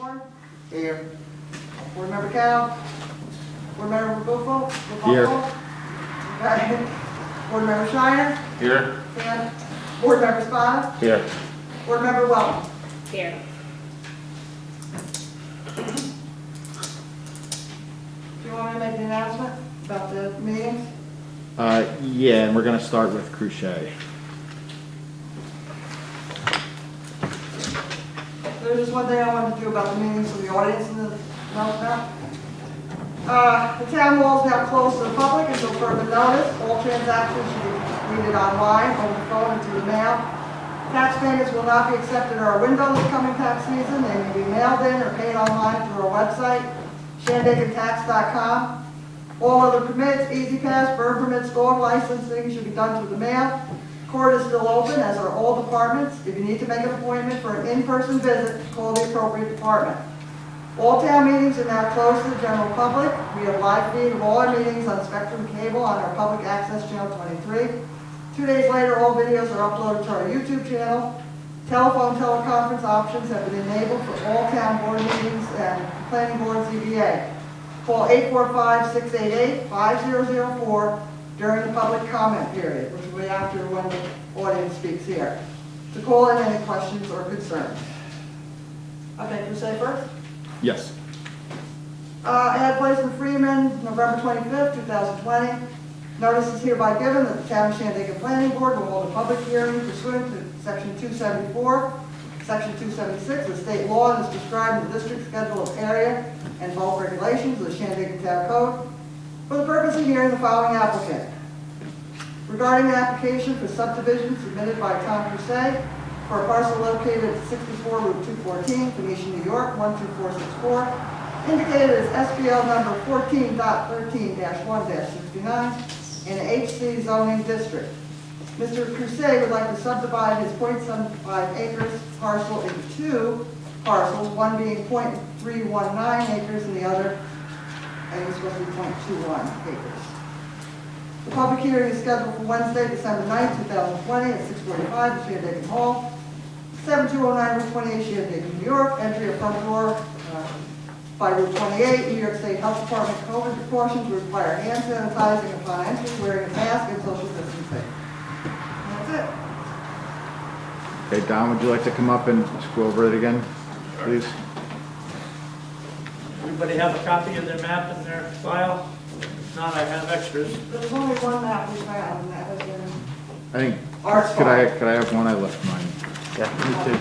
Moore. Here. Board Member Cal. Board Member Buffalo. Here. Okay. Board Member Shiner. Here. And Board Member Spada. Here. Board Member Wellman. Here. Do you want me to make the announcement about the meetings? Yeah, and we're going to start with Cruchet. There's just one thing I wanted to do about the meetings for the audience and the know about. The town hall is now closed to the public until further notice. All transactions should be completed online, over the phone, and through the mail. Tax payments will not be accepted at our window this coming tax season. They may be mailed in or paid online through our website, shandakentax.com. All other permits, Easy Pass, burn permits, dog licensing should be done through the mail. Court is still open, as are all departments. If you need to make an appointment for an in-person visit, call the appropriate department. All town meetings are now closed to the general public. We have live feed of all our meetings on Spectrum Cable on our public access channel 23. 2 days later, all videos are uploaded to our YouTube channel. Telephone teleconference options have been enabled for all town board meetings and planning board ZBA. Call 845-688-5004 during the public comment period, which will be after when the audience speaks here, to call in any questions or concerns. Okay, you say first? Yes. Ad placement Freeman, November 25th, 2020. Notice is hereby given that the Town of Shandaken Planning Board will hold a public hearing pursuant to Section 274, Section 276 of state law and is described in the district schedule of area and bulk regulations of the Shandaken Town Code for the purpose of hearing the following applicant. Regarding an application for subdivision submitted by Tom Crusade for a parcel located at 64 Route 214, Phoenicia, New York, 12464, indicated as SBL number 14.13-1-69 in an HC zoning district. Mr. Crusade would like to subdivide his 0.75 acres parcel into two parcels, one being 0.319 acres and the other, I think, supposed to be 0.21 acres. The public hearing is scheduled for Wednesday, December 9th, 2020 at 6:45 at Shandaken Hall, 7209 Route 28, Shandaken, New York. Entry of front door by Route 28. New York State Health Department COVID precautions require hand sanitizing upon entry, wearing a mask, and social distancing. And that's it. Okay, Don, would you like to come up and just go over it again, please? Everybody have a copy of their map in their file? If not, I have extras. There's only one map we found, and that was in I think, Art's could I have one? I left mine. Yeah, me too.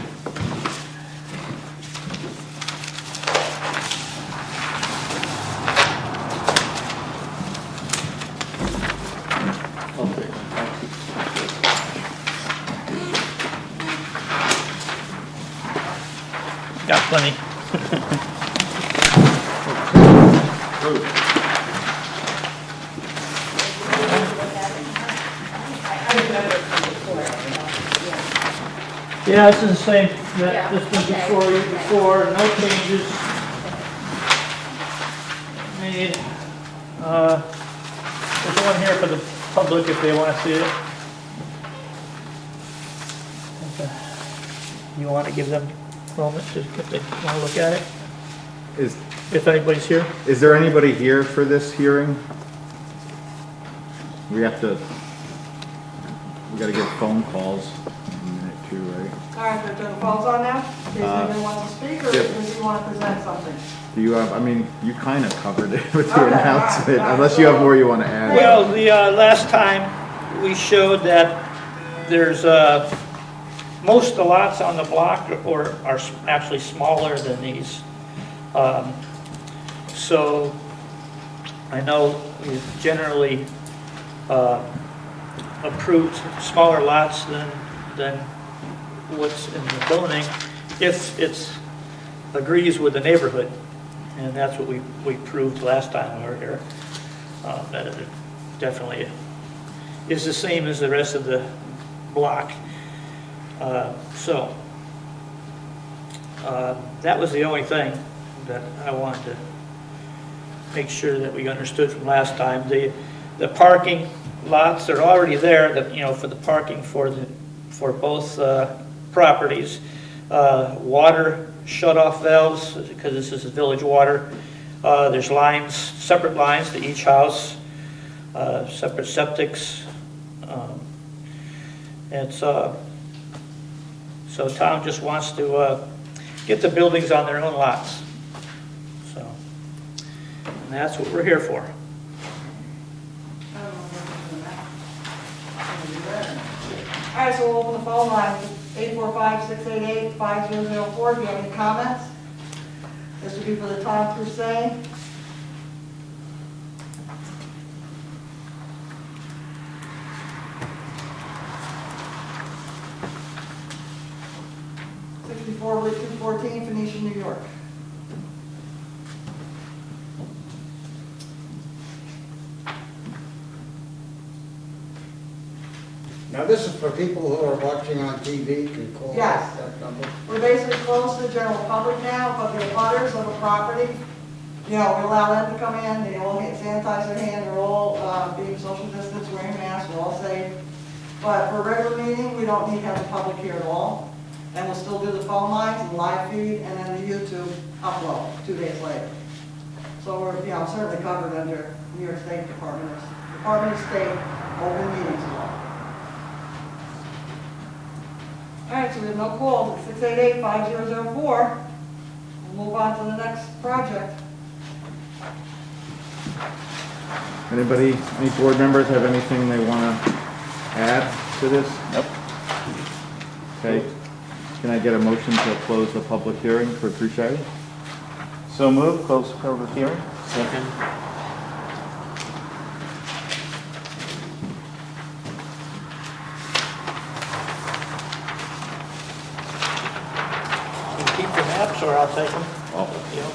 Got plenty. Yeah, this is the same, that this was before you, no changes made. There's one here for the public if they want to see it. Okay. You want to give them a moment to, if they want to look at it? If anybody's here? Is there anybody here for this hearing? We got to get phone calls in a minute too, right? All right, they're turning the phones on now, in case anybody wants to speak, or yeah. does you want to present something? Do you have, I mean, you kind of covered it with the Okay, announcement, all right, unless you have more you want to add. Well, the last time we showed that there's most of the lots on the block are actually smaller than these. So I know we've generally approved smaller lots than what's in the zoning if it agrees with the neighborhood. And that's what we proved last time we were here, that it definitely is the same as the rest of the block. That was the only thing that I wanted to make sure that we understood from last time. The parking lots are already there, that, you know, for the parking for both properties. water shut-off valves, because this is village water. There's lines, separate lines to each house, separate septics. So town just wants to get the buildings on their own lots. So, and that's what we're here for. All right, so we'll open the phone line, 845-688-5004. Do you have any comments? This would be for the Tom Crusade. Route 214, Phoenicia, New York. Now, this is for people who are watching on TV, can call Yes. that number. We're basically closed to the general public now, but the abutters of the property, you know, we allow them to come in, they all get sanitize their hand, they're all being social distance, wearing masks, we're all safe. But for a regular meeting, we don't need to have the public here at all. And we'll still do the phone lines and live feed and then the YouTube upload 2 days later. So we're, you know, certainly covered under New York State Department of State open meetings law. All right, so we have no calls at 688-5004. We'll move on to the next project. Anybody, any board members have anything they want to add to this? Nope. Okay. Can I get a motion to close the public hearing for Crusade? So move, close public hearing. Second. You keep the maps, or I'll take them. Oh, You know.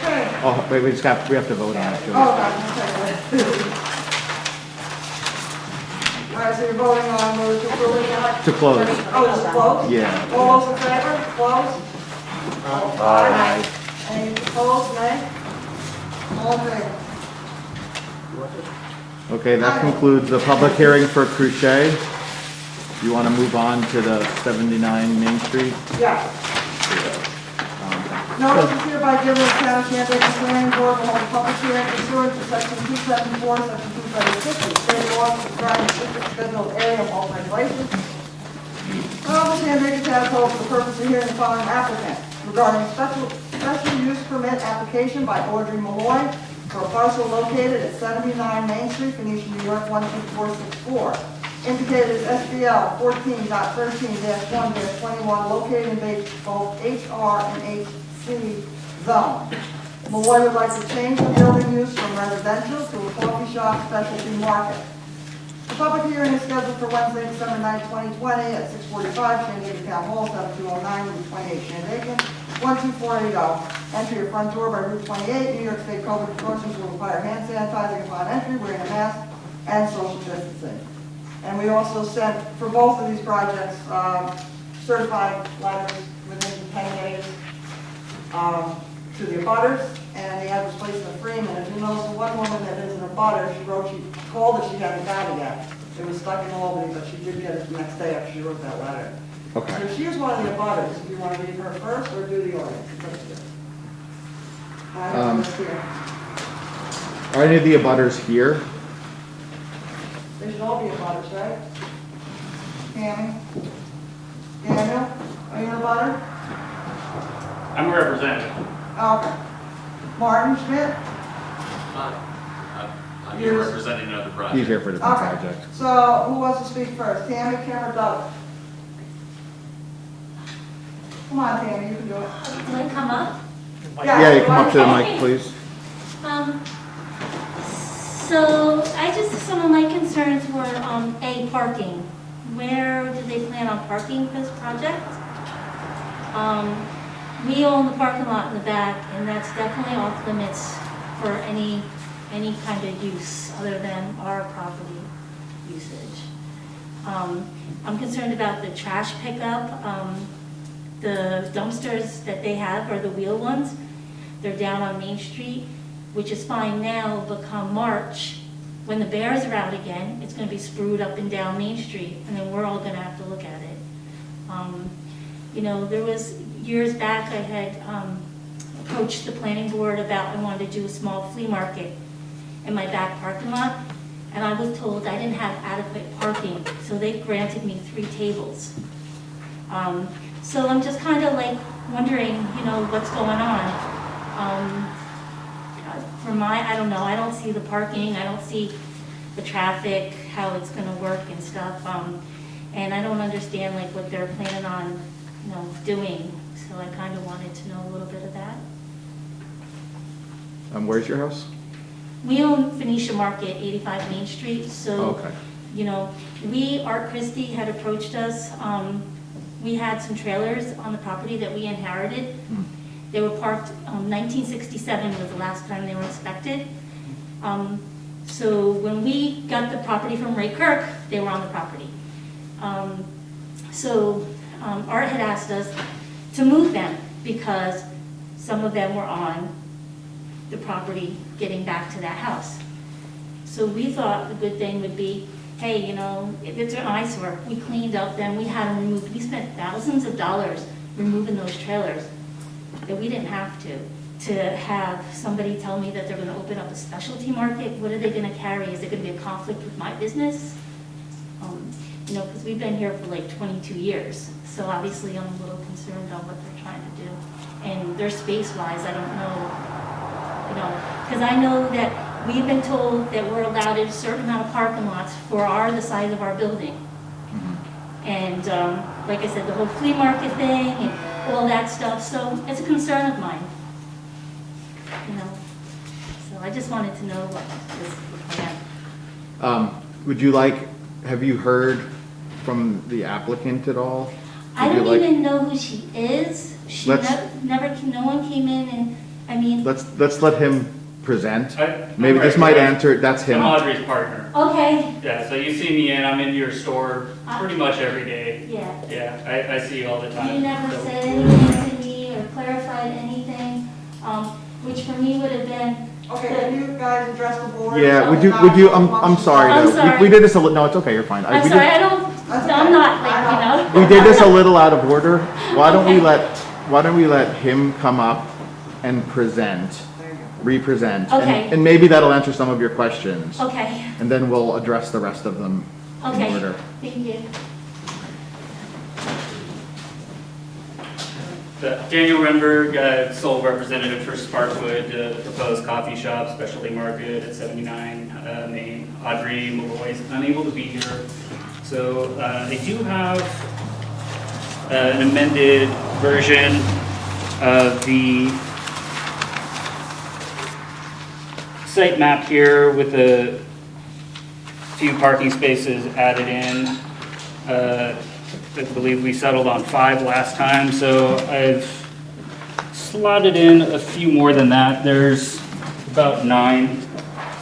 Okay. oh, wait, we have to vote on it too. Oh, God, okay. All right, so you're voting on whether to approve it or not? To close. Oh, it's closed? Yeah. All those in favor? Close? Aye. Any opposed? Nay? All in favor? Okay, that concludes the public hearing for Crusade. You want to move on to the 79 Main Street? Yeah. Notice is hereby given to the town of Shandaken Planning Board will hold a public hearing pursuant to section 274, section 276 of the state law describing the district schedule of area of all regulations. The Shandaken Town Code for the purpose of hearing the following applicant regarding special use permit application by Audrey Malloy for a parcel located at 79 Main Street, Phoenicia, New York, 12464. Indicated as SBL 14.13-1-21, located in both HR and HC zone. Malloy would like to change the building use from residential to a coffee shop specialty market. The public hearing is scheduled for Wednesday, December 9, 2020 at 6:45, Shandaken Town Hall, 7209 Route 28, Shandaken, 12480. Entry or front door by Route 28. New York State COVID precautions will require hand sanitizing upon entry, wearing a mask, and social distancing. And we also sent, for both of these projects, certified letters within 10 days to the abutters, and the ad was placed in the Freeman. If you notice, the one woman that is an abutter, she called that she hadn't got it yet. It was stuck in Albany, but she did get it the next day after she wrote that letter. Okay. So she is one of the abutters, if you want to read her first or do the audience. It's up to you. I have this here. Are any of the abutters here? They should all be abutters, right? Tammy? Daniel? Are you an abutter? I'm a representative. Okay. Martin Schmidt? I'm here representing another project. He's here for a different Okay. project. So who wants to speak first? Tammy, Kim, or Doug? Come on, Tammy, you can do it. Do I come up? Yeah, you come up to the mic, please. So some of my concerns were, A, parking. Where do they plan on parking this project? We own the parking lot in the back, and that's definitely off limits for any kind of use other than our property usage. I'm concerned about the trash pickup. The dumpsters that they have are the wheel ones. They're down on Main Street, which is fine now, but come March, when the bears are out again, it's gonna be sprued up and down Main Street, and then we're all gonna have to look at it. You know, there was, years back, I had approached the planning board about, I wanted to do a small flea market in my back parking lot, and I was told I didn't have adequate parking, so they granted me 3 tables. So I'm just kind of like wondering, you know, what's going on. I don't know, I don't see the parking, I don't see the traffic, how it's gonna work and stuff. And I don't understand like what they're planning on, you know, doing. So I kind of wanted to know a little bit of that. Where's your house? We own Phoenicia Market, 85 Main Street, so, Okay. you know, Art Christie had approached us. We had some trailers on the property that we inherited. They were parked, 1967 was the last time they were inspected. So when we got the property from Ray Kirk, they were on the property. Art had asked us to move them because some of them were on the property getting back to that house. So we thought the good thing would be, hey, you know, if it's an eyesore, we cleaned up them, we had them removed. We spent thousands of dollars removing those trailers that we didn't have to have somebody tell me that they're gonna open up a specialty market. What are they gonna carry? Is it gonna be a conflict with my business? You know, because we've been here for like 22 years. So obviously I'm a little concerned on what they're trying to do. And their space-wise, I don't know, you know, because I know that we've been told that we're allowed a certain amount of parking lots for the size of our building. And like I said, the whole flea market thing and all that stuff, so it's a concern of mine. You know, so I just wanted to know what was the plan. Have you heard from the applicant at all? I Would you don't even know who she is. No one came in and, I mean, Let's let him present. I'm Maybe this Greg. might answer, that's I'm him. Audrey's partner. okay, Yeah, so you see me in, I'm in your store pretty much every day. yeah. Yeah, I see you all the time. You never So- said anything to me or clarified anything, which for me would have been. Okay, can you guys address the board? Yeah, would you, I'm sorry I'm though. sorry. We did this no, it's okay, you're fine. I'm We sorry, did- That's I'm okay. not like, you know. We did this a little out of order. Why don't we Okay. let him come up and present, There you go. re-present? Okay. And maybe that'll answer some of your questions. Okay, And then we'll address the rest of them in okay, order. thank you. Daniel Renberg, sole representative for Sparkwood, proposed coffee shop, specialty market at 79 Main. Audrey Malloy is unable to be here. So I do have an amended version of the site map here with a few parking spaces added in. I believe we settled on 5 last time, so I've slotted in a few more than that. There's about 9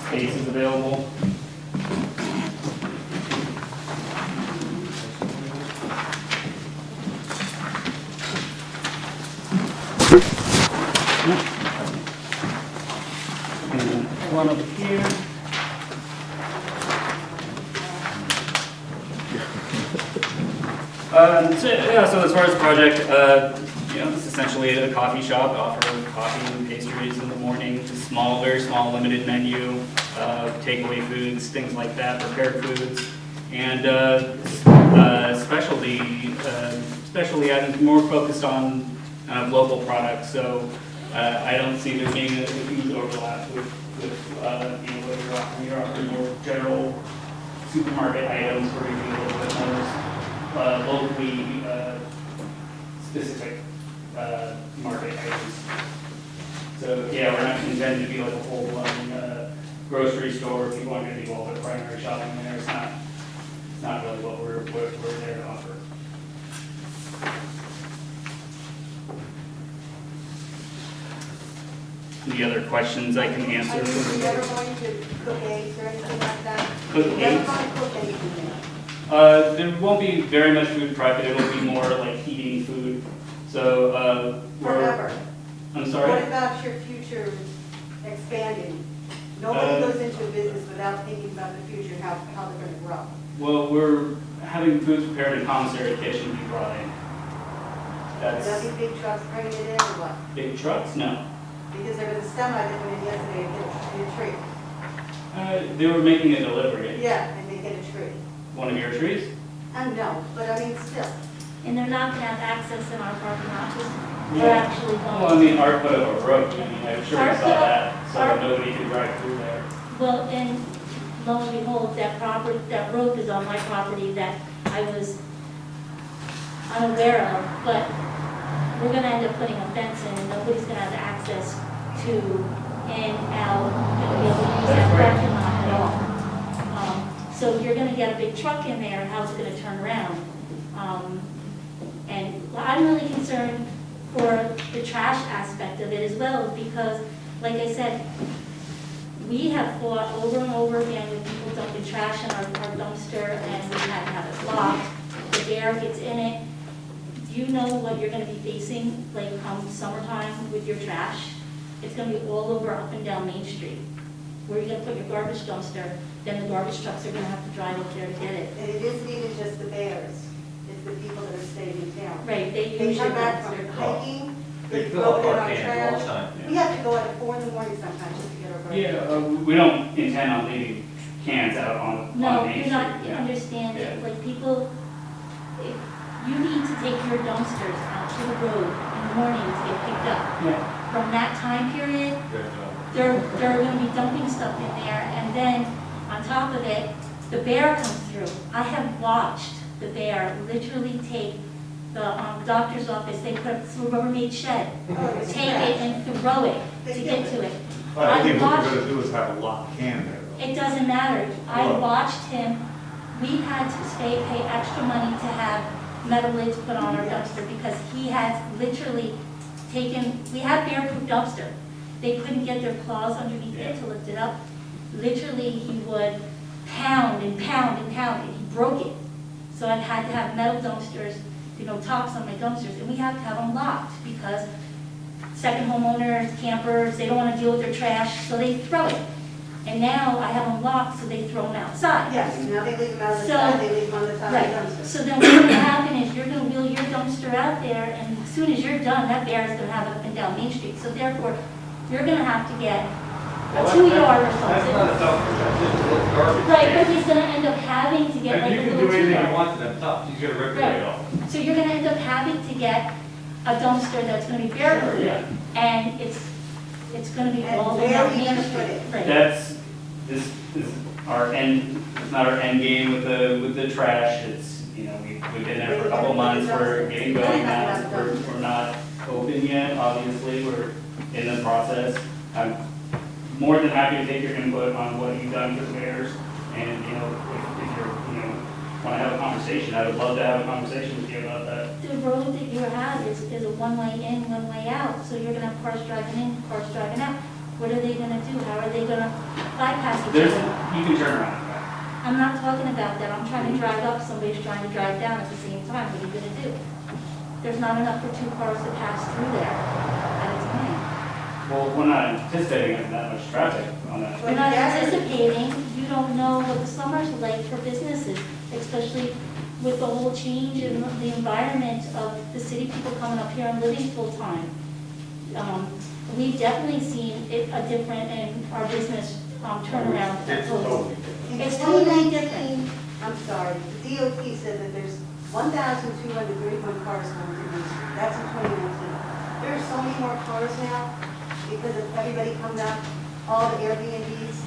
spaces available. And one over here. So as far as the project, it's essentially a coffee shop, offer coffee and pastries in the morning, small, very small, limited menu, takeaway foods, things like that, prepared foods, and specialty items more focused on local products. So I don't see there being a huge overlap with what you're offering. You're offering more general supermarket items where you do a little bit more locally specific market items. So yeah, we're not intending to be like a full-blown grocery store. People aren't going to do all their primary shopping there. It's not really what we're there to offer. Any other questions I can answer? Are you ever going to cook eggs or anything like that? Cook Never eggs? going to cook anything there? There won't be very much food prep. It'll be more like heating food. So Forever. I'm What sorry. about your future expanding? Nobody goes into a business without thinking about the future, how they're going to grow. Well, we're having food prepared in commissary kitchen be brought in. There'll That's be big trucks bringing it in or what? big trucks? No. Because there was a semi that went in yesterday and hit a tree. They were making a delivery. Yeah, and they hit a tree. One of your trees? No, but I mean, still. And they're not gonna have access in our parking lot, just, Yeah. they're actually Well, I going. mean, Art put up a road, I mean, I'm sure you saw that, so Art- nobody could drive through there. Well, and lo and behold, that road is on my property that I was unaware of, but we're gonna end up putting a fence in, and nobody's gonna have access to in, out, gonna be able to use that That's right. parking lot at all. So you're gonna get a big truck in there, how's it gonna turn around? And I'm really concerned for the trash aspect of it as well, because, like I said, we have fought over and over again with people dumping trash in our dumpster, and we had to have it blocked. The bear gets in it. Do you know what you're gonna be facing, like, come summertime with your trash? It's gonna be all over up and down Main Street. Where you're gonna put your garbage dumpster, then the garbage trucks are gonna have to drive up there to get it. And it isn't even just the bears, it's the people that are staying in town. Right, they They use your come back from dumpster. hiking, They they fill throw up it in our our cans all the trash. time. We have to go out at 4 in the morning sometimes just to get our garbage. Yeah, we don't intend on leaving cans out on No, Main you're not Street, yeah. understanding, Yeah. like, people, if you need to take your dumpsters out to the road in the morning to get picked up. Yeah. From that time period, Good. they're gonna be dumping stuff in there, and then, on top of it, the bear comes through. I have watched the bear literally take the doctor's office, they put it through a Rubbermaid shed, Oh, it's take trash. it and throw it They to do get it. to it. I think what watched- you're gonna do is have a locked can there. It doesn't matter. I Well- watched him, we had to pay extra money to have metal lids put on our dumpster because he had literally taken, we had bear-proof dumpster. They couldn't get their claws underneath it to lift it up. Literally, he would pound and pound and pound, and he broke it. So I've had to have metal dumpsters, tops on my dumpsters, and we have to have them locked because second homeowners, campers, they don't want to deal with their trash, so they throw it. And now I have them locked, so they throw them outside. Yes, now they leave them out of the So- side, they leave them on the top of the Right, dumpster. so then what's gonna happen is you're gonna wheel your dumpster out there, and as soon as you're done, that bear is gonna have it up and down Main Street. So therefore, you're gonna have to get a 2 yard or That's not something. a dumpster, that's just a little garbage. Right, can. but he's gonna end up having to get And like you a can little do 2 anything you yard. want to them tops, you gotta rip it right off. So you're gonna end up having to get a dumpster that's gonna be bear-proof, Yeah. and it's gonna be And all where down are you Main gonna Street. put it? Right. This is our end, it's not our end game with the trash, it's, we've been there for a couple months, we're getting going now, we're not open yet, obviously, we're in the process. I'm more than happy to take your input on what you've done for the bears, and, if you're, want to have a conversation, I would love to have a conversation with you about that. The road that you have is a one-way in, one-way out, so you're gonna have cars driving in, cars driving out. What are they gonna do? How are they gonna bypass each There's, other? you can turn around. I'm not talking about that, I'm trying to drive up, somebody's trying to drive down at the same time, what are you gonna do? There's not enough for 2 cars to pass through there at a time. Well, we're not anticipating that much traffic on that. We're not anticipating, you don't know what the summer's like for businesses, especially with the whole change in the environment of the city people coming up here and living full-time. We've definitely seen a different in our business turnaround. It's totally different. In It's totally 2019, I'm sorry, the DOT said that there's 1,231 cars going through Main Street. That's in 2019. There are so many more cars now because of everybody coming up, all the Airbnbs.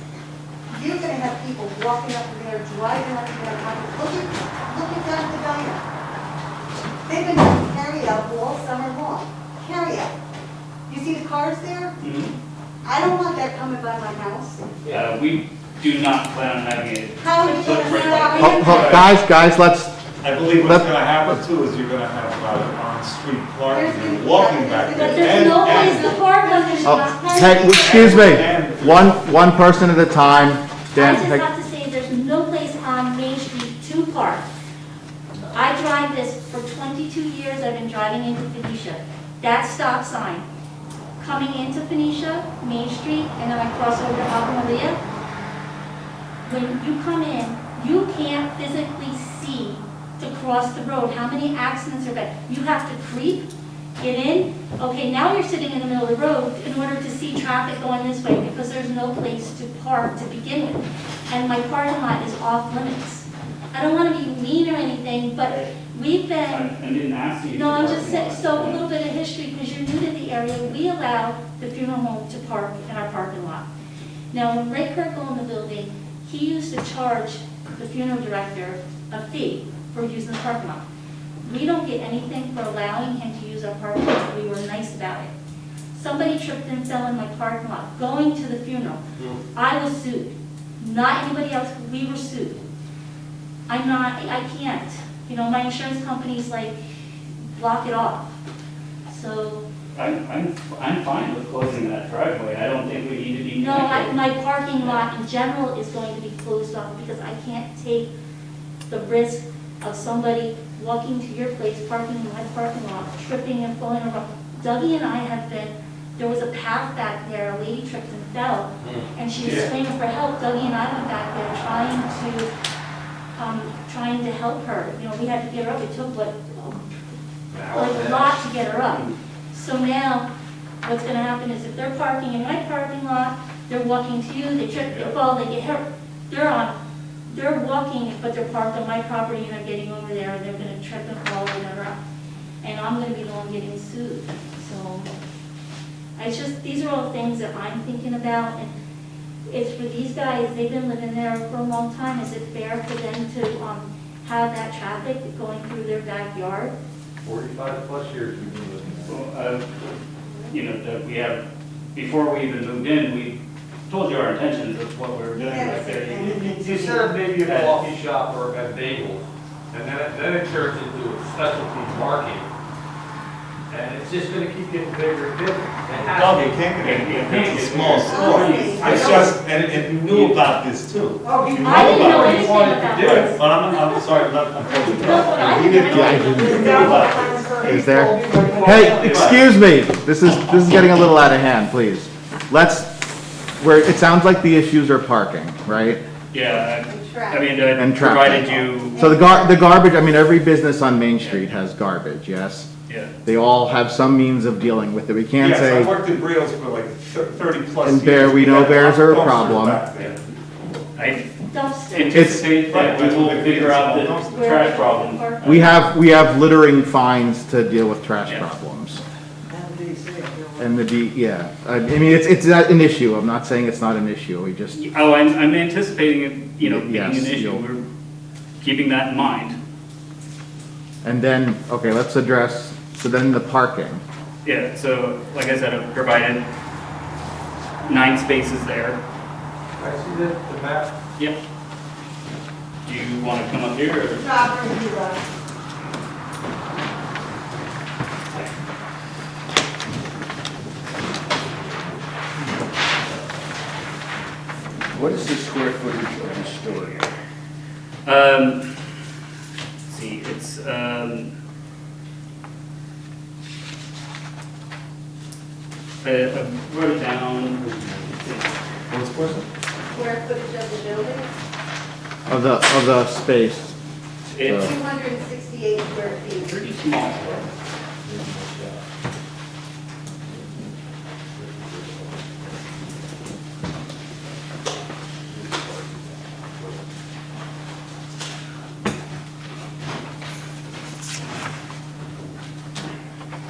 You're gonna have people walking up there, driving up there, look at down the diner. They've been doing carry out all summer long, carry out. You see the cars there? Mhm. I don't want that coming by my house. We do not plan on having it. How are you gonna Footprint stop like it? Guys, let's, I believe what's Let- gonna happen too is you're gonna have on-street parking and walking back But there. there's no place to park under the oh, hey, excuse me, one person at a time. I Dan, just take- have to say, there's no place on Main Street to park. I drive this for 22 years, I've been driving into Phoenicia. That stop sign, coming into Phoenicia, Main Street, and then I cross over to Ave Maria. When you come in, you can't physically see to cross the road, how many accidents are bad. You have to creep Okay, now you're sitting in the middle of the road in order to see traffic going this way because there's no place to park to begin with. And my parking lot is off limits. I don't want to be mean or anything, but we've I been, didn't ask you. no, I'm to just park saying, in so a lot. little bit of history because you're new to the area. We allow the funeral home to park in our parking lot. Now, when Ray Kirk owned the building, he used to charge the funeral director a fee for using the parking lot. We don't get anything for allowing him to use our parking lot. We were nice about it. Somebody tripped and fell in my parking lot going to the funeral. I was sued. Not anybody else, we were sued. I can't. You know, my insurance company's like, block it off. So, I'm fine with closing that driveway. I don't think we need to be. no, connected. my parking lot in general is going to be closed off because I can't take the risk of somebody walking to your place, parking in my parking lot, tripping and falling over. Dougie and I have been, there was a path back there, a lady tripped and fell, and she was Yeah. screaming for help. Dougie and I went back there trying to help her. You know, we had to get her up. It took like a lot to get her up. So now, what's gonna happen is if they're parking in my parking lot, they're walking to you, they trip, they fall, they get hurt. They're walking, but they're parked on my property and they're getting over there and they're gonna trip and fall, whatever. And I'm gonna be the one getting sued. So, it's just, these are all things that I'm thinking about, and it's for these guys, they've been living there for a long time. Is it fair for them to, have that traffic going through their backyard? 45 plus years we've been living there. Well, you know, that we have, before we even moved in, we told you our intentions of what we were doing right there. You said maybe a coffee shop or a bagel, and then it turns into a specialty parking. And it's just gonna keep getting bigger and bigger. Dog, you can't get it. It's a small store. It's just, and you knew about this too. Oh, he I didn't know what he anything wanted to about do. this. But I'm sorry, I'm closing. No, but I didn't know anything. Is there? Hey, excuse me, this is getting a little out of hand, please. It sounds like the issues are parking, right? Yeah, And I traffic. mean, And I traffic. provided you, So the garbage, I mean, every business on Main Street has garbage, yes? yeah. They all have some means of dealing with it. We can't Yes, I say, worked in Brios for like 30 plus And years. we know had bears are a dumpsters problem. back there. I Dumpster. anticipate that we will figure out the trash problem. we have littering fines to deal with trash Yeah. problems. And DC, you're right. And yeah, I mean, it's not an issue. I'm not saying it's not an issue. We just, Oh, I'm anticipating it, you know, being Yes, an issue. you'll- We're keeping that in mind. and then, okay, let's address, so then the parking. Yeah, so like I said, I've provided 9 spaces there. I see the map. Yep. Do you want to come up here or? Nah, bring you that. What is the square footage of the store? Let's see, it's, I wrote it down. What's the question? Square footage of the building, Of the space. It's 268 square feet. pretty small.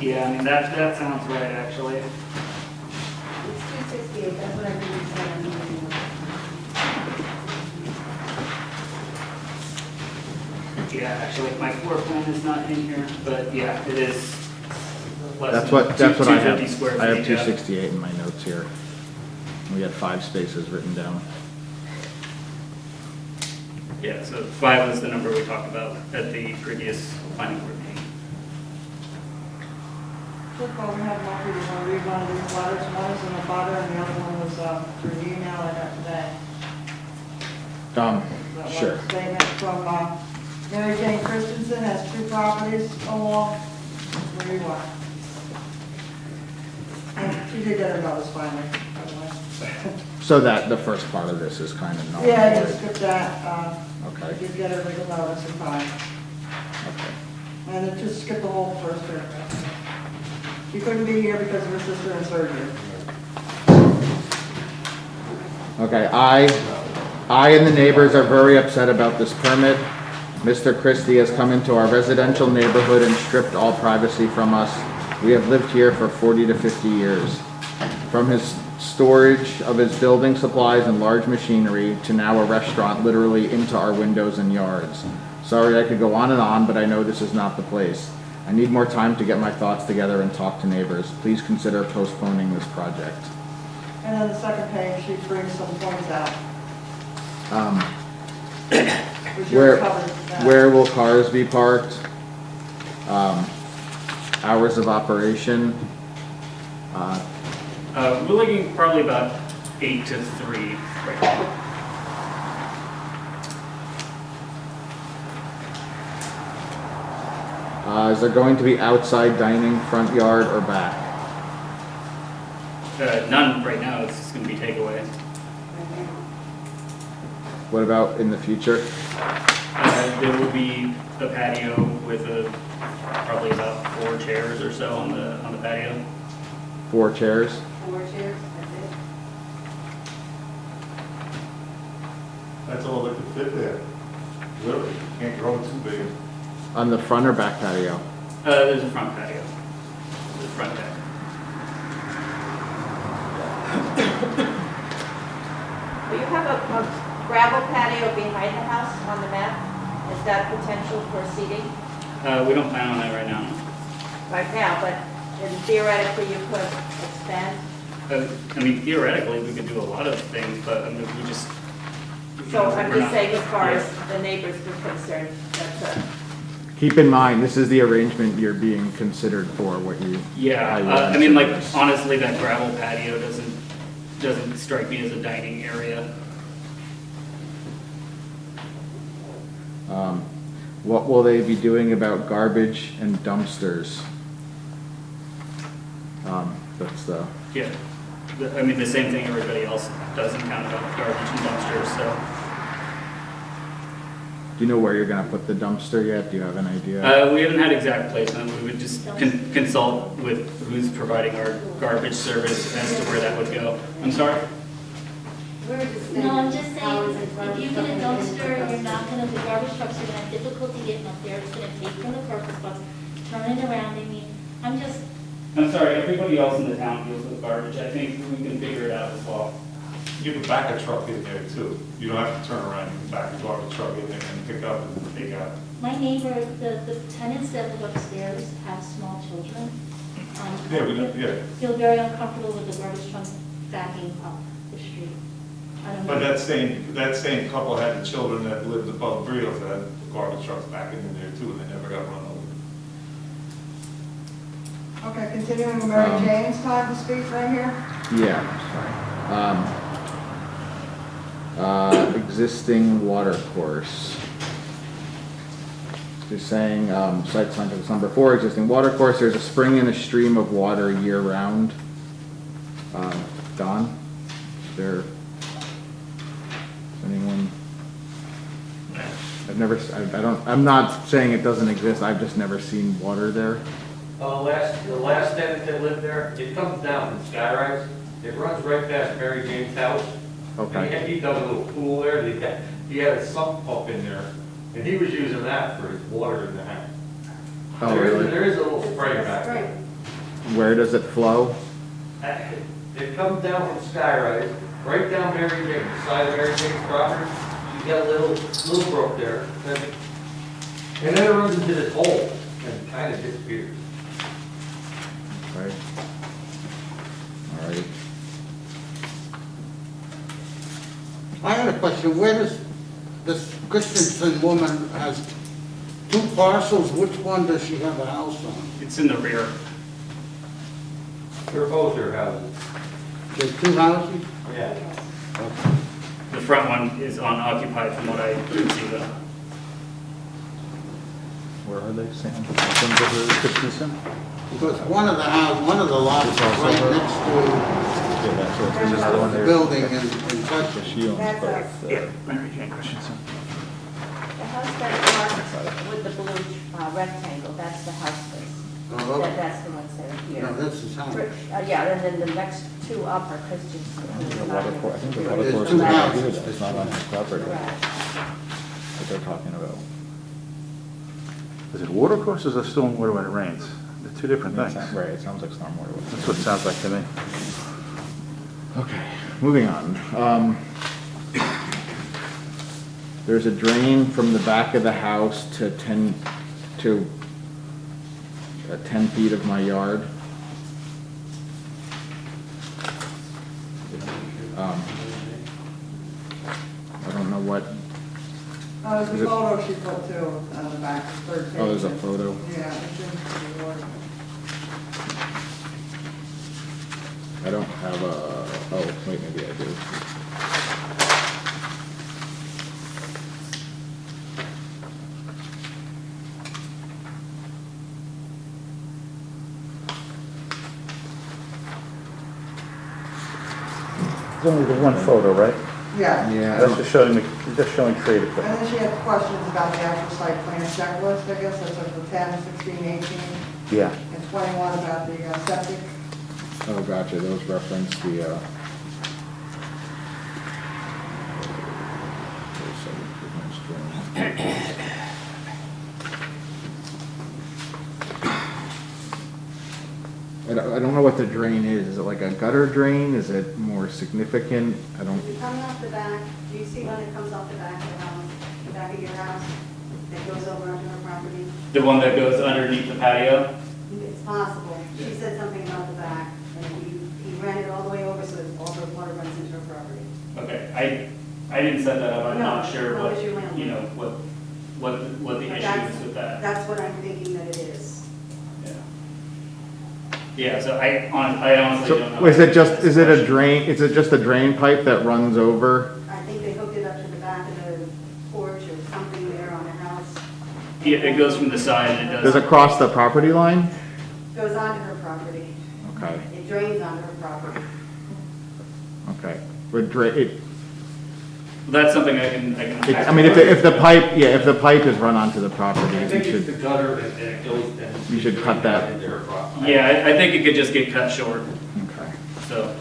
Yeah, I mean, that sounds right, actually. It's 268, that's what I think it's saying. Yeah, actually, my floor plan is not in here, but yeah, it is less That's than what I 250 have. square I have feet, yeah. 268 in my notes here. We had 5 spaces written down. Yeah, so 5 was the number we talked about at the previous planning board meeting. Flip over, have one, you want to read one of these letters? One was in the butter and the other one was through email I got today. That Sure. one statement from Mary Jane Christensen, has 2 properties along, where you are. And she did get her notice finally, by the way. So that, the first part of this is kind of null. Yeah, you skip that, Okay, I did get her legal notice in time. okay. And then just skip the whole first paragraph. She couldn't be here because of her sister in surgery. Okay, I and the neighbors are very upset about this permit. Mr. Christie has come into our residential neighborhood and stripped all privacy from us. We have lived here for 40 to 50 years. From his storage of his building supplies and large machinery to now a restaurant literally into our windows and yards. Sorry I could go on, but I know this is not the place. I need more time to get my thoughts together and talk to neighbors. Please consider postponing this project. And then the second page, she brings some points out. Which you're covered. Where will cars be parked? Hours of operation? We're looking probably about 8 to 3 right now. Is there going to be outside dining, front yard, or back? None right now, it's just gonna be takeaway. What about in the future? There will be a patio with probably about 4 chairs or so on the patio. 4 chairs? 4 chairs, that's it. That's all that could fit there. Literally, can't grow too big. On the front or back patio? There's a front patio. There's a front deck. Well, you have a gravel patio behind the house on the map. Is that potential for seating We don't plan on that right now. right now, but then theoretically you could expand? I mean, theoretically, we could do a lot of things, but I mean, we just. So I'm we're just not- saying as far yeah. as the neighbors were concerned, that's a, Keep in mind, this is the arrangement you're being considered for, what you. Yeah, how you I mean, like, answer this. honestly, that gravel patio doesn't strike me as a dining area. What will they be doing about garbage and dumpsters? That's the, Yeah, I mean, the same thing everybody else does in town about garbage and dumpsters, so. do you know where you're gonna put the dumpster yet? Do you have an idea? We haven't had exact placement, we would just consult with who's providing our garbage service as to where that would go. I'm sorry? We were just No, I'm just saying hours saying, in front if of you get a something dumpster, in you're not gonna, the garbage trucks are gonna have difficulty getting up there, it's gonna take from the purpose box, turn it around, I mean, I'm just, I'm sorry, everybody else in the town deals with garbage, I think we can figure it out as well. You can back a truck in there too. You don't have to turn around, you can back a garbage truck in there and pick up and take out. my neighbor, the tenants that live upstairs have small children. Yeah, we know, yeah. Feel very uncomfortable with the garbage truck backing up the street. I don't know. But that same couple had the children that lived above Brios that had garbage trucks backing in there too, and they never got run over. Okay, continuing with Mary Jane's time to speak right here. Yeah, sorry. Existing water course. They're saying, site scientific number 4, existing water course, there's a spring and a stream of water year round. Don, is there anyone? I'm not saying it doesn't exist, I've just never seen water there. The last tenant that lived there, it comes down from Skyrise, it runs right past Mary Jane's house. Okay. And he dug a little pool there, he had a sump pump in there, and he was using that for his water in the house. Oh, There really? is a little spring back there. Where does it flow? It comes down from Skyrise, right down Mary Jane, the side of Mary Jane's property. She's got a little brook there. And then it runs into this hole and kind of disappears. Right. All right. I had a question, where does this Christensen woman has 2 parcels, which one does she have a house on? It's in the rear. They're both their houses. There's 2 houses? Yeah. The front one is unoccupied from what I can see though. Where are they, Sam? Christensen? Because one of the lots is right next Yeah, that's what, there's another one to the there. building in Hudson. She owns That's both. us. Mary Jane Christensen. the house that's marked with the blue rectangle, that's the house that's Oh, okay. That's the ones that are here. No, this is how. Yeah, and then the next two up are Christensen. The water course, I think the water There's course two is right houses. here, though. It's not on his property, Correct. what they're talking about. Is it water course or is it stormwater when it rains? They're two different things. Right, it sounds like stormwater. That's what it sounds like to me. Okay, moving on. There's a drain from the back of the house to 10 feet of my yard. I don't know what, There's Is a it- photo she put too on the back, third page. oh, there's a photo. Yeah, it's in the order. I don't have a, oh, wait, maybe I do. It's only the one photo, right? Yeah. Yeah, I That's don't- just showing trade And equipment. then she had questions about the actual site plan checklist, I guess, that's like the 10, 16, 18, Yeah. and 21 about the septic. oh, gotcha, those reference the, I don't know what the drain is it like a gutter drain, is it more significant? I don't, If you're coming off the back, do you see one that comes off the back of the house, the back of your house, that goes over onto her property? The one that goes underneath the patio? It's possible. She said something about the back, and he ran it all the way over so that all the water runs into her property. Okay, I didn't set that up, I'm not No, sure no, what, it's your landlord. you know, what the But issue that's- is with that. That's what I'm thinking that it is. Yeah. Yeah, so I honestly don't so know. is it a drain, is it just a drain pipe that runs over? I think they hooked it up to the back of the porch or something there on the house. Yeah, it goes from the side and it Does does. it cross the property line? Goes onto her property. Okay, It drains onto her property. okay. It, That's something I can. I mean, if the pipe, yeah, if the pipe is run onto the property, I you think it's should, the gutter and it goes and. You should cut that. Into her property. Yeah, I think it could just get cut short, okay. so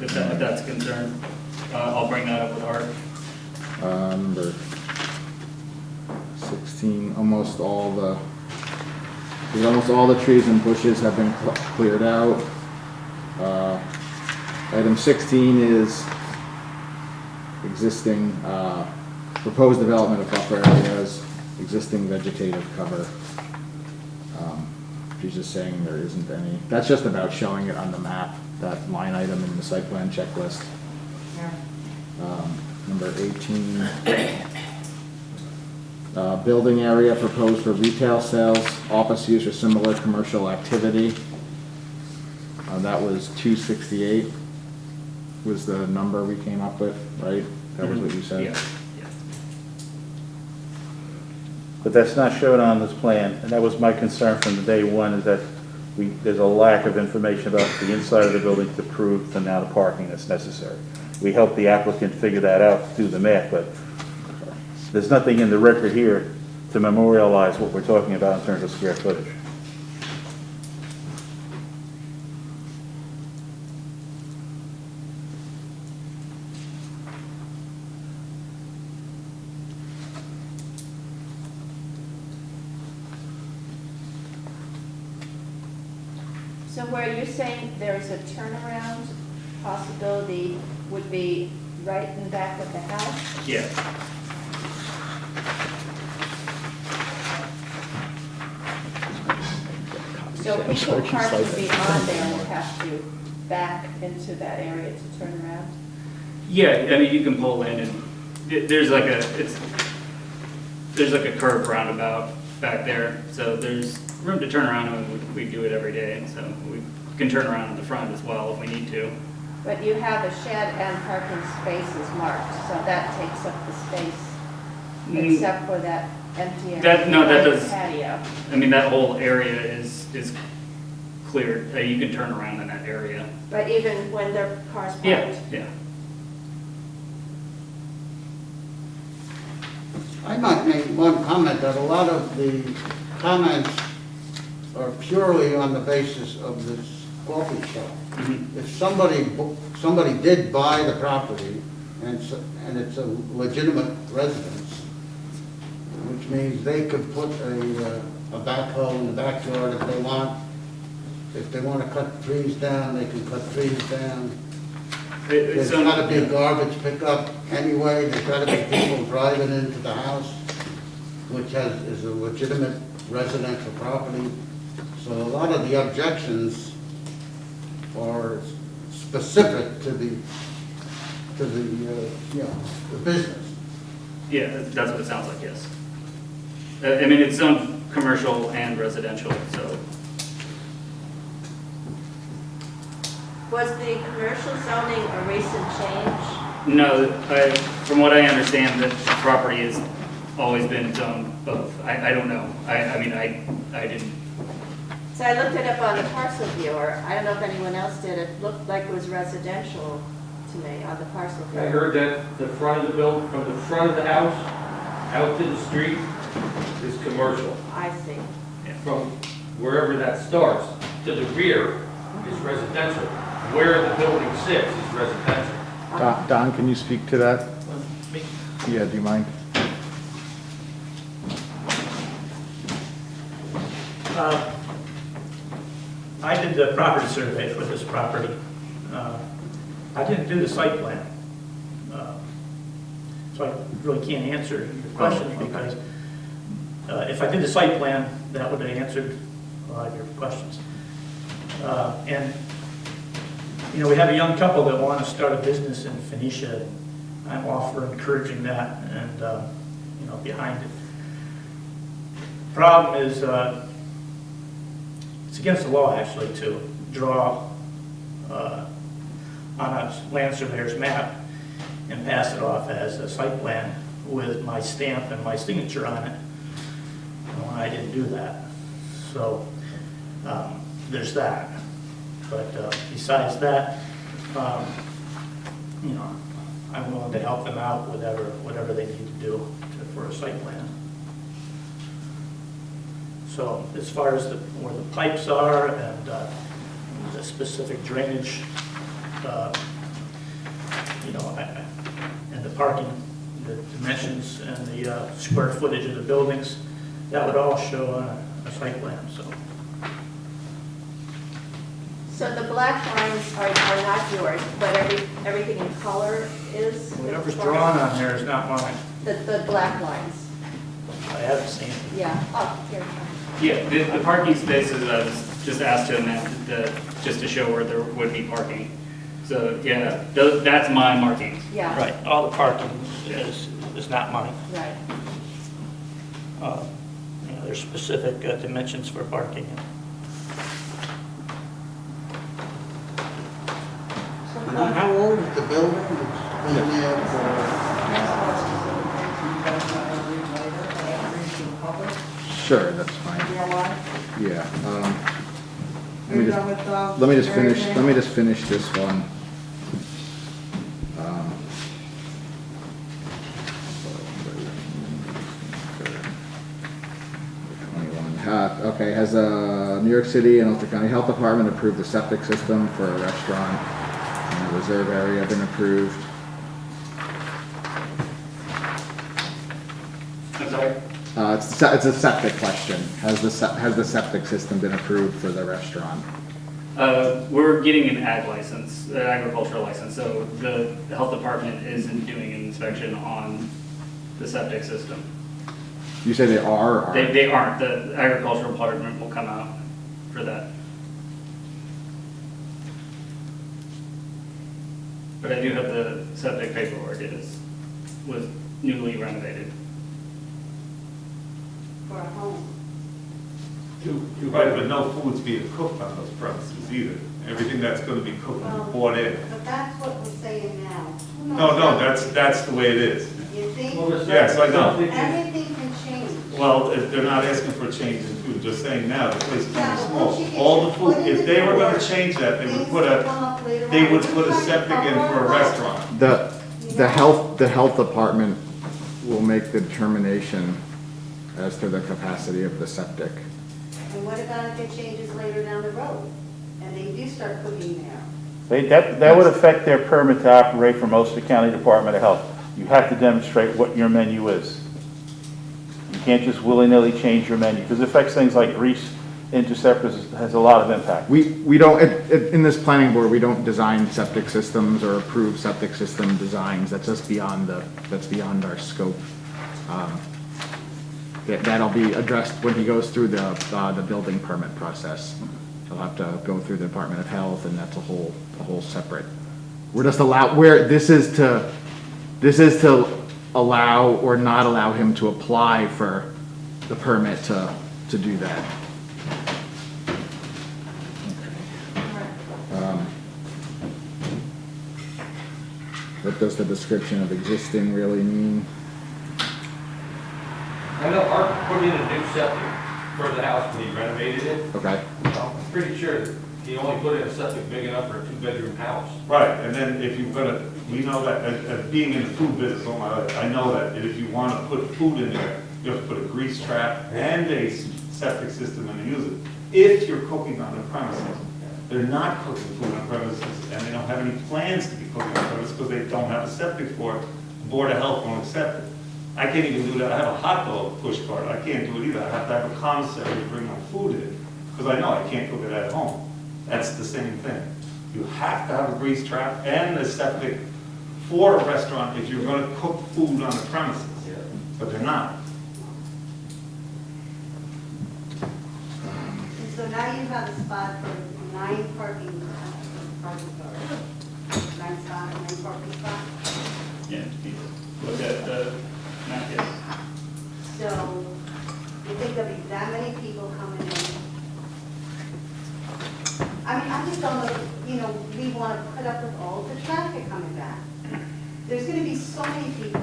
if that's a concern, I'll bring that up with Art. Number 16, almost all the trees and bushes have been cleared out. Item 16 is existing, proposed development of buffer areas, existing vegetative cover. She's just saying there isn't any, that's just about showing it on the map, that line item in the site plan checklist. Yeah. Number 18, building area proposed for retail sales, office use or similar commercial activity. That was 268 was the number we came up with, right? That was what you said? Yeah. But that's not shown on this plan, and that was my concern from the day one, is that there's a lack of information about the inside of the building to prove the amount of parking that's necessary. We helped the applicant figure that out, do the math, but there's nothing in the record here to memorialize what we're talking about in terms of square footage. So where you're saying there's a turnaround possibility would be right in back of the house? Yeah. So people parking beyond there would have to back into that area to turn around? Yeah, I mean, you can pull in and there's like a curved roundabout back there, so there's room to turn around and we do it every day, so we can turn around in the front as well if we need to. But you have a shed and parking spaces marked, so that takes up the space, except for that empty area. That behind the does- patio. I mean, that whole area is cleared, you can turn around in that area. But even when their cars parked? Yeah. I might make one comment that a lot of the comments are purely on the basis of this coffee shop. If somebody did buy the property and it's a legitimate residence, which means they could put a backhoe in the backyard if they want. If they want to cut trees down, they can cut trees down. There's got to be garbage pickup anyway, there's got to be people driving into the house, which is a legitimate residential property. So a lot of the objections are specific to the business. Yeah, that's what it sounds like, yes. I mean, it's zoned commercial and residential, so. Was the commercial zoning a recent change? No, from what I understand, the property has always been zoned both. I don't know. I mean, I didn't. So I looked it up on the parcel viewer. I don't know if anyone else did. It looked like it was residential to me on the parcel I viewer. heard that the front of the building, from the front of the house out to the street is commercial. I see. From wherever that starts to the rear is residential. Where the building sits is residential. Don, can you speak to that? Yeah, do you mind? I did the property survey for this property. I didn't do the site plan. So I really can't answer your question because if I did the site plan, that would have answered a lot of your questions. And, you know, we have a young couple that want to start a business in Phoenicia. I'm all for encouraging that and, you know, behind it. Problem is, it's against the law actually to draw on a land surveyor's map and pass it off as a site plan with my stamp and my signature on it. Well, I didn't do that. So there's that. But besides that, you know, I'm willing to help them out with whatever they need to do for a site plan. So as far as where the pipes are and the specific drainage, you know, and the parking, the dimensions and the square footage of the buildings, that would all show on a site plan, so. So the black lines are not yours, but everything in color is? Whatever's drawn on there is not mine. The black lines, I haven't seen it. yeah. Oh, here. Yeah, the parking spaces, I was just asked to amend just to show where there would be parking. So, yeah, that's my markings. Yeah. Right, all the parking is not mine. Right. You know, there's specific dimensions for parking. How old is the building? It's been there Sure, that's fine. You know why? Yeah. Are you done with, Let me just Mary finish, Jane? let me just finish this one. Okay, has New York City and Ulster County Health Department approved the septic system for a restaurant in the reserve area been approved? I'm sorry? It's a septic question. Has the septic system been approved for the restaurant? We're getting an ag license, an agricultural license, so the health department isn't doing an inspection on the septic system. You say they are? Or? They aren't. The agricultural department will come out for that. But I do have the septic paperwork. Was newly renovated. For a home. Right, but no food's being cooked on those premises either. Everything that's gonna be cooked will be bought in. But that's what we're saying now. Who knows? No, that's the way it is. You think? Yes, I know. Everything can change. Well, if they're not asking for a change in food, just saying now, the place is Yeah, too but once you small. get All the put food, in if the they were gonna door, change that, they would things put will come up later they on. would We're put a trying to septic in cover for a our house. restaurant. The health department will make the determination as to the capacity of the septic. And what about if it changes later down the road, and they do start cooking there? That would affect their permit to operate for Ulster County Department of Health. You have to demonstrate what your menu is. You can't just willy-nilly change your menu, because it affects things like grease interceptors, has a lot of impact. We don't, in this planning board, we don't design septic systems or approve septic system designs. That's just beyond that's beyond our scope. That'll be addressed when he goes through the building permit process. He'll have to go through the Department of Health, and that's a whole separate. We're just this is to allow or not allow him to apply for the permit to do that. What does the description of existing really mean? I know Art put in a new septic for the house when he renovated it. Okay. I'm pretty sure that he only put in a septic big enough for a 2-bedroom house. Right, and then if you're gonna, we know that, as being in the food business all my life, I know that if you wanna put food in there, you have to put a grease trap and a septic system in to use it. If you're cooking on the premises, they're not cooking food on premises, and they don't have any plans to be cooking on premises because they don't have a septic for it. The Board of Health won't accept it. I can't even do that. I have a hot dog push cart. I can't do it either. I have to have a commissary to bring my food in because I know I can't cook it at home. That's the same thing. You have to have a grease trap and a septic for a restaurant if you're going to cook food on the premises. But they're not. And so now you have a spot for 9 parking cars. 9 parking spots. Yeah, look at the map, yes. So you think there'll be that many people coming in? I mean, I just don't know, we want to put up with all the traffic coming back. There's going to be so many people.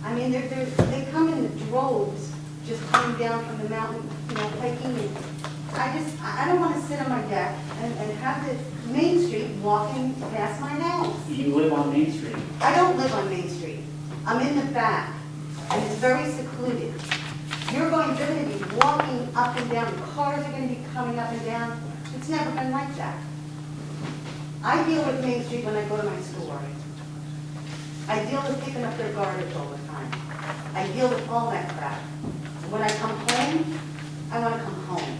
I mean, they come in droves, just coming down from the mountain, hiking. And I don't want to sit on my deck and have the Main Street walking past my house. You live on Main Street. I don't live on Main Street. I'm in the back, and it's very secluded. You're going to be walking up and down. Cars are going to be coming up and down. It's never been like that. I deal with Main Street when I go to my store. I deal with picking up their garbage all the time. I deal with all that crap. When I come home, I want to come home.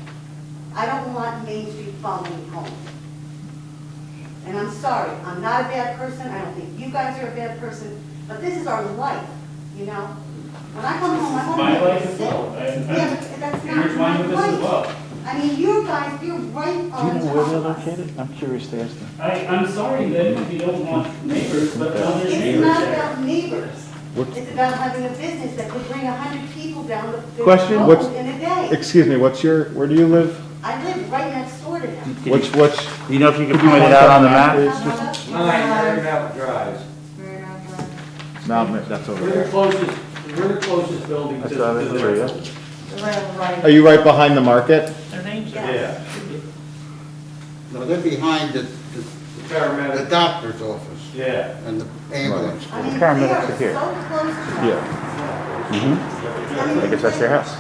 I don't want Main Street following me home. And I'm sorry, I'm not a bad person. I don't think you guys are a bad person. But this is our life, When I come home, I want to My be able life to as sit. well. Yeah, but that's not Intertwined with my this as life. well. I mean, you guys, you're right on top of us. I'm curious to ask them. I'm sorry that you don't want neighbors, but tell your It's neighbors not there. about neighbors. It's about having a business that could bring 100 people down the Question, road in a day. Excuse me, where do you live? I live right next door to them. Which, You know if you could point it out on the map? 9 Iron Mountain Drive. Mountain, that's over We're the there. closest building to That's the out of the tree, yeah. railroad. Are you right behind the market? Their names are. Yeah. No, they're behind the Paramedic. doctor's office Yeah. and the ambulance. I mean, they Paramedics are are here. so close to us. Yeah. I I guess that's your house.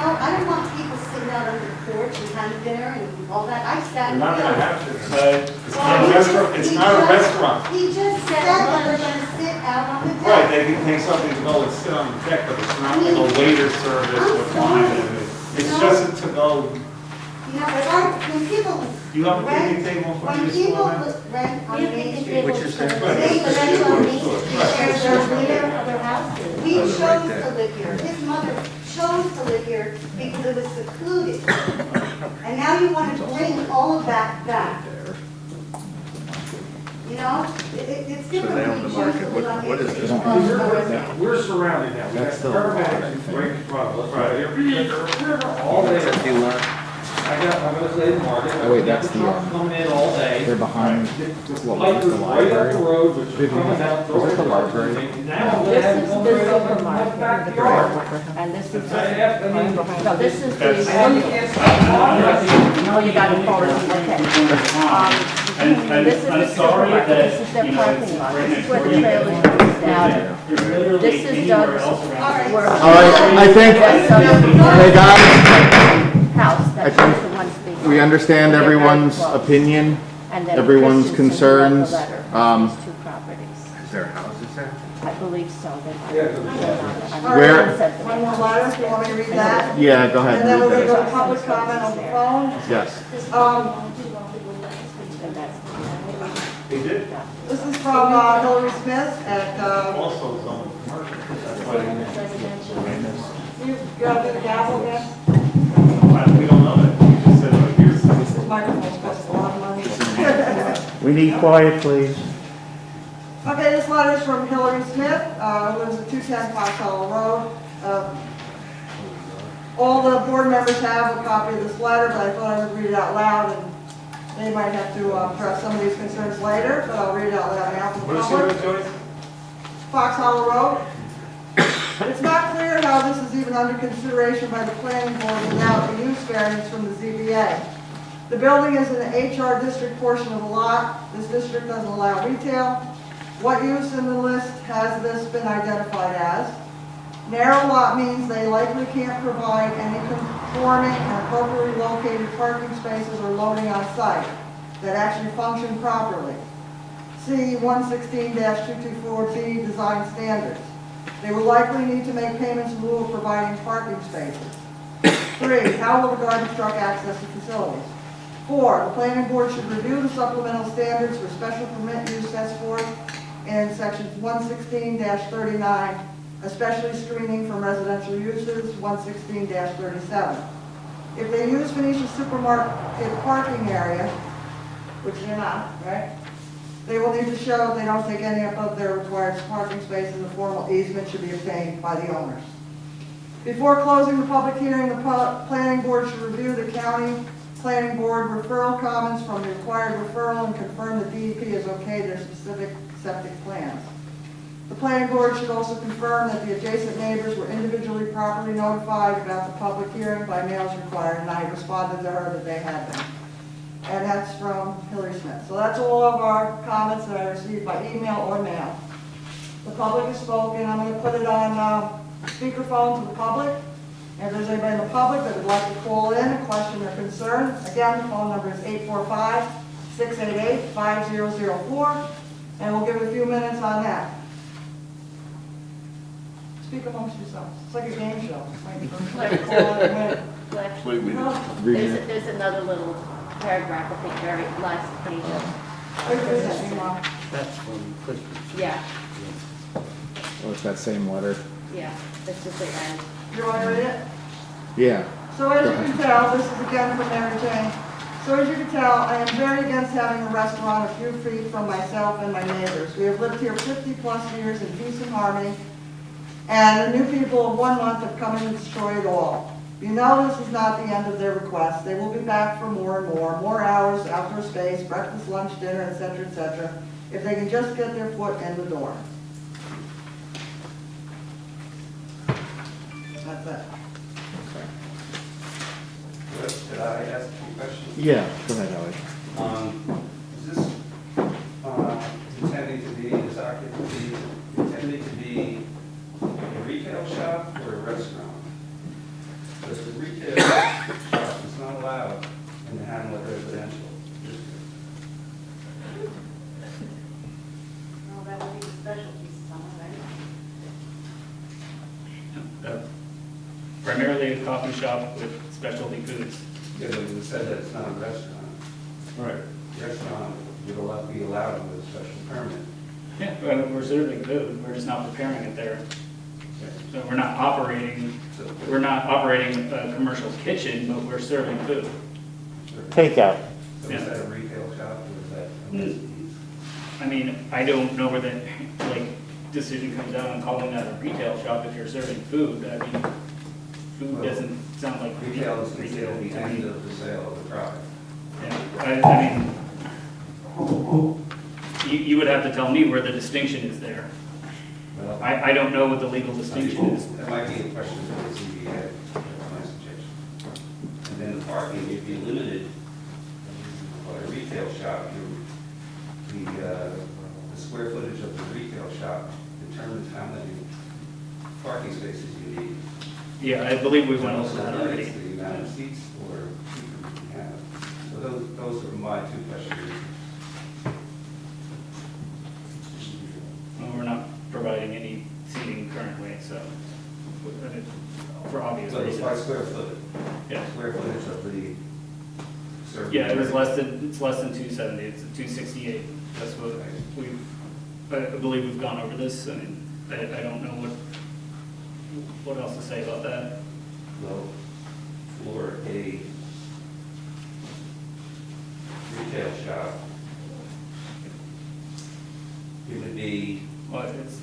I don't want people sitting out on the porch and having dinner and all that. I sat. You're not gonna have to. It's He not a just- restaurant. He just said that they're gonna sit out on the deck. Right, they can take something to go and sit on the deck, but it's not like a waiter service or wine. It's just to go, But when people you have a rent, picnic table in front when of your people store, man? rent on We have Main picnic Street, tables Which is for there. the Right. they neighbors rent on Main Sure. Street. Right. There's There's a their winner. other houses. We chose to live here. His mother chose to live here because it was secluded. And now you want to bring all of that back. It's different they when own you the choose market. to live on What Main is Street. this? We're surrounded now. We got That's the lot, I paramedics think. right in front of us, right here. They're all there. Empty lot. I'm gonna say the market. Oh, wait, that's The the, trucks coming in all day. They're behind, The what, light the was right up library? the road, which is Vivian, coming out. is it the library? Now, This they is have the one right up in my supermarket. backyard. And this is, I have, I mean, no, this is I know you the, can't stop. no, you got it forward, okay. And This is the I'm sorry supermarket, that, this is their you know, parking it's lot, right this next is where door the to you. trailer goes down. There's literally This is anywhere Doug's. else around. Where- All right, I think, hey guys, House, that's I think the one speaking. we understand They're very everyone's close. opinion, And then everyone's Christensen who wrote the concerns. letter, these two properties. Is there houses there? I believe so. All Where- right, one more letter, do you want me to read that? Yeah, go ahead. And then we're read gonna that. go to public comment on the phone. Yes. They did. This is from Hillary Smith at, Also zone commercial. That's why they- you gotta do the gavel again? We don't know that. You just said, oh, here's. This microphone's cost a lot of money. We need quiet, please. Okay, this letter is from Hillary Smith, who lives at 210 Fox Hollow Road. All the board members have a copy of this letter, but I thought I would read it out loud, and they might have to address some of these concerns later, but I'll read it out loud now for the public. Fox Hollow Road. It's not clear how this is even under consideration by the planning board without a use variance from the ZBA. The building is in the HR district portion of the lot. This district doesn't allow retail. What use in the list has this been identified as? Narrow lot means they likely can't provide any conforming and appropriately located parking spaces or loading on site that actually function properly. See 116-224B design standards. They will likely need to make payments in lieu of providing parking spaces. 3, how will the garbage truck access the facilities? 4, the planning board should review the supplemental standards for special permit use set forth in sections 116-39, especially screening from residential uses, 116-37. If they use Phoenicia Supermarket parking area, which they're not, right? They will need to show they don't take any of their required parking spaces. A formal easement should be obtained by the owners. Before closing the public hearing, the planning board should review the county planning board referral comments from the required referral and confirm the DEP has okayed their specific septic plans. The planning board should also confirm that the adjacent neighbors were individually properly notified about the public hearing by mail as required, and I responded to her that they had been. And that's from Hillary Smith. So that's all of our comments that I received by email or mail. The public has spoken. I'm going to put it on speakerphone to the public. And if there's anybody in the public that would like to call in, a question or concern, again, the phone number is 845-688-5004, and we'll give it a few minutes on that. Speak amongst yourselves. It's like a game show. Like, call in and win. There's another little paragraph, I think, very last page of, That's from Christmas. yeah, Oh, it's that same letter. yeah, this is the end. You want to read it? Yeah. So as you can tell, this is again from Mary Jane. So as you can tell, I am very against having a restaurant a few feet from myself and my neighbors. We have lived here 50+ years in peace and harmony, and the new people of 1 month have come in and destroyed it all. You know this is not the end of their request. They will be back for more and more hours, outdoor space, breakfast, lunch, dinner, etc., if they can just get their foot in the door. That's it. Could I ask a question? Yeah, go ahead, Ellie. Is this intending to be, this occupancy intending to be a retail shop or a restaurant? Because the retail shop is not allowed in the Hamlet residential district. Well, that would be the specialty summer, right? Primarily a coffee shop with specialty foods. Yeah, but you said that it's not a restaurant. Right. Restaurant would be allowed with a special permit. Yeah, well, we're serving food, we're just not preparing it there. So we're not operating a commercial kitchen, but we're serving food. Takeout. So is that a retail shop or is that a business? I mean, I don't know where the, decision comes out on calling that a retail shop if you're serving food. I mean, food doesn't sound like Retail is retail considered the to end me. of the sale of the product. Yeah, I mean, you would have to tell me where the distinction is there. Well, I don't know what the legal distinction is. that might be a question for the ZBA, that's my suggestion. And then the parking, if you limited, or a retail shop, the square footage of the retail shop determines how many parking spaces you need. Yeah, I believe we And went over also that limits already. the amount of seats or people you can have. So those are my two questions. Well, we're not providing any seating currently, so, for obvious So it's by reasons. square foot, Yeah, square footage of the service. yeah, it's less than 270, it's 268. That's what I believe we've gone over this. I mean, I don't know what else to say about that. Well, for a retail shop, it would be, Well, it's,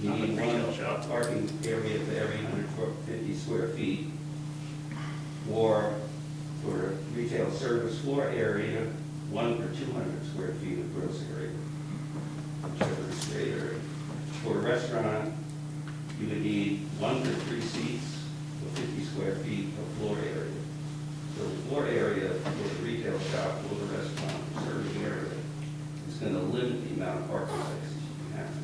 you not a need retail one shop. parking area for every 150 square feet, or for retail service floor area, 1 per 200 square feet of gross area, whichever is greater. For a restaurant, you would need 1 per 3 seats or 50 square feet of floor area. So the floor area for the retail shop or the restaurant serving area is going to limit the amount of parking spaces you can have.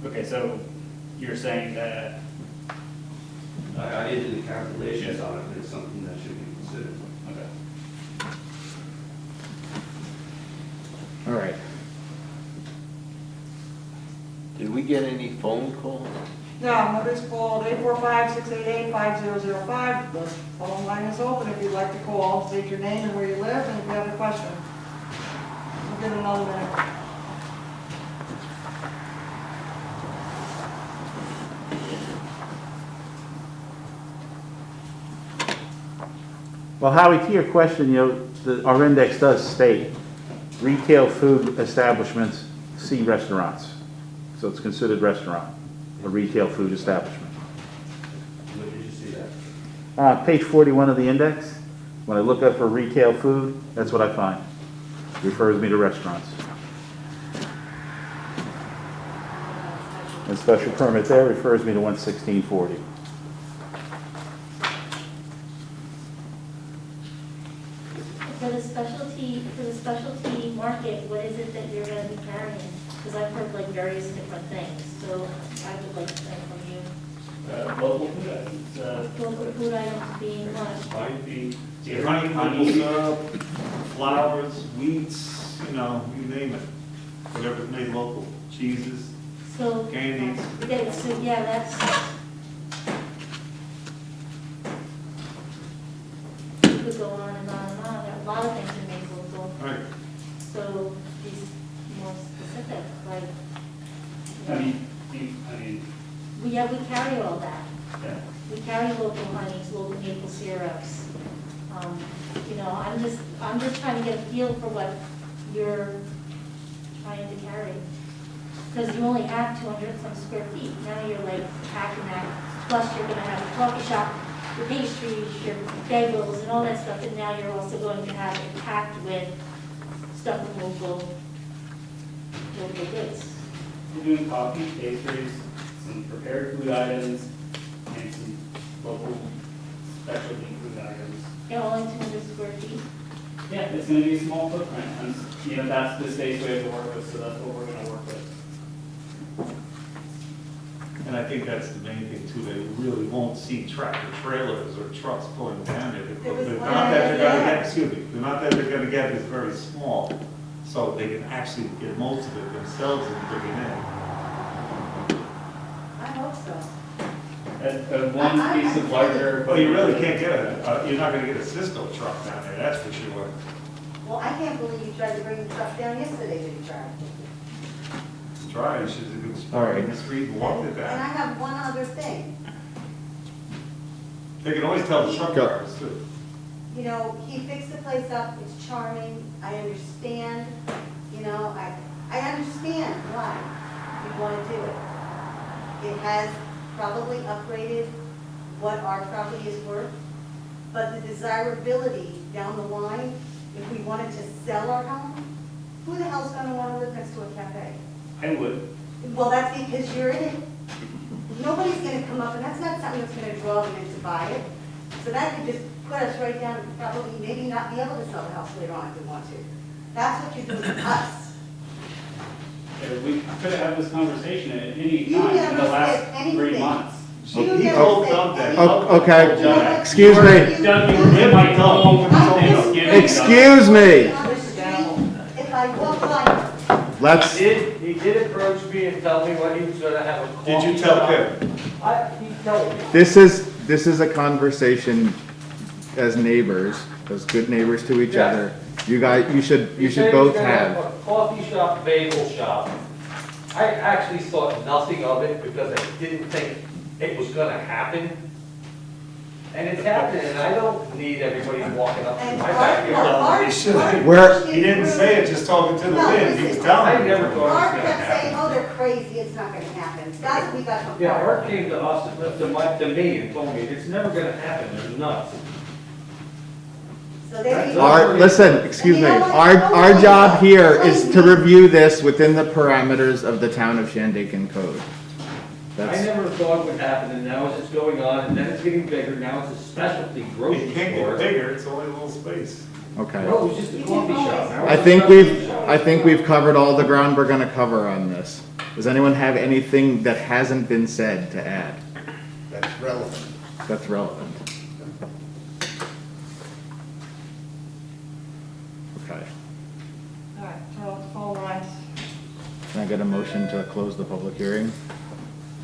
Okay, so you're saying that, I didn't do the calculations on it, but it's something that should be considered. okay. All right. Did we get any phone calls? Yeah, nobody's called 845-688-5005. The phone line is open if you'd like to call. State your name and where you live, and if you have a question. We'll give it another minute. Well, Howie, to your question, our index does state retail food establishments, see restaurants. So it's considered restaurant, a retail food establishment. Where did you see that? Page 41 of the index, when I look up for retail food, that's what I find. Refers me to restaurants. And special permit there refers me to 11640. For the specialty market, what is it that you're gonna be carrying? Because I've heard like various different things, so I would like to know from you. Local food items, Local food items being what? fine, the Honey, maple syrup, flowers, wheats, you name it. Whatever's made local, cheeses. So. Candies. Yeah, so, yeah, that's. We could go on and on and on, there are a lot of things in made local. Right. So these more specific, like. I mean, We carry all that. yeah. We carry local honeys, local maple syrups. I'm just trying to get a feel for what you're trying to carry. Because you only have 200 and some square feet. Now you're like packing that, plus you're gonna have a coffee shop, your pastries, your bagels and all that stuff. And now you're also going to have it packed with stuff from local goods. We're doing coffee, pastries, some prepared food items, and some local specialty food items. And only 200 square feet. Yeah, it's gonna be a small footprint, and, that's the space we have to work with, so that's what we're gonna work with. And I think that's the main thing too, they really won't see tractor trailers or trucks pulling down there. The amount that they're gonna get, the amount that they're gonna get is very small. So they can actually get most of it themselves and bring it in. I hope so. One piece of larger. Well, you really can't get you're not gonna get a Cisco truck down there, that's for sure. Well, I can't believe you tried to bring the truck down yesterday, did you try? Try, you should have All right. in the street and walked it And I down. have one other thing. They can always tell the truck Go. drivers too. He fixed the place up, it's charming, I understand, I understand why you want to do it. It has probably upgraded what our property is worth, but the desirability down the line, if we wanted to sell our home, who the hell's gonna wanna live next to a cafe? I would. Well, that's because you're in it. Nobody's gonna come up, and that's not something that's gonna draw them in to buy it. So that could just put us right down, and probably maybe not be able to sell the house later on if we want to. That's what you're doing to us. We could have had this conversation at any You time in never the last said 3 anything. months. You He never told said Doug that. anything. Okay, Doug. excuse me. Doug, you were in my home I'm Thanksgiving. just- Excuse me. On the street, if I walk by, Let's, He did approach me and tell me when he was gonna have a coffee. Did you tell shop. Kevin? He told me. this is a conversation as neighbors, as good neighbors to each Yeah. other. You guys, you He should said he was both gonna have. a coffee shop, bagel shop. I actually thought nothing of it because I didn't think it was gonna happen. And it's happening, and I don't need everybody walking up to and my backyard. Where- He didn't say it, just talking to the No, wind, he was listen. telling I me. never thought it was Art gonna kept saying, happen. oh, they're crazy, it's not gonna happen. That's what we got from Yeah, Art. Art came to us, to me and told me, it's never gonna happen, they're nuts. So there you go. Listen, excuse me, our job here is to review this within the parameters of the town of Shandaken code. I That's, never thought it would happen, and now it's just going on, and then it's getting bigger, now it's a specialty grocery It can't store. get bigger, it's only a little space. okay. No, it was just a coffee shop. Now I it's a think specialty shop. I think we've covered all the ground we're gonna cover on this. Does anyone have anything that hasn't been said to add That's relevant. that's relevant? Okay. All right, turn off the phone lines. Can I get a motion to close the public hearing?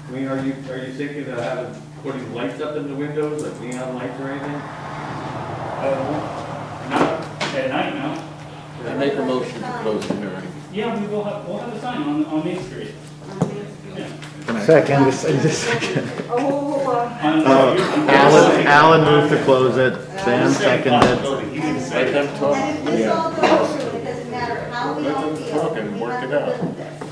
I mean, are you thinking of having, putting lights up in the windows, like neon lights or anything? Not at night, no. I make a motion to close the hearing. Yeah, we'll have a sign on Main Street. Yeah. Can I- Second. Oh, hold on. Alan moved to close it, Sam seconded. He didn't say Let it. them talk. And if this all goes through, it doesn't matter how we Let all them feel. talk and we work have it to out. live with this.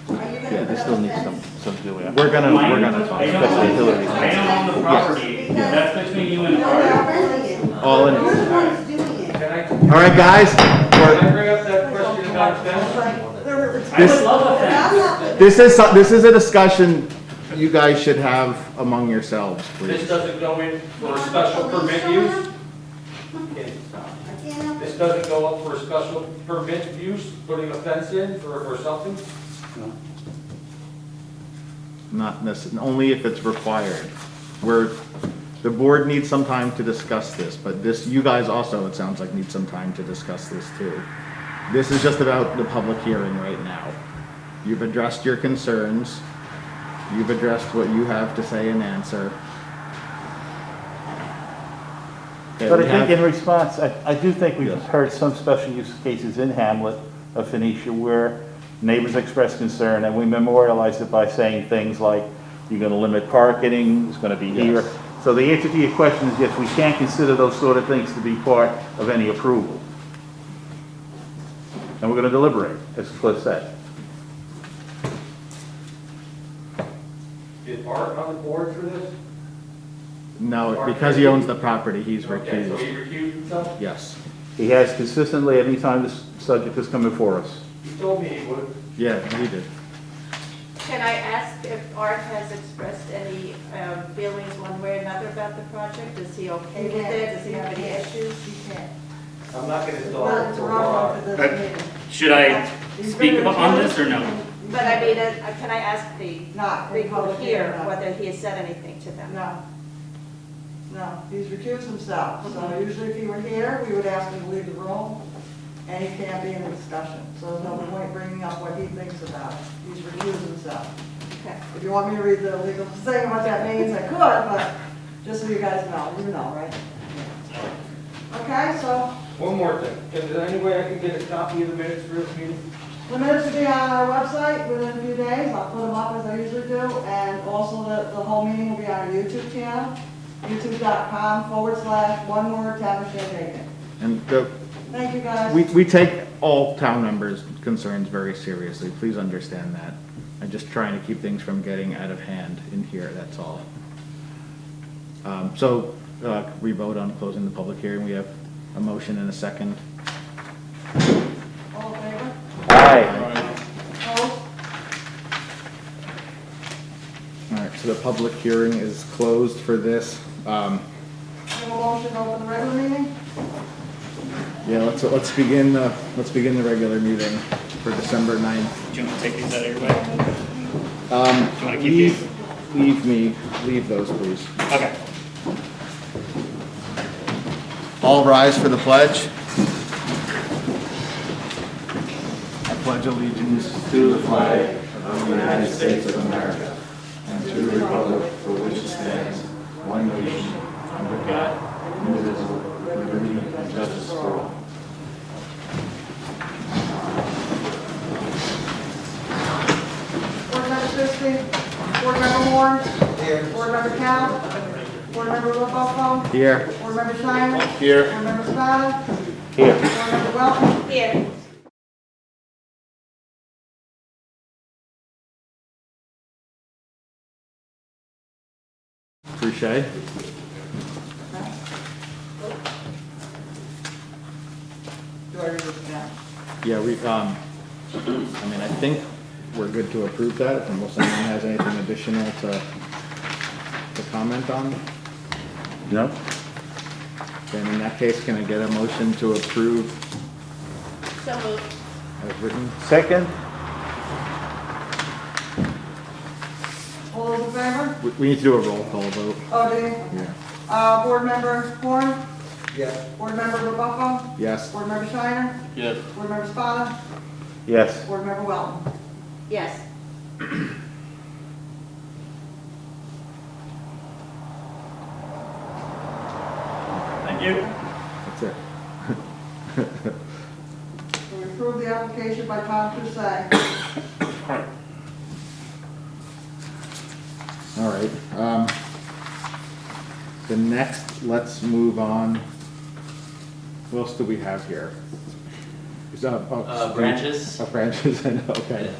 Are you gonna Yeah, this put still up a needs fence? some doing. We're gonna I don't Especially Hillary's. I don't own the property, that's between you and No, Art. they're renting it. All in. You're the ones doing it. Can I, All right, guys, can we're- I bring up that question about fence? I would love a fence. this is a discussion you guys should have among yourselves, This please. doesn't go in for a special permit use? I can't help This it. doesn't go up for a special permit use, putting a fence in or something? Not necessarily, only if it's required. The board needs some time to discuss this, but you guys also, it sounds like, need some time to discuss this too. This is just about the public hearing right now. You've addressed your concerns. You've addressed what you have to say and answer. Okay, But we I think have- in response, I do think we've Yes. heard some special use cases in Hamlet of Phoenicia where neighbors expressed concern, and we memorialized it by saying things like, you're gonna limit parking, it's gonna be here. Yes. So the answer to your question is yes, we can consider those sort of things to be part of any approval. And we're gonna deliberate, as Cliff said. Is Art on the board for this? No, because he owns the property, he's Okay, so he recused. recused himself? Yes. He has consistently, anytime this subject has come before us. He told me he would. Yeah, he did. Can I ask if Art has expressed any feelings one way or another about the project? Is he okay with it? Does he have any issues? You can't. I'm not gonna Well, talk it's for wrong for Art. this meeting. Should I speak on this or no? But I mean, can I ask the Not in people public here hearing, no. whether he has said anything to them? No. No, he's recused himself. So usually if he were here, we would ask him to leave the room, and he can't be in the discussion. So there's no point bringing up what he thinks about it. He's recused himself. Okay. If you want me to read the legal thing, what that means, I could, but just so you guys know, you know, right? Okay, so One more thing. Is there any way I can get a copy of the minutes for this meeting? the minutes will be on our website within a few days. I'll put them up as I usually do. And also the whole meeting will be on our YouTube channel, youtube.com/one word Town of Shandaken. And Thank you, guys. we take all town members' concerns very seriously. Please understand that. I'm just trying to keep things from getting out of hand in here, that's all. We vote on closing the public hearing. We have a motion and a second. All in favor? Aye. Opposed? All right, so the public hearing is closed for this. Have a motion to open the regular meeting? Yeah, let's begin the regular meeting for December 9th. Do you want to take these out of your way? Do you want to keep these? Leave those, please. Okay. All rise for the pledge. I pledge allegiance to the flag of the United States of America and to the republic for which it stands, one nation, under God, indivisible, with liberty and justice for all. Board Member Sisti, Board Member Horn. Here. Board Member Cal. Board Member Wilboko. Here. Board Member Shiner. Here. Board Member Spada. Here. Board Member Welton. Here. Appreciate. Do I read this now? Yeah, I think we're good to approve that, unless anyone has anything additional to comment on. No? Then in that case, can I get a motion to approve So moved. as written? Second? All those in favor? We need to do a roll call vote. Oh, do you? Yeah. Board Member Horn. Yes. Board Member Wilboko. Yes. Board Member Shiner. Yes. Board Member Spada. Yes. Board Member Welton. Yes. Thank you. That's it. So we approve the application by Tom Crusade. All right. The next, let's move on. What else do we have here? Branches. Branches, I know, okay.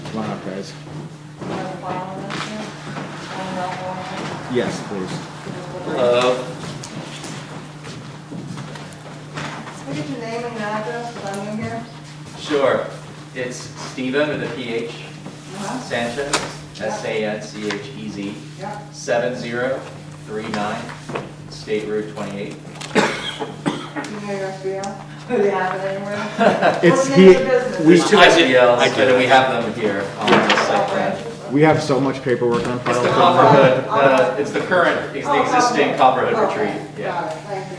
Come on up, guys. Yes, please. Hello. Can I get your name and address, because I'm new here? Sure. It's Steven with a PH, Uh-huh. Sanchez, Sanchez, Yeah. 7039 State Route 28. You know your SBL? Do they have it anywhere? It's What's the name of the here- business? There's two SBLs, but we have them here on the site plan. We have so much paperwork on file. It's the from Copperhood, Okay. it's the current, it's the Oh, existing okay. Copperhood Okay. retreat, yeah. Got it, thank you.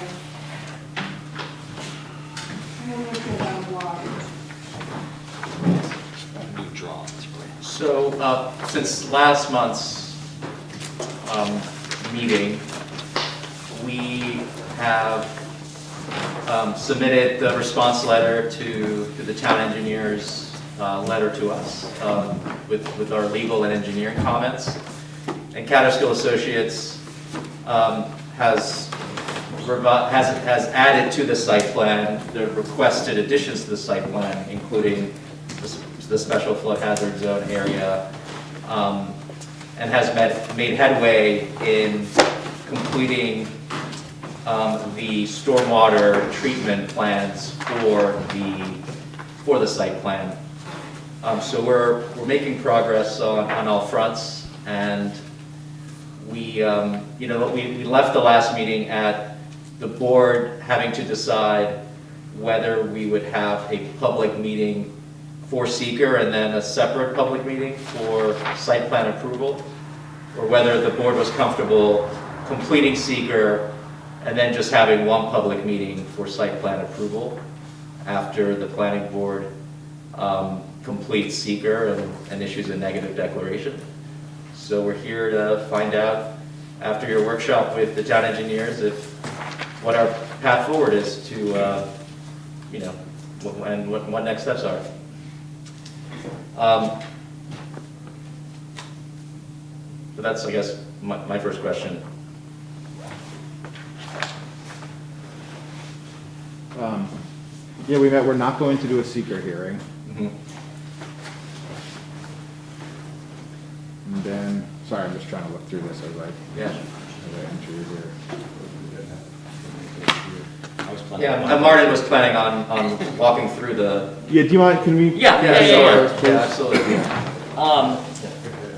And we can unblock. So, since last month's meeting, we have submitted the response letter to the town engineer's letter to us with our legal and engineering comments. And Catterskill Associates has added to the site plan the requested additions to the site plan, including the special flood hazard zone area, and has made headway in completing the stormwater treatment plans for the site plan. So we're making progress on all fronts, and we left the last meeting at the board having to decide whether we would have a public meeting for seeker and then a separate public meeting for site plan approval, or whether the board was comfortable completing seeker and then just having one public meeting for site plan approval after the planning board completes seeker and issues a negative declaration. So we're here to find out after your workshop with the town engineers what our path forward is to, and what next steps are. So that's, I guess, my first question. Yeah, we're not going to do a seeker hearing. Mhm. Sorry, I'm just trying to look through this as I enter here. Yeah, Martin was planning on walking through the. Yeah, do you mind, can we? Yeah, absolutely.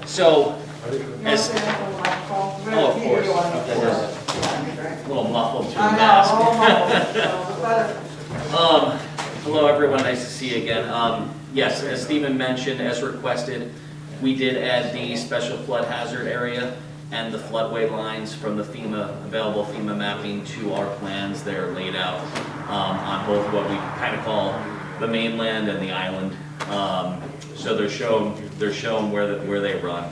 So, as, oh, of course, a little muffled to the mask. Hello, everyone, nice to see you again. Yes, as Stephen mentioned, as requested, we did add the special flood hazard area and the floodway lines from the available FEMA mapping to our plans. They're laid out on both what we kind of call the mainland and the island. So they're shown where they run.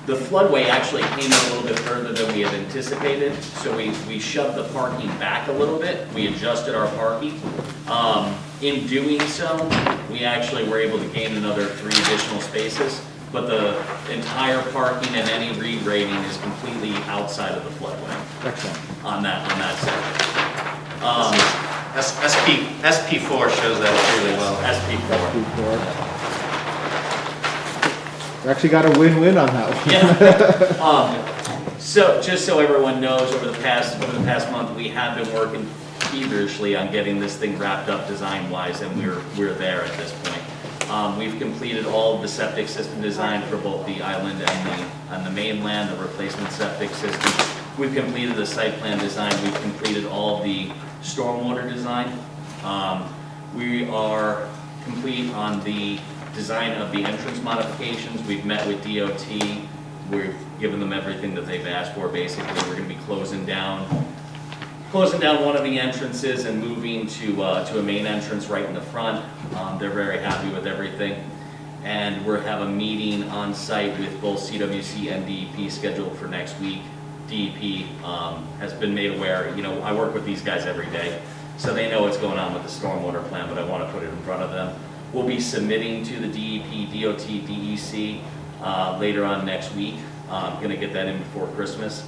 The floodway actually came in a little bit further than we had anticipated, so we shoved the parking back a little bit. We adjusted our parking. In doing so, we actually were able to gain another 3 additional spaces, but the entire parking and any re-grading is completely outside of the floodway. Excellent. On that section. SP4 shows that really well. SP4. We actually got a win-win on that one. Yeah. So just so everyone knows, over the past month, we have been working feverishly on getting this thing wrapped up design-wise, and we're there at this point. We've completed all of the septic system design for both the island and the mainland, the replacement septic system. We've completed the site plan design. We've completed all of the stormwater design. We are complete on the design of the entrance modifications. We've met with DOT. We've given them everything that they've asked for. Basically, we're going to be closing down one of the entrances and moving to a main entrance right in the front. They're very happy with everything. And we'll have a meeting on site with both CWC and DEP scheduled for next week. DEP has been made aware. You know, I work with these guys every day, so they know what's going on with the stormwater plan, but I want to put it in front of them. We'll be submitting to the DEP, DOT, DEC later on next week. I'm going to get that in before Christmas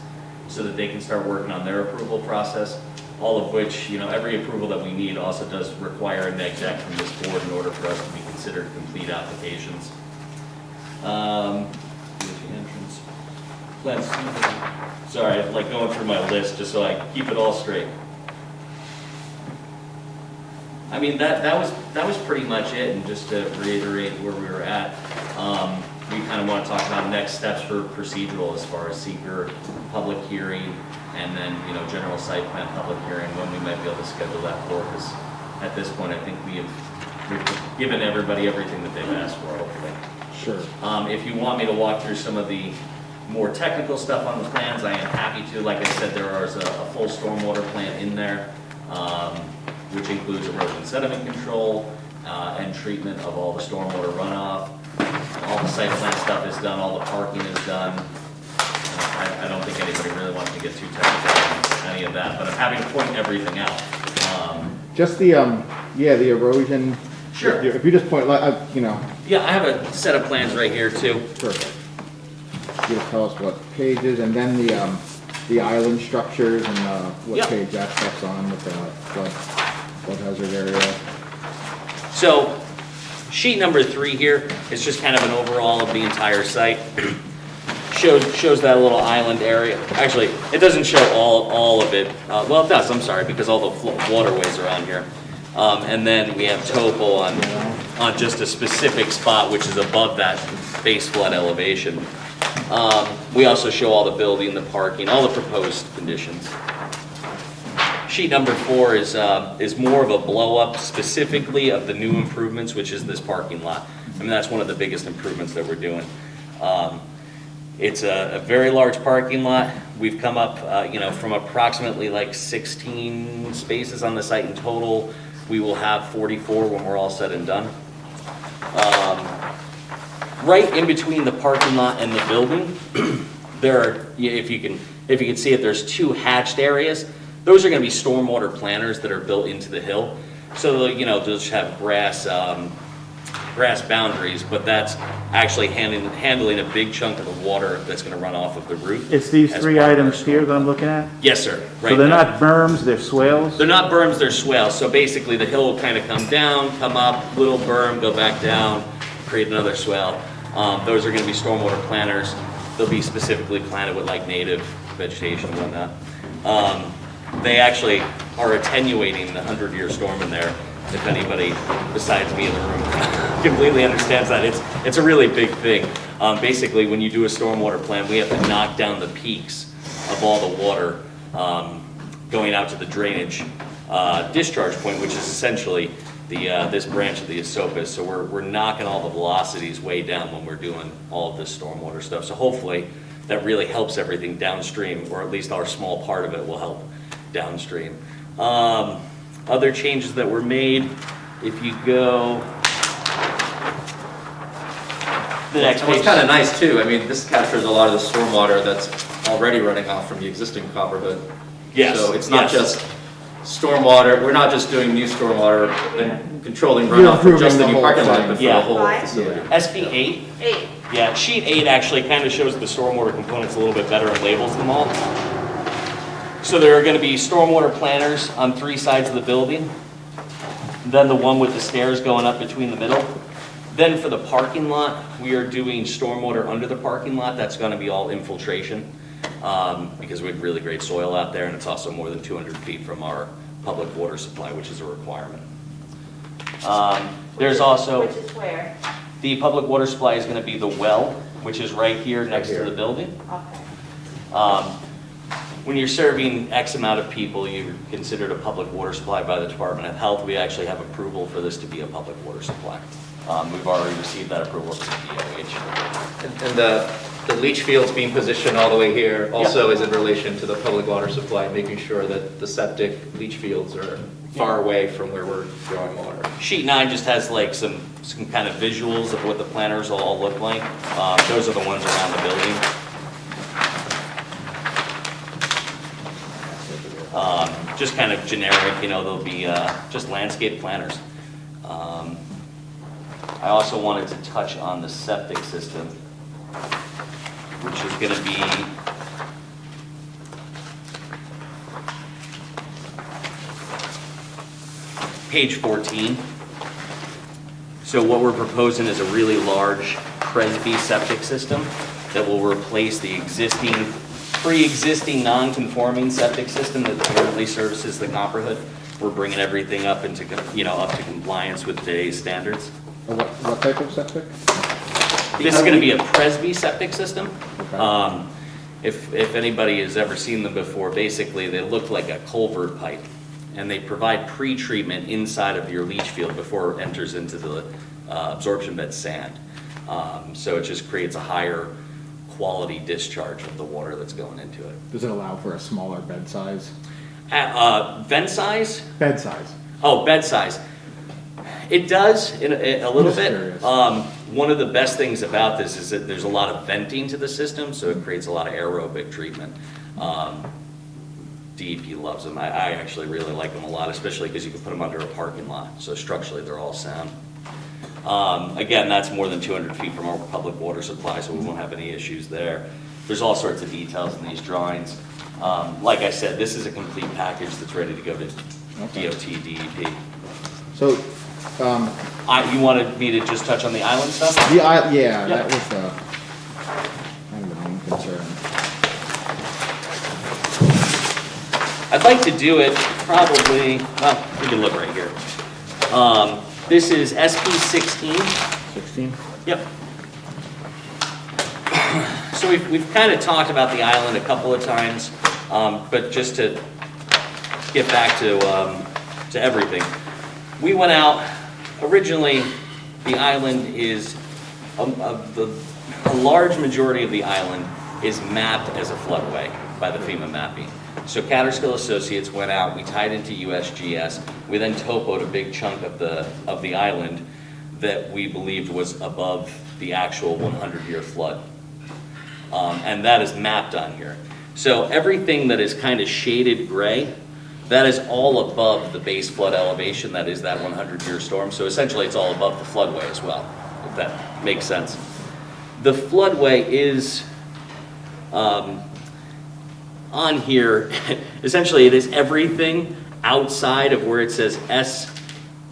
so that they can start working on their approval process, all of which, you know, every approval that we need also does require a neg deck from this board in order for us to be considered complete applications. Entrance. Sorry, I'm like going through my list just so I keep it all straight. I mean, that was pretty much it, and just to reiterate where we were at, we kind of want to talk about next steps for procedural as far as seeker public hearing, and then, you know, general site plan public hearing, when we might be able to schedule that for, because at this point I think we've given everybody everything that they've asked for, hopefully. Sure. If you want me to walk through some of the more technical stuff on the plans, I am happy to. Like I said, there is a full stormwater plan in there, which includes erosion sediment control and treatment of all the stormwater runoff. All the site plan stuff is done, all the parking is done. I don't think anybody really wants to get too technical on any of that, but I'm happy to point everything out. Just the erosion. Sure. If you just point, you know. Yeah, I have a set of plans right here too. Perfect. You just tell us what pages, and then the island structures and what Yep. page that stuff's on with the flood hazard area. So, sheet number 3 here is just kind of an overall of the entire site. Shows that little island area. Actually, it doesn't show all of it. Well, it does, I'm sorry, because all the waterways are on here. And then we have topo on just a specific spot, which is above that base flood elevation. We also show all the building, the parking, all the proposed conditions. Sheet number 4 is more of a blow-up specifically of the new improvements, which is this parking lot. I mean, that's one of the biggest improvements that we're doing. It's a very large parking lot. We've come up, from approximately like 16 spaces on the site in total. We will have 44 when we're all said and done. Right in between the parking lot and the building, there are, if you can see it, there's 2 hatched areas. Those are going to be stormwater planters that are built into the hill. So, they'll just have grass boundaries, but that's actually handling a big chunk of the water that's going to run off of the roof. It's these 3 items here that I'm looking at? Yes, sir. So they're there. not berms, they're swales? They're not berms, they're swales. So basically the hill will kind of come down, come up, little berm, go back down, create another swale. Those are gonna be stormwater planters. They'll be specifically planted with like native vegetation and whatnot. They actually are attenuating the 100-year storm in there, if anybody besides me in the room completely understands that. It's a really big thing. Basically, when you do a stormwater plan, we have to knock down the peaks of all the water going out to the drainage discharge point, which is essentially this branch of the Esopus. So we're knocking all the velocities way down when we're doing all of this stormwater stuff. So hopefully that really helps everything downstream, or at least our small part of it will help downstream. Other changes that were made, if you go the next page. It's kind of nice too. I mean, this captures a lot of the stormwater that's already running off from the existing Copperwood. Yes. So it's not yes. just stormwater. We're not just doing new stormwater and controlling runoff for just the new parking lot, but for the whole facility. SB 8. 8. Yeah, sheet 8 actually kind of shows the stormwater components a little bit better and labels them all. So there are going to be stormwater planters on 3 sides of the building. Then the one with the stairs going up between the middle. Then for the parking lot, we are doing stormwater under the parking lot. That's going to be all infiltration because we have really great soil out there, and it's also more than 200 feet from our public water supply, which is a requirement. There's also... Which is where? The public water supply is going to be the well, which is right here next to the building. Okay. When you're serving X amount of people, you're considered a public water supply by the Department of Health. We actually have approval for this to be a public water supply. We've already received that approval from the DOH. And the leach fields being positioned all the way here also is in relation to the public water supply, making sure that the septic leach fields are far away from where we're drawing water. Sheet 9 just has like some kind of visuals of what the planters will all look like. Those are the ones around the building. Just kind of generic, you know, they'll be just landscape planters. I also wanted to touch on the septic system, which is going to be page 14. So what we're proposing is a really large Presby septic system that will replace the pre-existing non-conforming septic system that currently services the Copperwood. We're bringing everything up into, up to compliance with today's standards. What type of septic? This is going to be a Presby septic system. Okay. If anybody has ever seen them before, basically they look like a culvert pipe, and they provide pre-treatment inside of your leach field before it enters into the absorption bed sand. So it just creates a higher quality discharge of the water that's going into it. Does it allow for a smaller bed size? Vent size? Bed size. Oh, bed size. It does in a little bit. Curious. One of the best things about this is that there's a lot of venting to the system, so it creates a lot of aerobic treatment. DEP loves them. I actually really like them a lot, especially because you can put them under a parking lot. So structurally, they're all sound. Again, that's more than 200 feet from our public water supply, so we won't have any issues there. There's all sorts of details in these drawings. Like I said, this is a complete package that's ready to go to DOT, DEP. So, You wanted me to just touch on the island stuff? yeah, that was kind of the main concern. I'd like to do it probably, well, we can look right here. This is SP 16. 16? Yep. So we've kind of talked about the island a couple of times, but just to get back to everything. We went out, originally the island is, a large majority of the island is mapped as a floodway by the FEMA mapping. So Catterskill Associates went out, we tied into USGS, we then topoed a big chunk of the island that we believed was above the actual 100-year flood. And that is mapped on here. So everything that is kind of shaded gray, that is all above the base flood elevation, that is that 100-year storm. So essentially it's all above the floodway as well, if that makes sense. The floodway is on here, essentially it is everything outside of where it says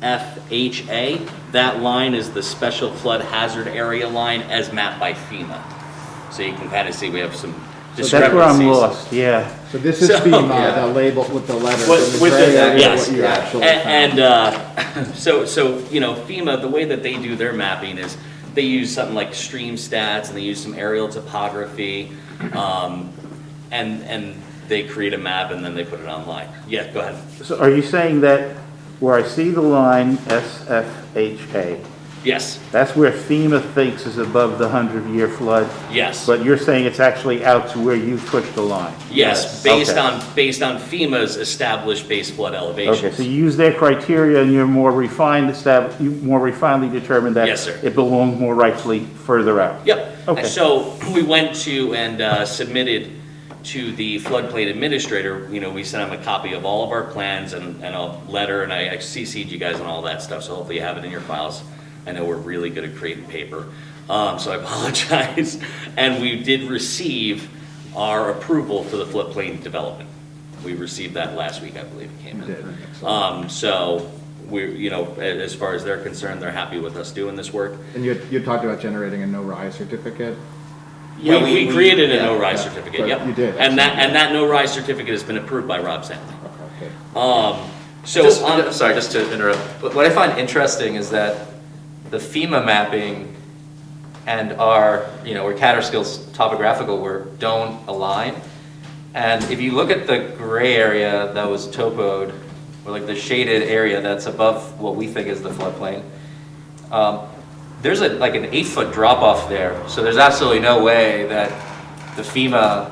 SFHA. That line is the Special Flood Hazard Area line as mapped by FEMA. So you can kind of see we have some So discrepancies. that's where I'm lost, yeah. So this is So- FEMA, Yeah. the label with the letters. With- and with gray the- area is yes. what you actually found. And so FEMA, the way that they do their mapping is they use something like stream stats and they use some aerial topography, and they create a map and then they put it online. Yeah, go ahead. So are you saying that where I see the line SFHA, Yes, that's where FEMA thinks is above the 100-year flood? yes. But you're saying it's actually out to where you pushed the line? Yes, Okay. based on FEMA's established base flood elevations. Okay, so you use their criteria and you're more refinedly determined that Yes, sir. it belongs more rightfully further out? Yep. Okay. So we went to and submitted to the floodplain administrator, we sent him a copy of all of our plans and a letter, and I CC'd you guys on all that stuff, so hopefully you have it in your files. I know we're really good at creating paper, so I apologize. And we did receive our approval for the floodplain development. We received that last week, I believe it came in. So we're, as far as they're concerned, they're happy with us doing this work. And you talked about generating a no-rise certificate. Yeah, we created a yeah, no-rise certificate, Right, yep. you did. And that no-rise certificate has been approved by Rob Stanley. Okay. I'm sorry, just to interrupt. What I find interesting is that the FEMA mapping and our, where Catterskill's topographical work don't align. And if you look at the gray area that was topoed, or like the shaded area that's above what we think is the floodplain, there's like an 8-foot drop off there. So there's absolutely no way that the FEMA,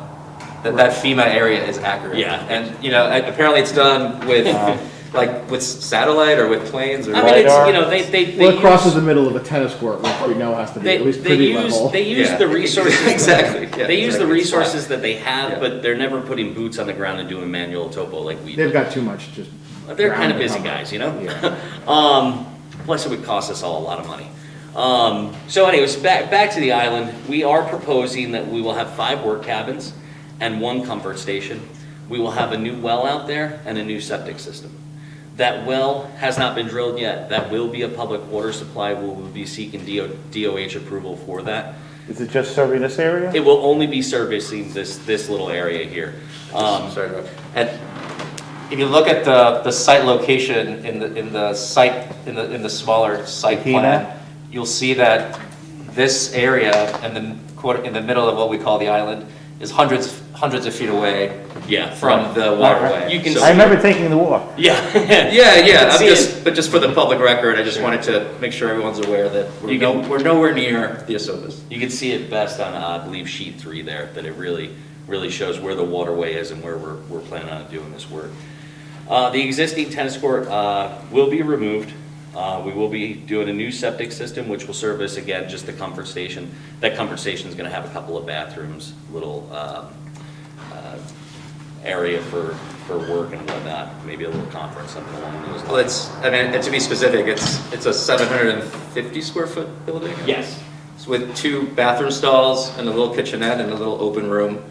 that FEMA area is accurate. Yeah. And, apparently it's done with, like with satellite or with planes or. I mean, LiDAR? they Well, it use- crosses the middle of a tennis court, which we know has to be at least pretty level. They use Yeah. the resources. Exactly, yeah, They use the exactly. resources that they have, Yeah. but they're never putting boots on the ground and doing manual topo like we do. They've got too much just. They're kind of ground to busy cover. guys, you know? Yeah. Plus it would cost us all a lot of money. So anyways, back to the island. We are proposing that we will have 5 work cabins and 1 comfort station. We will have a new well out there and a new septic system. That well has not been drilled yet. That will be a public water supply. We will be seeking DOH approval for that. Is it just serving this area? It will only be servicing this little area here. Sorry about that. And if you look at the site location in the smaller site The plan, Kena? you'll see that this area in the middle of what we call the island is hundreds of feet away Yeah, from the waterway. You can So- I remember taking the walk. Yeah. Yeah, See it. but just for the public record, I just wanted to make sure everyone's aware that we're nowhere near the Asopas. You can see it best on, I believe, sheet 3 there, that it really shows where the waterway is and where we're planning on doing this work. The existing tennis court will be removed. We will be doing a new septic system, which will service, again, just the comfort station. That comfort station is going to have a couple of bathrooms, little area for work and whatnot, maybe a little conference, something along those lines. Well, and to be specific, it's a 750 square foot building? Yes. It's with 2 bathroom stalls and a little kitchenette and a little open room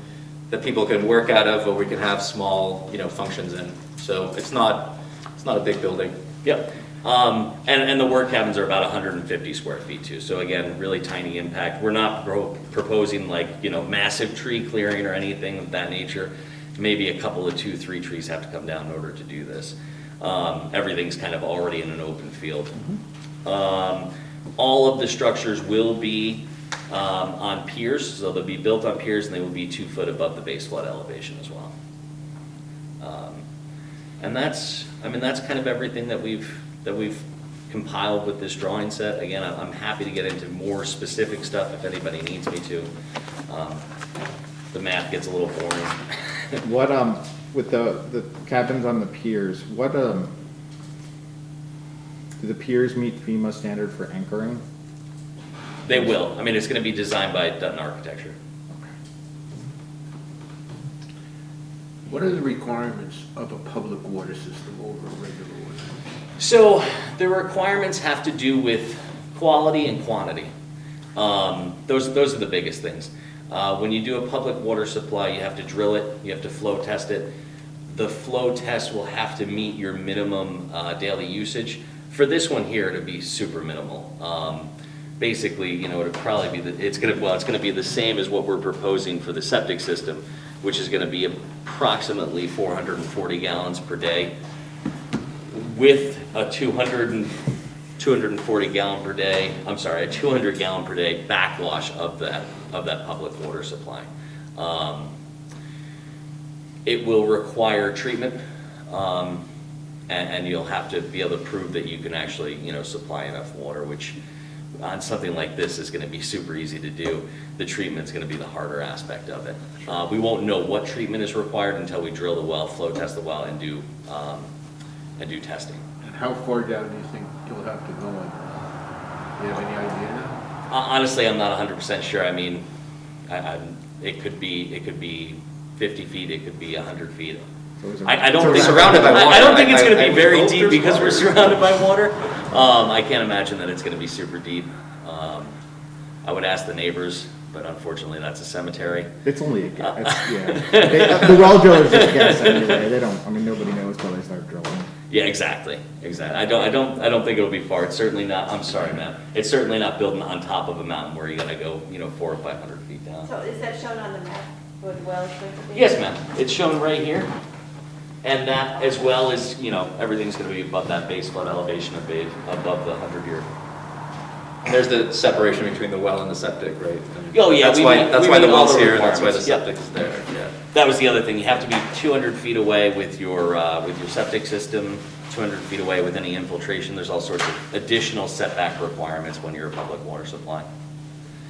that people can work out of, or we can have small, functions in. So it's not a big building. Yep. And the work cabins are about 150 square feet too. So again, really tiny impact. We're not proposing like, massive tree clearing or anything of that nature. Maybe a couple of 2-3 trees have to come down in order to do this. Everything's kind of already in an open field. All of the structures will be on piers, so they'll be built on piers and they will be 2 foot above the base flood elevation as well. And that's kind of everything that we've compiled with this drawing set. Again, I'm happy to get into more specific stuff if anybody needs me to. The math gets a little boring. What, with the cabins on the piers, what, do the piers meet FEMA standard for anchoring? They will. I mean, it's gonna be designed by Dutton Architecture. What are the requirements of a public water system over a regular one? So the requirements have to do with quality and quantity. Those are the biggest things. When you do a public water supply, you have to drill it, you have to flow test it. The flow test will have to meet your minimum daily usage. For this one here, it'd be super minimal. Basically, you know, it'd probably be, it's gonna be the same as what we're proposing for the septic system, which is gonna be approximately 440 gallons per day with a 240 gallon per day, I'm sorry, a 200 gallon per day backwash of that public water supply. It will require treatment, and you'll have to be able to prove that you can actually, you know, supply enough water, which on something like this is gonna be super easy to do. The treatment's gonna be the harder aspect of it. We won't know what treatment is required until we drill the well, flow test the well, and do testing. And how far down do you think you'll have to go on? Do you have any idea now? Honestly, I'm not 100% sure. I mean, it could be 50 feet, it could be 100 feet. I don't think surrounded by water. I don't think it's going to I be very hope deep there's because water. we're surrounded by water. I can't imagine that it's going to be super deep. I would ask the neighbors, but unfortunately, that's a cemetery. It's only a guess. Yeah. The well drillers just guess anyway. They don't. I mean, nobody knows till they start drilling. Yeah, exactly. I don't think it'll be far. It's certainly not. I'm sorry, man. It's certainly not building on top of a mountain where you got to go, 400 or 500 feet down. So is that shown on the map where the well is going to be? Yes, ma'am. It's shown right here. And that, as well as, everything's going to be above that base flood elevation above the 100-year. There's the separation between the well and the septic, right? And Oh, yeah. That's we why meet the all well's the here, and that's why the requirements. septic is there, yeah. That was the other thing. You have to be 200 feet away with your septic system, 200 feet away with any infiltration. There's all sorts of additional setback requirements when you're a public water supply.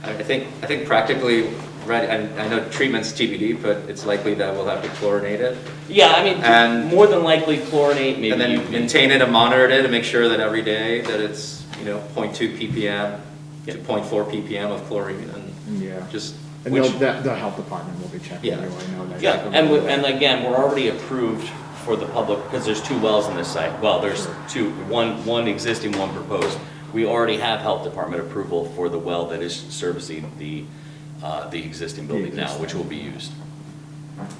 I think practically, right, I know treatment's TBD, but it's likely that we'll have to chlorinate it. Yeah, I mean, And- more than likely chlorinate, maybe. And then maintain it and monitor it and make sure that every day that it's, 0.2 ppm to 0.4 ppm of chlorine and Yeah. just, And the health department will be checking. Yeah. I know that. Yeah, and again, we're already approved for the public, because there's 2 wells in this site. Well, there's 2, one existing, one proposed. We already have health department approval for the well that is servicing the existing building now, which will be used.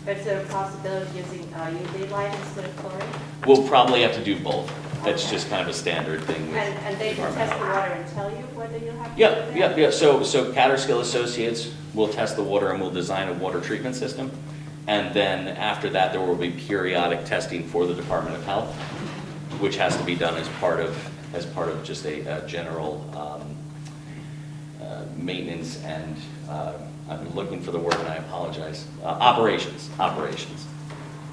Is there a possibility of using UV light instead of chlorine? We'll probably have to do both. That's just kind of a standard thing with And they can department. test the water and tell you whether you have to do that? Yeah. So Catterskill Associates will test the water and will design a water treatment system. And then after that, there will be periodic testing for the Department of Health, which has to be done as part of just a general maintenance and, I'm looking for the word and I apologize, operations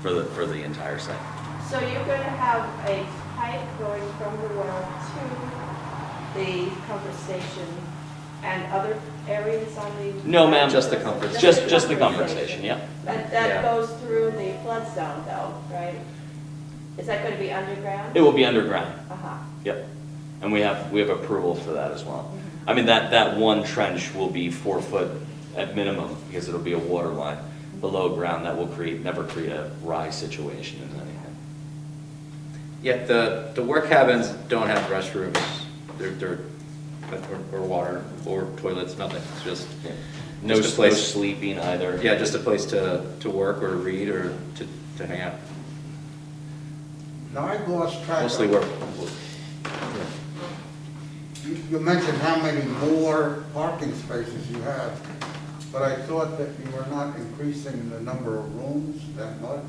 for the entire site. So you're going to have a pipe going from the well to the comfort station and other areas on the? No, ma'am. Just the comfort Just the comfort station, yeah. That Yeah. goes through the flood zone though, right? Is that going to be underground? It will be underground. Uh-huh. Yep. And we have approval for that as well. I mean, that one trench will be 4 foot at minimum, because it'll be a water line below ground that will never create a rise situation in anything. yeah, the work cabins don't have restrooms. They're or water or toilets, nothing. It's just, No just a place. no sleeping either. Yeah, just a place to work or to read or to hang out. Now, I lost track. Mostly of- work. You mentioned how many more parking spaces you have, but I thought that you were not increasing the number of rooms that much,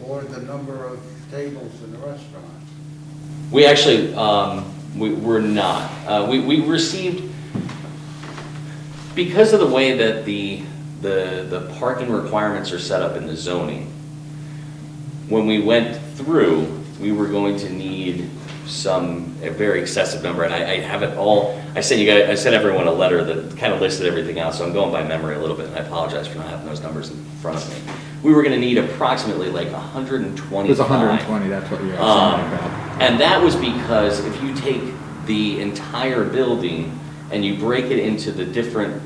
or the number of tables in the restaurant. We actually, we're not. We received, because of the way that the parking requirements are set up in the zoning, when we went through, we were going to need a very excessive number, and I have it all. I sent everyone a letter that kind of listed everything out, so I'm going by memory a little bit, and I apologize for not having those numbers in front of me. We were going to need approximately like 125. It was 120. That's what. Yeah. Something like that. And that was because if you take the entire building and you break it into the different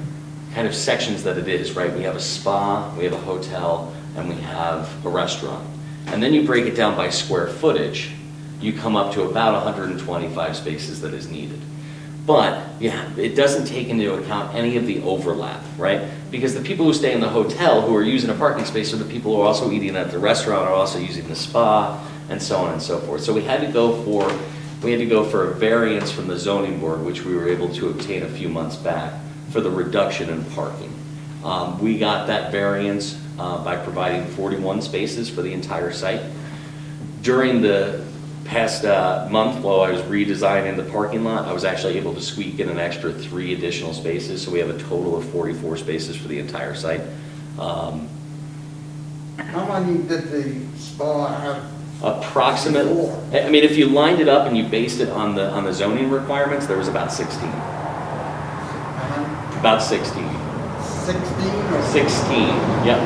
kind of sections that it is, right? We have a spa, we have a hotel, and we have a restaurant. And then you break it down by square footage, you come up to about 125 spaces that is needed. But, yeah, it doesn't take into account any of the overlap, right? Because the people who stay in the hotel who are using a parking space are the people who are also eating at the restaurant, are also using the spa, and so on and so forth. So we had to go for we had to go for a variance from the zoning board, which we were able to obtain a few months back, for the reduction in parking. We got that variance by providing 41 spaces for the entire site. During the past month, while I was redesigning the parking lot, I was actually able to squeak in an extra 3 additional spaces, so we have a total of 44 spaces for the entire site. How many did the spa have? Approximately, I mean, if you lined it up and you based it on the zoning requirements, there was about 16. About 16. 16 or? 16, yep.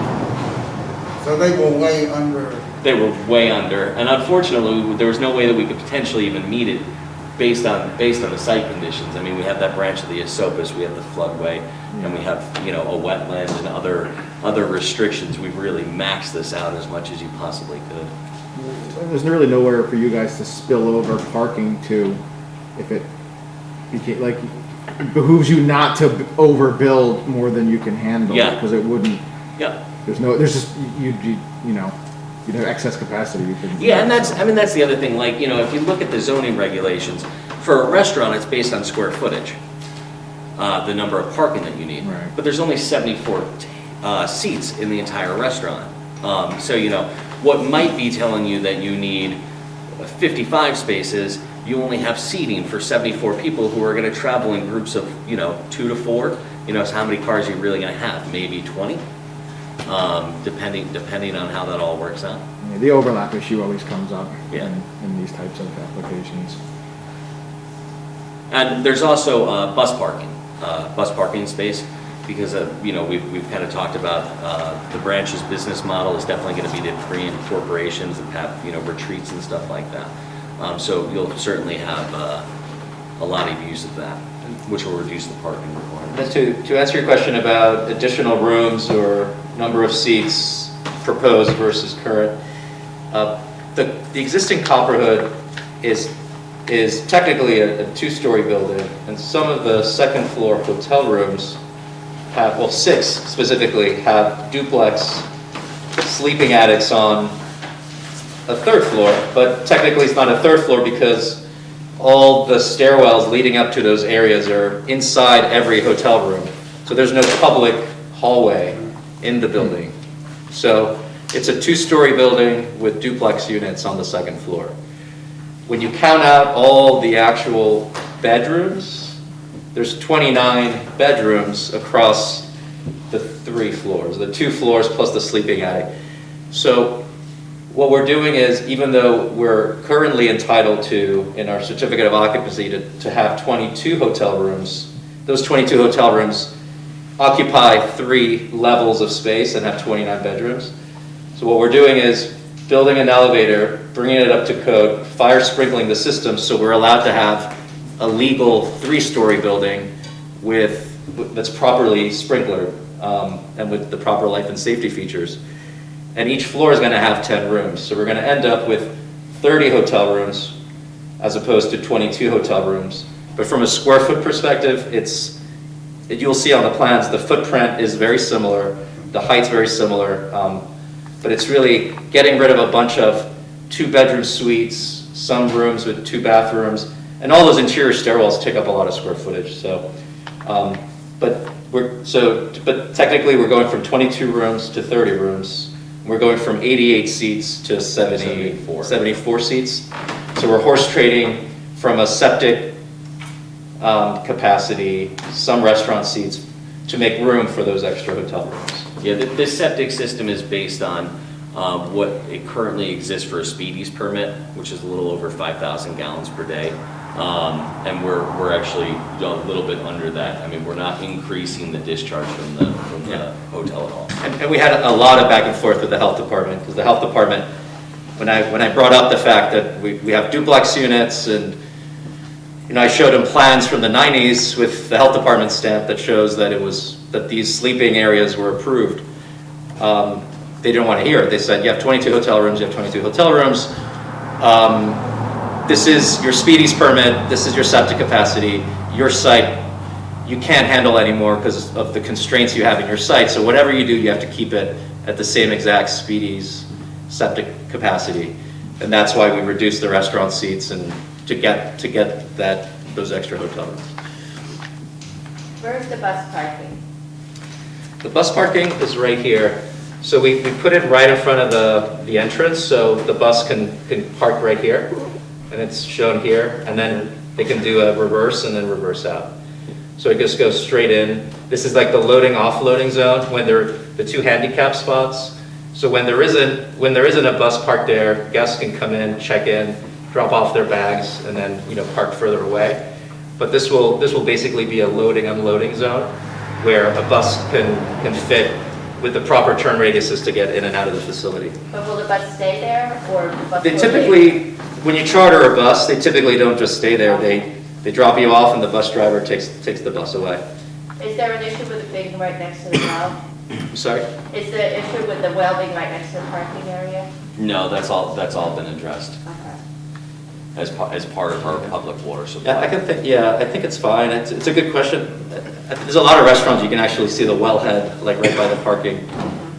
So they were way under. They were way under, and unfortunately, there was no way that we could potentially even meet it based on the site conditions. I mean, we have that branch of the Esopus, we have the floodway, and we have, you know, a wetland and other restrictions. We've really maxed this out as much as you possibly could. There's really nowhere for you guys to spill over parking to, if it became, like, it behooves you not to overbuild more than you can handle. Yeah. Because it wouldn't, Yeah. there's just, you know, you'd have excess capacity. You could. Yeah, and that's the other thing, like, you know, if you look at the zoning regulations, for a restaurant, it's based on square footage, the number of parking that you need. Right. But there's only 74 seats in the entire restaurant. So, you know, what might be telling you that you need 55 spaces, you only have seating for 74 people who are going to travel in groups of, you know, 2 to 4. You know, so how many cars are you really going to have? Maybe 20, depending on how that all works out. Yeah, the overlap issue always comes up Yeah. in these types of applications. And there's also bus parking space, because you know, we've kind of talked about the branch's business model is definitely going to be to bring in corporations and have, you know, retreats and stuff like that. So you'll certainly have a lot of use of that, which will reduce the parking requirements. To answer your question about additional rooms or number of seats proposed versus current, the existing Copperhood is technically a 2-story building, and some of the second floor hotel rooms have, well, 6 specifically, have duplex sleeping attics on a 3rd floor, but technically it's not a 3rd floor because all the stairwells leading up to those areas are inside every hotel room. So there's no public hallway in the building. So it's a 2-story building with duplex units on the 2nd floor. When you count out all the actual bedrooms, there's 29 bedrooms across the 3 floors, the 2 floors plus the sleeping attic. So what we're doing is, even though we're currently entitled to, in our certificate of occupancy, to have 22 hotel rooms, those 22 hotel rooms occupy 3 levels of space and have 29 bedrooms. So what we're doing is building an elevator, bringing it up to code, fire sprinkling the system, so we're allowed to have a legal 3-story building that's properly sprinklered and with the proper life and safety features. And each floor is going to have 10 rooms. So we're going to end up with 30 hotel rooms as opposed to 22 hotel rooms. But from a square foot perspective, you'll see on the plans, the footprint is very similar, the height's very similar, but it's really getting rid of a bunch of 2-bedroom suites, some rooms with 2 bathrooms, and all those interior stairwells take up a lot of square footage. So, but technically we're going from 22 rooms to 30 rooms. We're going from 88 seats to 74 seats. So we're horse trading from a septic capacity, some restaurant seats, to make room for those extra hotel rooms. Yeah, this septic system is based on what it currently exists for a Speedies permit, which is a little over 5,000 gallons per day. And we're actually a little bit under that. I mean, we're not increasing the discharge from the hotel at all. And we had a lot of back and forth with the health department, because the health department, when I brought up the fact that we have duplex units, and you know, I showed them plans from the 90s with the health department stamp that shows that these sleeping areas were approved. They didn't want to hear it. They said, you have 22 hotel rooms, you have 22 hotel rooms. This is your Speedies permit, this is your septic capacity, your site, you can't handle anymore because of the constraints you have in your site. So whatever you do, you have to keep it at the same exact Speedies septic capacity. And that's why we reduced the restaurant seats and to get those extra hotel rooms. Where's the bus parking? The bus parking is right here. So we put it right in front of the entrance, so the bus can park right here, and it's shown here, and then they can do a reverse and then reverse out. So it just goes straight in. This is like the loading offloading zone when they're the two handicap spots. So when there isn't a bus parked there, guests can come in, check in, drop off their bags, and then park further away. But this will basically be a loading unloading zone where a bus can fit with the proper turn radiuses to get in and out of the facility. But will the bus stay there, or the bus They will typically, when you charter a bus, they typically don't just stay there. They drop you off and the bus driver takes the bus away. leave? Is there an issue with it being right next to the well? Sorry? Is the issue with the well being right next to the parking area? No, that's all been addressed Okay. as part of our public water supply. Yeah, I think it's fine. It's a good question. There's a lot of restaurants you can actually see the wellhead like right by the parking,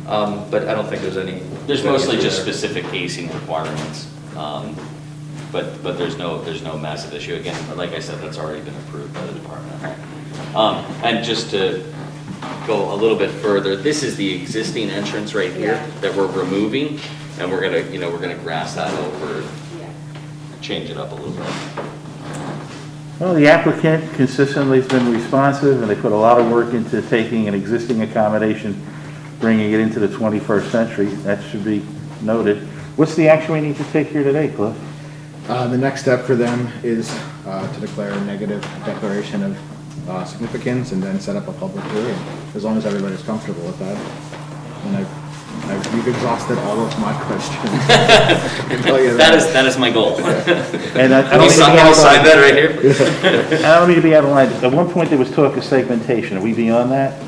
but I don't think there's any. There's mostly just specific casing requirements, but there's no massive issue. Again, like I said, that's already been approved by the department. And just to go a little bit further, this is the existing entrance right here that we're removing, and we're gonna grass that over, change it up a little bit. Well, the applicant consistently has been responsive, and they put a lot of work into taking an existing accommodation, bringing it into the 21st century. That should be noted. What's the action we need to take here today, Cliff? The next step for them is to declare a negative declaration of significance and then set up a public hearing, as long as everybody's comfortable with that. And you've exhausted all of my questions. I can tell you that. That is my goal. And I Can we sign that right here? I don't mean to be out of line. At one point, there was talk of segmentation. Are we beyond that?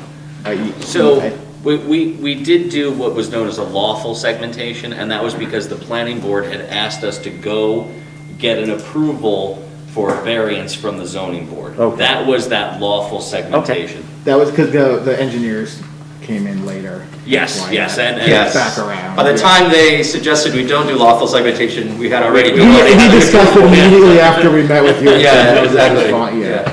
So we did do what was known as a lawful segmentation, and that was because the planning board had asked us to go get an approval for a variance from the zoning board. Okay. That was that lawful segmentation. That was because the engineers came in later. Yes, That's why yes, that- and Yes. Back around. By the time they suggested we don't do lawful segmentation, we had already. We discussed it immediately after we met with you. Yeah, That was exactly. fine, yeah.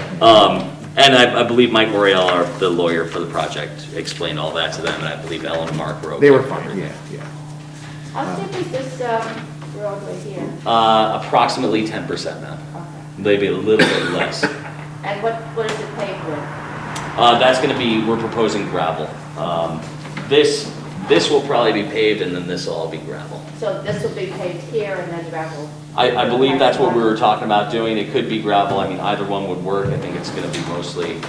And I believe Mike Morreale, the lawyer for the project, explained all that to them, and I believe Ellen and Mark wrote. They were fine, yeah. How steep is this roadway here? Approximately 10% now, Okay. maybe a little bit less. And what is it paved with? That's gonna be, we're proposing gravel. This will probably be paved, and then this will all be gravel. So this will be paved here and then gravel? I believe that's what we were talking about doing. It could be gravel. I mean, either one would work. I think it's gonna be mostly,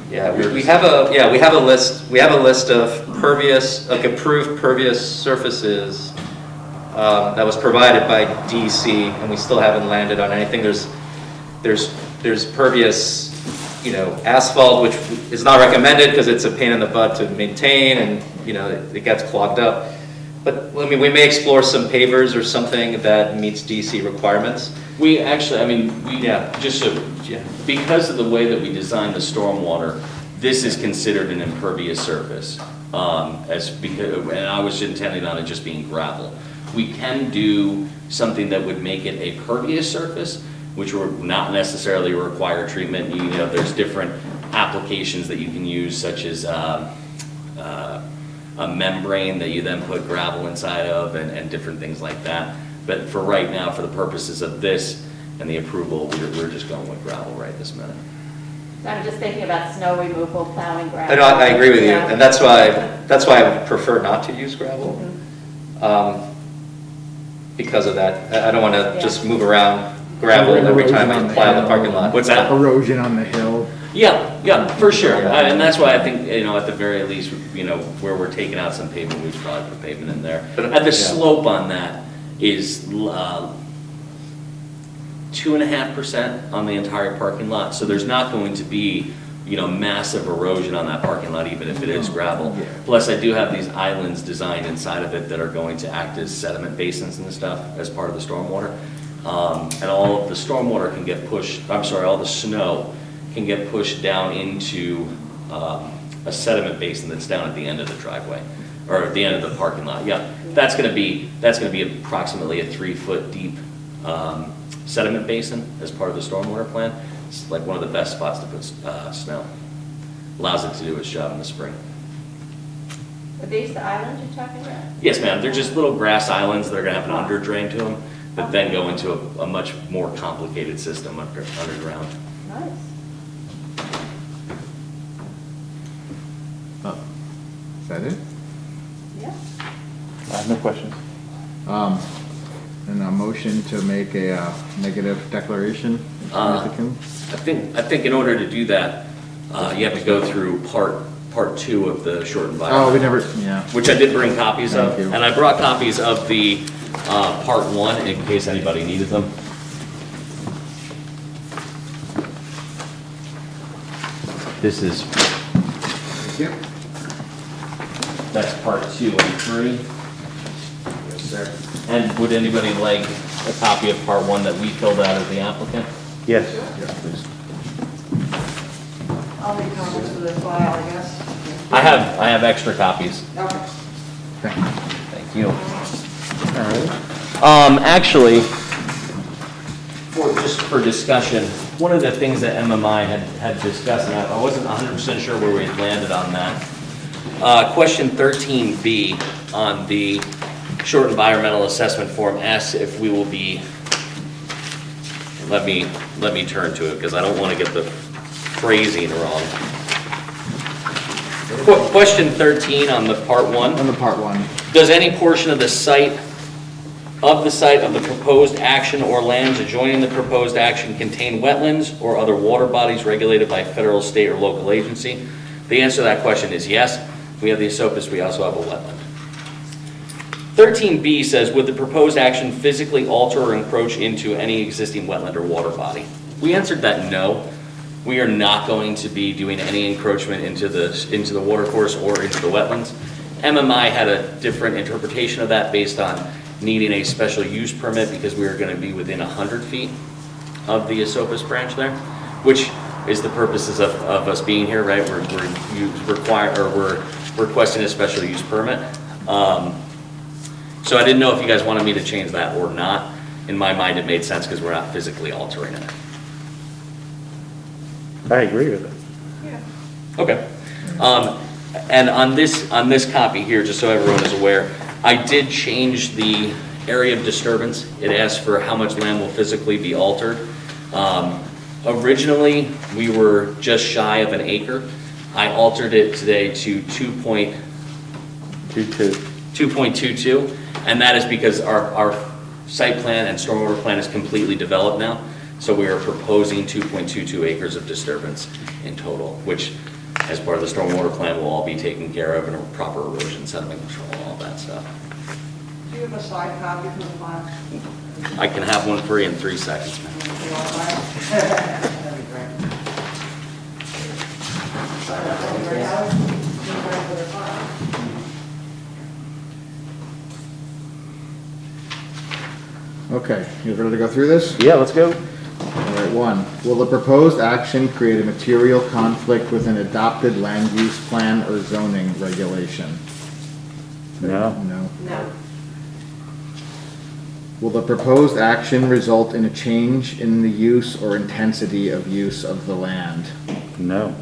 We have a list of approved pervious surfaces that was provided by DC, and we still haven't landed on anything. There's pervious, asphalt, which is not recommended because it's a pain in the butt to maintain, and it gets clogged up. But I mean, we may explore some pavers or something that meets DC requirements. we actually, just so, because of the way that we designed the stormwater, this is considered an impervious surface. And I was intending on it just being gravel. We can do something that would make it a pervious surface, which would not necessarily require treatment. There's different applications that you can use, such as a membrane that you then put gravel inside of, and different things like that. But for right now, for the purposes of this and the approval, we're just going with gravel right this minute. I'm just thinking about snow removal, plowing gravel. I know, I agree with you, and that's why I would prefer not to use gravel. Because of that, I don't want to just move around gravel every time I plow the parking lot. What's that? Erosion on the hill. Yeah, for sure. And that's why I think, at the very least, where we're taking out some pavement, we should probably put pavement in there. And the slope on that is 2.5% on the entire parking lot. So there's not going to be, massive erosion on that parking lot, even if it is gravel. Plus, I do have these islands designed inside of it that are going to act as sediment basins and stuff as part of the stormwater. And all of the stormwater can get pushed, all the snow can get pushed down into a sediment basin that's down at the end of the driveway, or at the end of the parking lot. Yeah, that's gonna be approximately a 3-foot deep sediment basin as part of the stormwater plan. It's like one of the best spots to put snow. Allows it to do its job in the spring. Are these the islands you're talking about? Yes, ma'am, they're just little grass islands that are gonna have an under drain to them, that then go into a much more complicated system underground. Nice. Oh, is that it? Yeah. I have no questions. And a motion to make a negative declaration? I think in order to do that, you have to go through part 2 of the short environment. Oh, we never, yeah. Which I did bring copies of. Thank you. And I brought copies of the part 1 in case anybody needed them. This is, that's part 2 and 3. Yes, sir. And would anybody like a copy of part 1 that we filled out as the applicant? Yes. Yes, please. I'll make comments for the file, I guess. I have extra copies. Okay. Thank you. Actually, just for discussion, one of the things that MMI had discussed, and I wasn't 100% sure where we had landed on that. Question 13B on the short environmental assessment form asks if we will be, let me turn to it because I don't want to get the phrasing wrong. Question 13 on the part 1. On the part 1. Does any portion of the site of the proposed action or lands adjoining the proposed action contain wetlands or other water bodies regulated by federal, state, or local agency? The answer to that question is yes. We have the Esopus, we also have a wetland. 13B says, would the proposed action physically alter or encroach into any existing wetland or water body? We answered that no. We are not going to be doing any encroachment into the water course or into the wetlands. MMI had a different interpretation of that based on needing a special use permit because we are going to be within 100 feet of the Esopus branch there, which is the purposes of us being here, right? We're requesting a special use permit. So I didn't know if you guys wanted me to change that or not. In my mind, it made sense because we're not physically altering it. I agree with it. Yeah. Okay. And on this copy here, just so everyone is aware, I did change the area of disturbance. It asks for how much land will physically be altered. Originally, we were just shy of an acre. I altered it today to 2.22, and that is because our site plan and stormwater plan is completely developed now. So we are proposing 2.22 acres of disturbance in total, which as part of the stormwater plan will all be taken care of, and a proper erosion sediment control and all that stuff. Do you have a side copy for the file? I can have one for you in 3 seconds, man. That'd be great. Okay, you ready to go through this? Yeah, let's go. All right, 1, will the proposed action create a material conflict with an adopted land use plan or zoning regulation? No. No. No. Will the proposed action result in a change in the use or intensity of use of the land? No.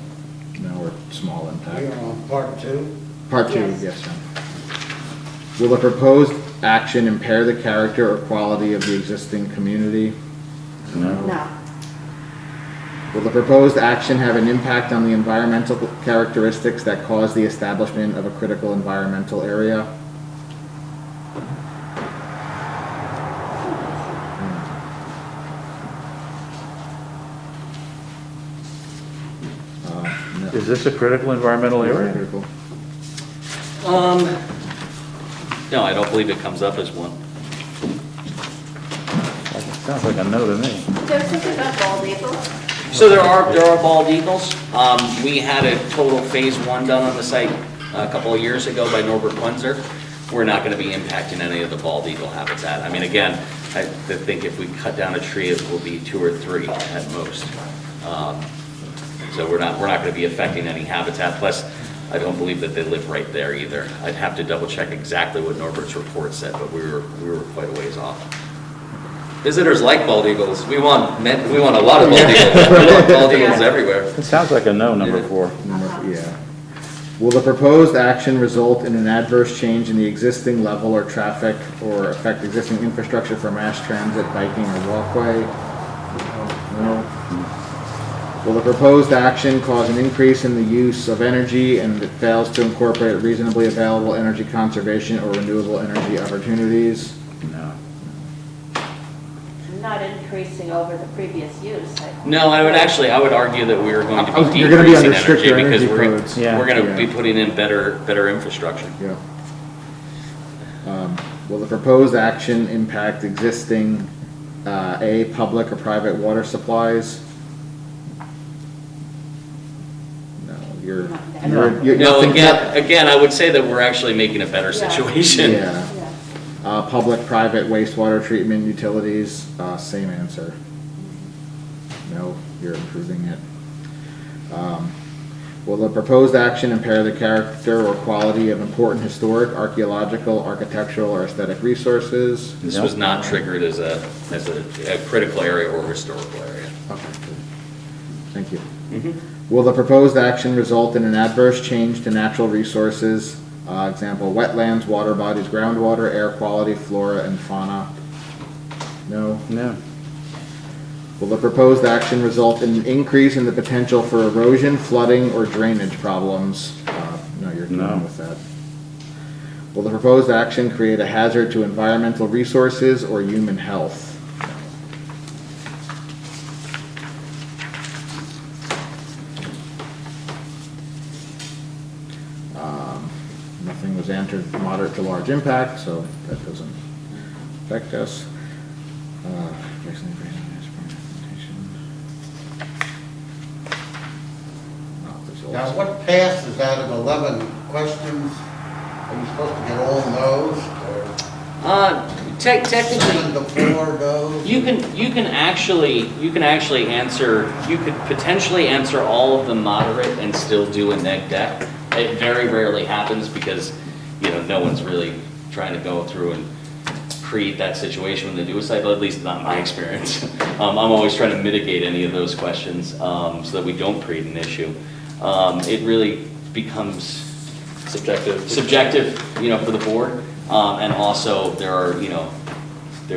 No, or small impact. You're on part 2? Part 2, Yes. yes, sir. Will the proposed action impair the character or quality of the existing community? No. No. Will the proposed action have an impact on the environmental characteristics that cause the establishment of a critical environmental area? No. Is this a critical environmental area? Critical. No, I don't believe it comes up as one. Sounds like a no to me. There's something about bald eagles. So there are bald eagles. We had a total phase 1 done on the site a couple of years ago by Norbert Wenzer. We're not going to be impacting any of the bald eagle habitat. I mean, again, I think if we cut down a tree, it will be 2 or 3 at most. So we're not going to be affecting any habitat. Plus, I don't believe that they live right there either. I'd have to double check exactly what Norbert's report said, but we were quite a ways off. Visitors like bald eagles. We want a lot of bald eagles. We want bald eagles everywhere. It sounds like a no, number 4. Yeah. Will the proposed action result in an adverse change in the existing level or traffic or affect existing infrastructure for mass transit, biking, or walkway? No. Will the proposed action cause an increase in the use of energy and it fails to incorporate reasonably available energy conservation or renewable energy opportunities? No. Not increasing over the previous use. No, I would argue that we're going to be You're gonna be decreasing under stricter energy because energy we're, codes. we're gonna Yeah. be putting in better infrastructure. Yeah. Will the proposed action impact existing, A, public or private water supplies? No, you're. No, again, I would say that we're actually making a better situation. Yeah. Public, private wastewater treatment utilities, same answer. No, you're improving it. Will the proposed action impair the character or quality of important historic, archaeological, architectural, or aesthetic resources? This was not triggered as a critical area or historical area. Okay, good. Thank you. Will the proposed action result in an adverse change to natural resources? Example, wetlands, water bodies, groundwater, air quality, flora, and fauna? No? No. Will the proposed action result in an increase in the potential for erosion, flooding, or drainage problems? No, you're done with that. Will the proposed action create a hazard to environmental resources or human health? Nothing was answered moderate to large impact, so that doesn't affect us. Now, what passes out of 11 questions? Are you supposed to get all no's? Technically, 7 to 4 no's? you can actually answer, you could potentially answer all of the moderate and still do a neg deck. It very rarely happens because, no one's really trying to go through and create that situation when they do a site, at least not in my experience. I'm always trying to mitigate any of those questions so that we don't create an issue. It really becomes subjective, for the board. And also there are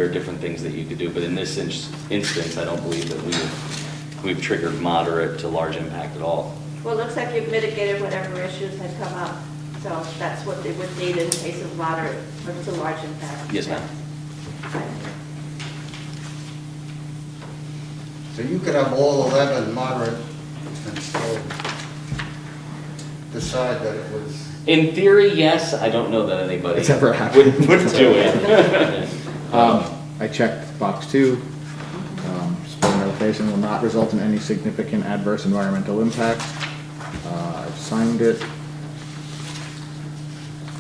different things that you could do, but in this instance, I don't believe that we've triggered moderate to large impact at all. Well, it looks like you've mitigated whatever issues had come up, so that's what they would need in case of moderate or to large impact. Yes, ma'am. So you could have all 11 moderate and still decide that it was... In theory, yes. I don't know that anybody It's ever happened. would do it. I checked box 2. Spill notification will not result in any significant adverse environmental impact. I've signed it.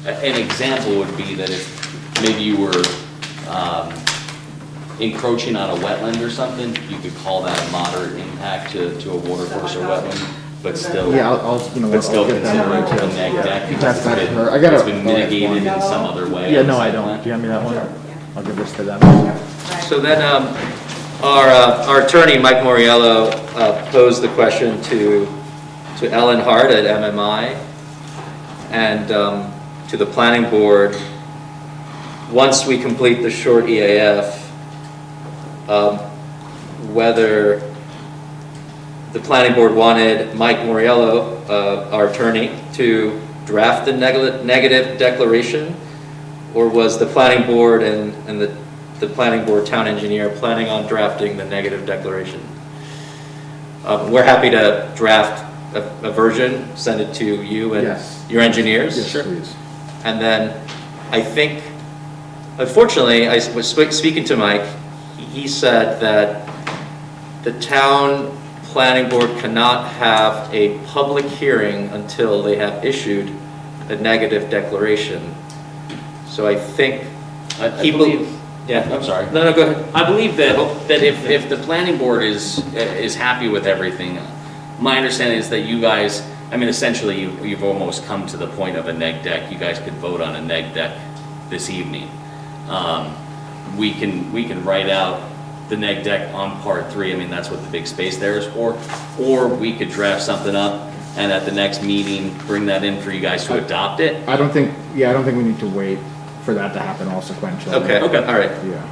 An example would be that if maybe you were encroaching on a wetland or something, you could call that a moderate impact to a water course or wetland, but still, Yeah, I'll consider get that it right, a neg deck because That's it's her. I got it's it. been mitigated in some other way. Yeah, on the no, I site don't. plan. Do you hand me that one? I'll give this to them. So then, our attorney, Mike Moriello, posed the question to Ellen Hart at MMI and to the planning board. Once we complete the short EAF, whether the planning board wanted Mike Moriello, our attorney, to draft the negative declaration, or was the planning board and the planning board town engineer planning on drafting the negative declaration? We're happy to draft a version, send it to you and your engineers. Yes, please. And then I think, unfortunately, I was speaking to Mike, he said that the town planning board cannot have a public hearing until they have issued a negative declaration. So I think I believe. Yeah, I'm sorry. No, go ahead. I believe that if the planning board is happy with everything, my understanding is that you guys, essentially you've almost come to the point of a neg deck. You guys could vote on a neg deck this evening. We can write out the neg deck on part 3. I mean, that's what the big space there is for. Or we could draft something up and at the next meeting, bring that in for you guys to adopt it. I don't think we need to wait for that to happen all sequentially. Okay, all right. Yeah.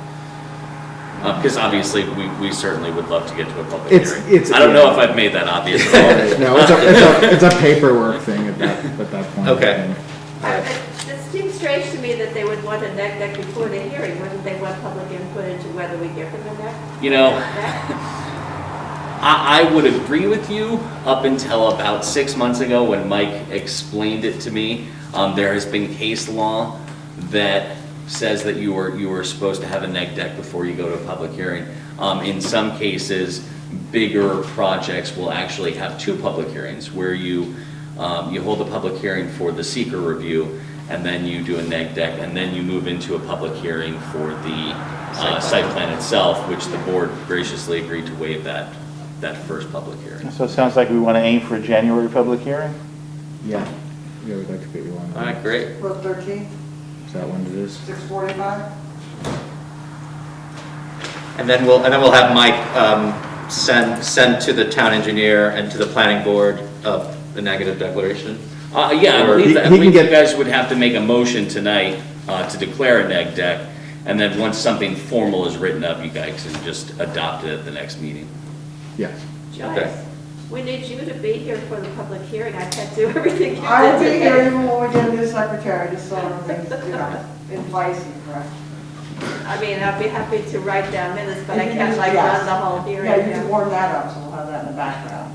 Because obviously, we certainly would love to get to a public It's- hearing. it's- I don't know if I've made that obvious at all. No, it's a paperwork thing at that point. Okay. It seems strange to me that they would want a neg deck before the hearing. Wouldn't they want public input into whether we give them a neg? You know, deck? I would agree with you up until about 6 months ago when Mike explained it to me. There has been case law that says that you are supposed to have a neg deck before you go to a public hearing. In some cases, bigger projects will actually have 2 public hearings where you hold a public hearing for the seeker review, and then you do a neg deck, and then you move into a public hearing for the site plan itself, which the board graciously agreed to waive that first public hearing. So it sounds like we want to aim for a January public hearing? Yeah. Yeah, we'd like to get you on. All right, great. For the 13th, Is that when it is? 6:45? And then we'll have Mike send to the town engineer and to the planning board a negative declaration. Yeah, I Or believe that. I he can believe you get- guys would have to make a motion tonight to declare a neg deck, and then once something formal is written up, you guys can just adopt it at the next meeting. Yes. Okay. Joyce, we need you to be here for the public hearing. I can't do everything you I will did be here today. even when we get a new secretary, just so everything's, in place and correct. I mean, I'd be happy to write down minutes, but I And you can't just- like yes. run the whole hearing. Yeah, you can warm that up, so we'll have that in the background.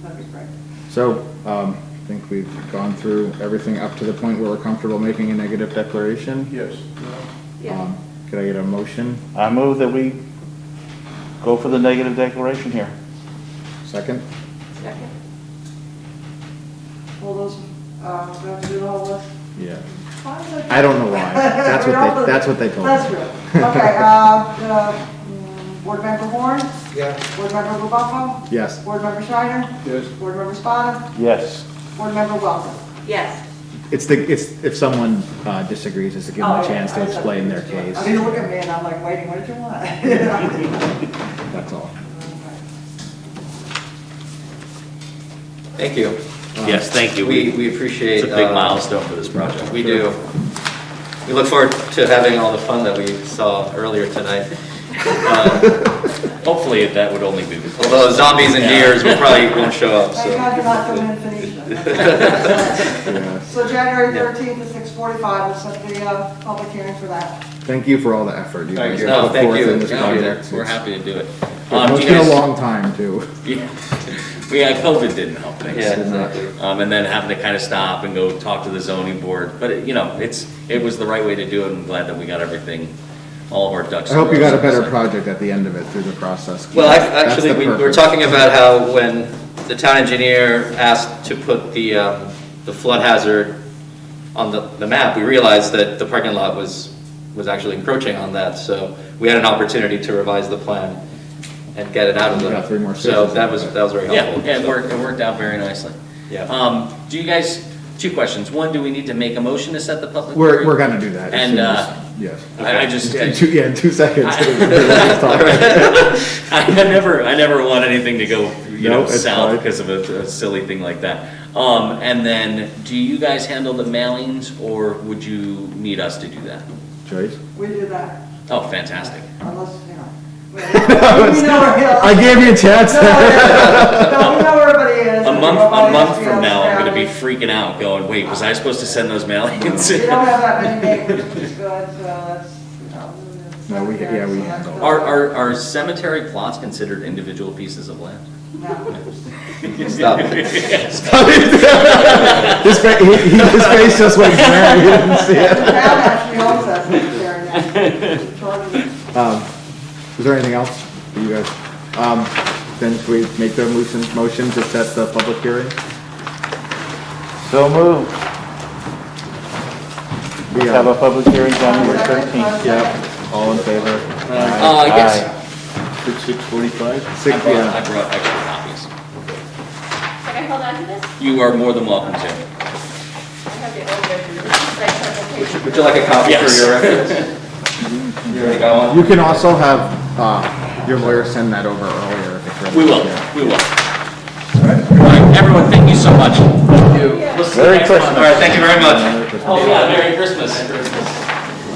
That'd be great. So, I think we've gone through everything up to the point where we're comfortable making a negative declaration. Yes. Yeah. Could I get a motion? I move that we go for the negative declaration here. Second? Second. All those, we have to do the whole list? Yeah. Why is that? I don't know why. That's what they told me. That's good. Okay, Board Member Horn? Yeah. Board Member LaBeoufo? Yes. Board Member Shiner? Yes. Board Member Spada? Yes. Board Member Welker? Yes. It's if someone disagrees, it's to give them Oh, a yeah, chance to I explain their said- case. I mean, look at me and I'm like waiting, what did you want? That's all. Thank you. Yes, thank you. We appreciate. It's a big milestone for this project. We do. We look forward to having all the fun that we saw earlier tonight. Hopefully, that would only be. Although zombies and deers will probably won't show up, Thank so. God you're not doing Phoenicia. Yes. So January 13th at 6:45, we'll set the public hearing for that. Thank you for all the effort you guys you. have No, put thank forth you. in this Yeah, project. We're happy to do it. It's Do you been a guys- long time, too. Yeah, COVID didn't help things. Yeah, exactly. And then having to kind of stop and go talk to the zoning board, but it was the right way to do it. I'm glad that we got everything, all of our ducks. I hope you got a in row, better so. project at the end of it through the process. Well, That's actually, the we were purpose. talking about how when the town engineer asked to put the flood hazard on the map, we realized that the parking lot was actually encroaching on that, so we had an opportunity to revise the plan and get it out of You the. got 3 more So spaces. that was very Yeah, helpful. yeah, it so. worked out very nicely. Yeah. Do you guys, 2 questions. One, do we need to make a motion to set the public We're hearing? gonna do that. as And, soon as- yes. I just, In 2 seconds. I never want anything to go, No, it's south fine. because of a silly thing like that. And then, do you guys handle the mailings, or would you need us to do that? Joyce? We do that, Oh, fantastic. unless, we know where, I gave you a chance. No, we know where everybody is. A month Nobody has to from now, I'm gonna be on freaking out, going, wait, was I supposed to send those mailings? We don't have that many neighbors, which is good, so that's, it's No, we cemetery, so handle that's it. Are cemetery plots considered individual pieces of land? good. No. Stop. His face just went blank, you didn't see The it. town actually owns that cemetery now. Is there anything else for you guys? Then can we make the motion to set the public hearing? So moved. We Have a public hearing January Second, 13th. Yep, all in favor? Yes. At 6:45? Six, I yeah. brought extra copies. Can I hold on to this? You are more than welcome to. I have the old version. This is like several pages. Would you like a copy for Yes. your reference? You already got one? You can also have, your lawyer send that over earlier if it's ready? We will, Yeah. we will. All right, everyone, thank you so much. Thank you. We'll see you Merry next month. Christmas. All right, thank you very much. Merry Christmas. Oh, yeah, Merry Christmas.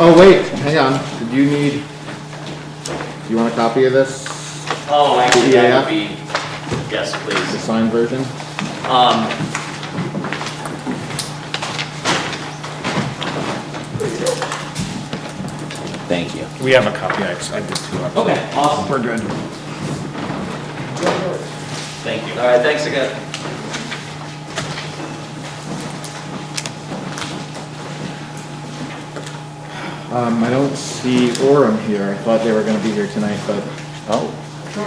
Oh, wait, hang on. Did you need, do you want a copy of this? Oh, actually, Yeah. that would be, yes, The please. signed version? Thank you. We have a copy. I did too. Okay, awesome. We're good. Thank you. All right, thanks again. I don't see Orem here. I thought they were gonna be here tonight, but, oh. Could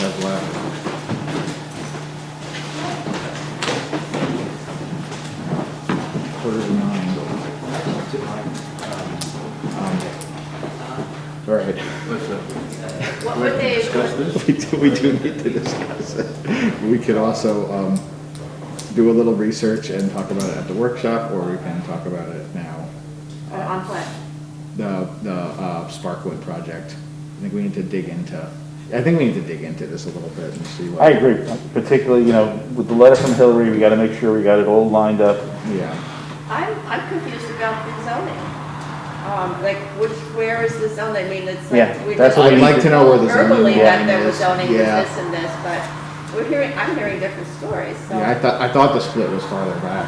have left. Quarter to 9. All right. What would they, We do need to discuss it. We could also, do a little research and talk about it at the workshop, or we can talk about it now. on what? The Sparkwood project. I think we need to dig into this a little bit and see what. I agree, particularly, with the letter from Hillary, we gotta make sure we got it all lined up. Yeah. I'm confused about the zoning. Like, where is the zone? I mean, it's Yeah, like. we that's just- what we I'd like to know where the zoning Verbally that line there was is. zoning, was Yeah. this and this, but I'm hearing different stories, so. Yeah, I thought the split was farther back.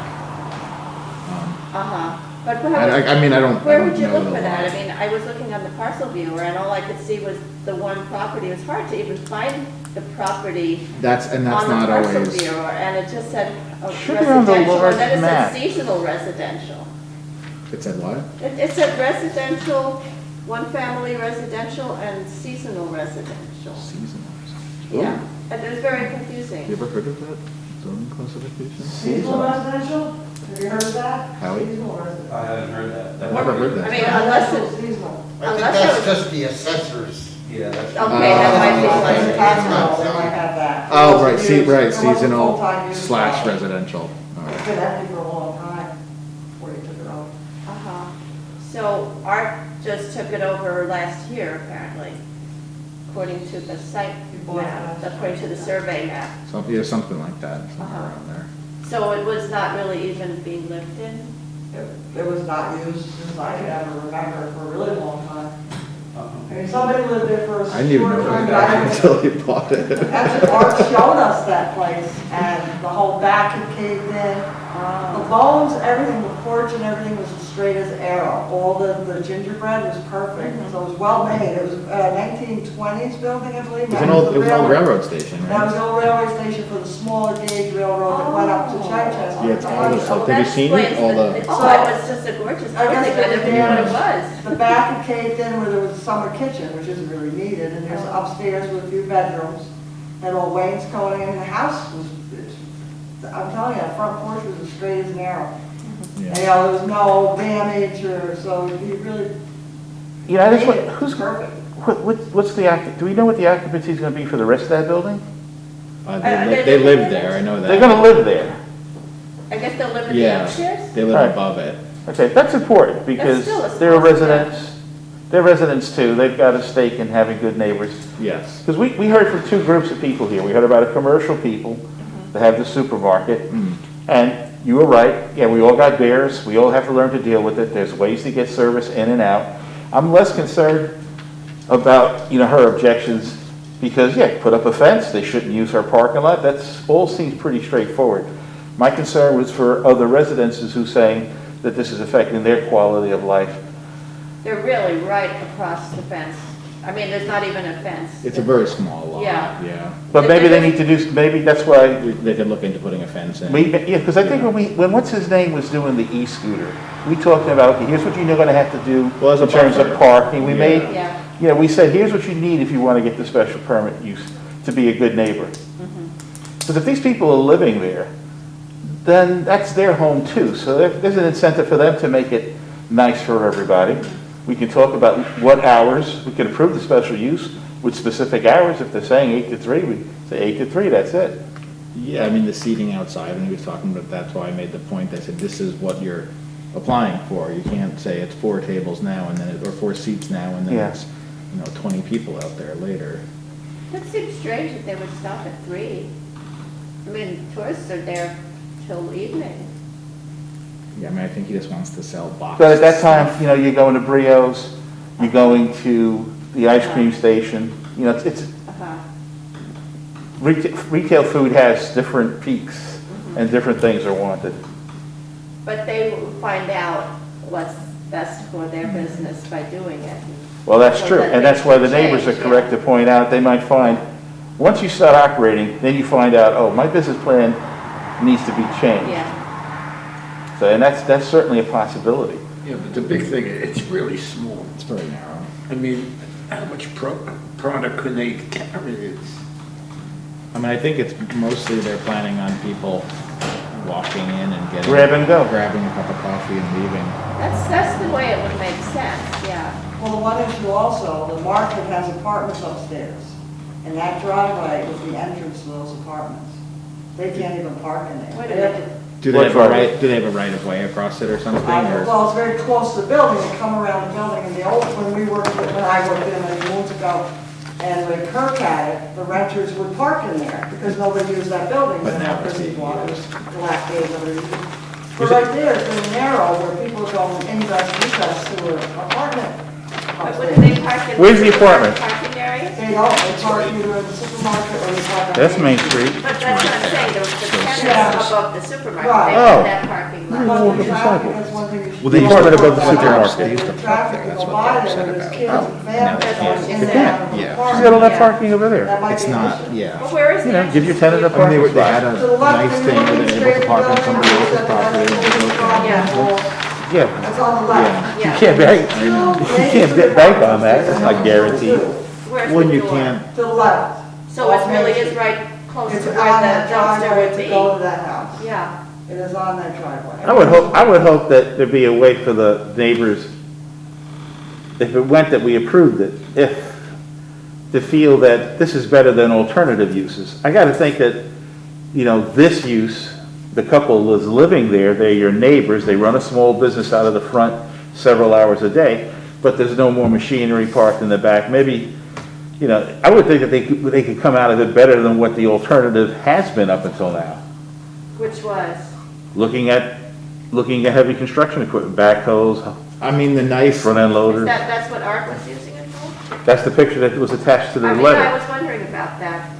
Uh-huh. But I mean, I don't where would you know look the for that? line. I mean, I was looking on the parcel viewer, and all I could see was the one property. It was hard to even find the property That's on the not parcel always, viewer, and it just said Should be on the residential, large and then it map. said seasonal residential. it said what? It said residential, one family residential, and seasonal residential. Seasonal. Yeah, and it was very confusing. You ever heard of that zoning classification? Seasonal residential? Have you heard of that? Howie? Seasonal residential. I haven't heard that. I've never heard I that. mean, unless it, Seasonal. I think Unless that's it was- just the assessors. Yeah, that's. okay, that might be Like like. tax roll, they might have that. Oh, right, It wasn't seasonal full-time use. / residential. All It's right. been empty for a long time before you took it over. Uh-huh. So Art just took it over last year, apparently, according to the site map, according to the survey map. Yeah, something like that, somewhere Uh-huh. around there. So it was not really even being lived in? It was not used since I could ever remember for a really long time. Uh-huh. I mean, somebody lived there for a I didn't even know short time. that but I- until he bought it. Actually, Art showed us that place, and the whole back had caved in. The bones, everything, the porch and everything was as straight as arrow. All the gingerbread was perfect, so it was well made. It was a 1920s building, I believe. It was an old railroad station, That was right? the old railway station for the smaller gauge railroad that went up to Chichester. Yeah, it's all this Oh, stuff. Have you that seen it? explains All the- the, Oh, it was just a gorgeous I building, guess I it was didn't know what it damaged. was. The back had caved in where there was a summer kitchen, which isn't really needed, and there's upstairs with a few bedrooms, and all wainscoting, and the house was, I'm telling you, the front porch was as straight as an arrow. And, yeah. you know, there was no damage, or, so he really I just made want, it who's, perfect. what's the, do we know what the occupancy is gonna be for the rest of that building? They live there, I know that. They're gonna live there. I guess they'll live in the Yeah, upstairs? they live Right. above it. Okay, that's important, because still a they're small residents, they're residents too, they've got a stake in having good neighbors. Yes. Because we heard from two groups of people here. We heard about a commercial people that have the supermarket. And you were right. Yeah, we all got bears. We all have to learn to deal with it. There's ways to get service in and out. I'm less concerned about, her objections because, yeah, put up a fence. They shouldn't use our parking lot. That's all seems pretty straightforward. My concern was for other residences who saying that this is affecting their quality of life. They're really right across the fence. I mean, there's not even a fence. It's a very small lot. Yeah. Yeah. But maybe they need to do, maybe that's why They could look into putting a fence in. yeah, because I think when what's his name was doing the e-scooter, we talked about, okay, here's what you're gonna have to do Well, as a in terms of buffer. parking. We Yeah. made, Yeah. we said, here's what you need if you want to get the special permit use to be a good neighbor. Because if these people are living there, then that's their home too. So there's an incentive for them to make it nice for everybody. We can talk about what hours, we can approve the special use with specific hours. If they're saying 8 to 3, we say 8 to 3, that's it. Yeah, I mean, the seating outside, and he was talking about, that's why I made the point, I said, this is what you're applying for. You can't say it's 4 tables now, and then, or 4 seats now, and then Yeah. it's, 20 people out there later. It seems strange that they would stop at 3. I mean, tourists are there till evening. Yeah, I mean, I think he just wants to sell boxes. But at that time, you're going to Brio's, you're going to the ice cream station, it's, Uh-huh. retail food has different peaks and different things are wanted. But they will find out what's best for their business by doing it. Well, that's So true, that and that's why the things neighbors are change, correct to point out, they might find, once you start operating, then you find out, oh, my business plan needs to be changed. Yeah. So, and that's certainly a possibility. Yeah, but the big thing, it's really small. It's very narrow. I mean, how much product can they carry? It's, I mean, I think it's mostly they're planning on people walking in and getting. Grab and go. Grabbing a cup of coffee and leaving. That's the way it would make sense, yeah. Well, the one issue also, the market has apartments upstairs, and that driveway is the entrance to those apartments. They can't even park in there. Wait a They have minute. to- Do they have a right, do they have a right of way across it or something? Or? Well, it's very close to the building, they come around the building, and the old, when I worked in many moons ago, and when Kirk had it, the renters would park in there, because nobody used that building, But and now now it's Christmas being water, used. dilapidated, everything. But right there, it's very narrow, where people are going ingress, egress to an apartment. But wouldn't they park in? Where's the apartment? Parking areas? They don't, they park either in the supermarket or they park. on That's Main Street. But that's what I'm saying, the Yeah. tenants above the supermarket, Right. they Oh. have that parking lot. But Walk the up the traffic, sidewalk. that's one thing you should. Well, they do. used to above the Traffic, supermarket. They used to the park traffic there. can That's go what by they're there, upset and there's about. kids and Now families they going can't. in They and can't. out of the Yeah. park. She's got all that Yeah. parking over there. That might It's be an not, issue. yeah. But where is You the know, give your tenant a I mean, parking they had spot. To the a left, nice when thing you're where looking they were straight able to park on at the somebody building, else's property and they go Yeah. Yeah, It's on the left. you Yeah. can't bank, you can't bank on that, that's not guaranteed. Where's When the you door? can't, To the left. So it really is right close to It's where the on that dumpster driveway would to be. go to that house. Yeah. It is on that driveway. I would hope that there'd be a way for the neighbors, if it went that we approved it, if, to feel that this is better than alternative uses. I gotta think that, this use, the couple is living there, they're your neighbors, they run a small business out of the front several hours a day, but there's no more machinery parked in the back. Maybe, I would think that they could come out of it better than what the alternative has been up until now. Which was? Looking at heavy construction equipment, backhoes, I mean, the nice, front end loaders. That's what Art was using it for? That's the picture that was attached to the I mean, I letter, was wondering about that,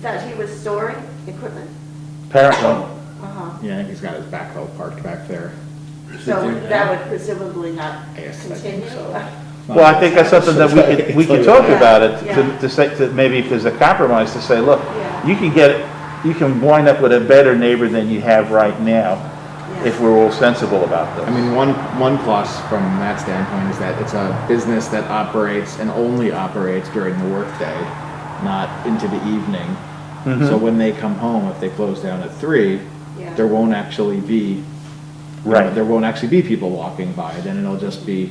that he was storing equipment. apparently. Uh-huh. yeah, I think he's got his backhoe parked back there. So that would presumably not Yes, I think continue? so. Well, I think that's something that we could talk about it, Yeah. to say, to maybe if there's a compromise, to say, look, Yeah. you can wind up with a better neighbor than you have right now, if we're all sensible about this. I mean, one plus from that standpoint is that it's a business that operates and only operates during the workday, not into the evening. So when they come home, if they close down at 3, Yeah. there won't actually be, Right. there won't actually be people walking by. Then it'll just be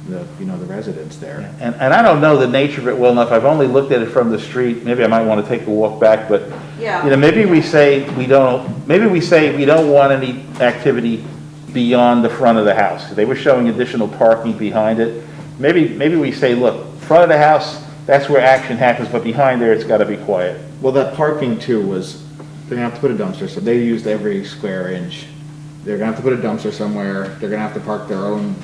the residents there. And I don't know the nature of it well enough, I've only looked at it from the street, maybe I might want to take a walk back, but, Yeah. maybe we say we don't want any activity beyond the front of the house. They were showing additional parking behind it. Maybe we say, look, front of the house, that's where action happens, but behind there, it's got to be quiet. Well, that parking too was, they're gonna have to put a dumpster, so they used every square inch. They're gonna have to put a dumpster somewhere, they're gonna have to park their own,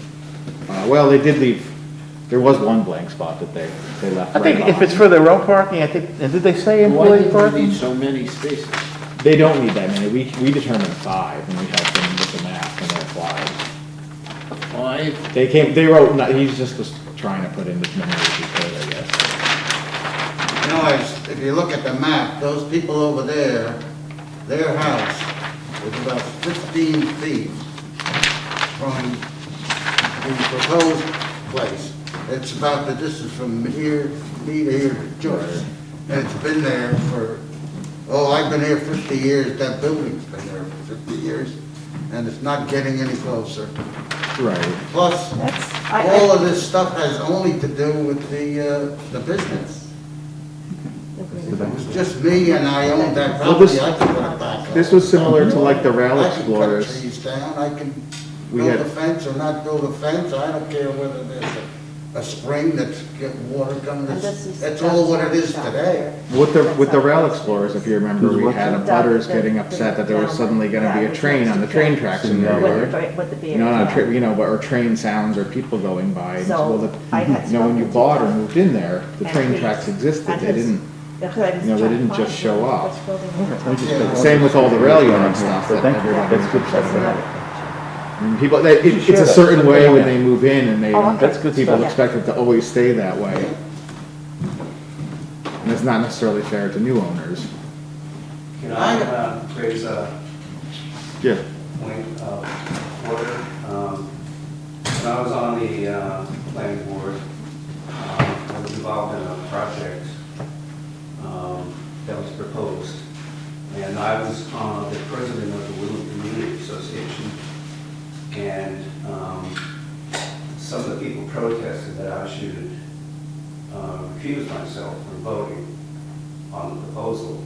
well, they did leave, there was one blank spot that they left I right think if on. it's for their own parking, I think, and did they say why employee did you parking? need so many spaces? They don't need that many, we determined 5, and we helped them with the math when they applied. 5? They wrote, he's just was trying to put in as many as he could, I guess. If you look at the map, those people over there, their house is about 15 feet from the proposed place. It's about the distance from me to here to Joyce. And it's been there for, I've been here 50 years, that building's been there for 50 years, and it's not getting any closer. Right. Plus, all of this stuff has only to do with the business. If it was just me and I owned that Well, property, I could put it back up. This was similar to like the Rail I can cut Explorers. trees down, I can We build had- a fence or not build a fence, I don't care whether there's a spring that's getting water coming, And this is- that's all what it is today. With the rail explorers, if you remember, we had a butters getting upset that there was suddenly gonna be a train on the train tracks in their yard. With the You know, or train sounds or people going by. And So, well, I had when you spoken to bought or Doug, moved in there, the and train he's- tracks existed. and They his- didn't, they didn't just show up. Same with all the rail yard stuff that Thank you. everybody. That's good stuff. I mean, people, it's a certain way when they move in and they, That's good people stuff. expect it to always stay that way. And it's not necessarily fair to new owners. Can I raise a Yeah. point of order? When I was on the planning board, I was involved in a project that was proposed. And I was the president of the Woodland Community Association. And some of the people protested that I should recuse myself from voting on the proposal.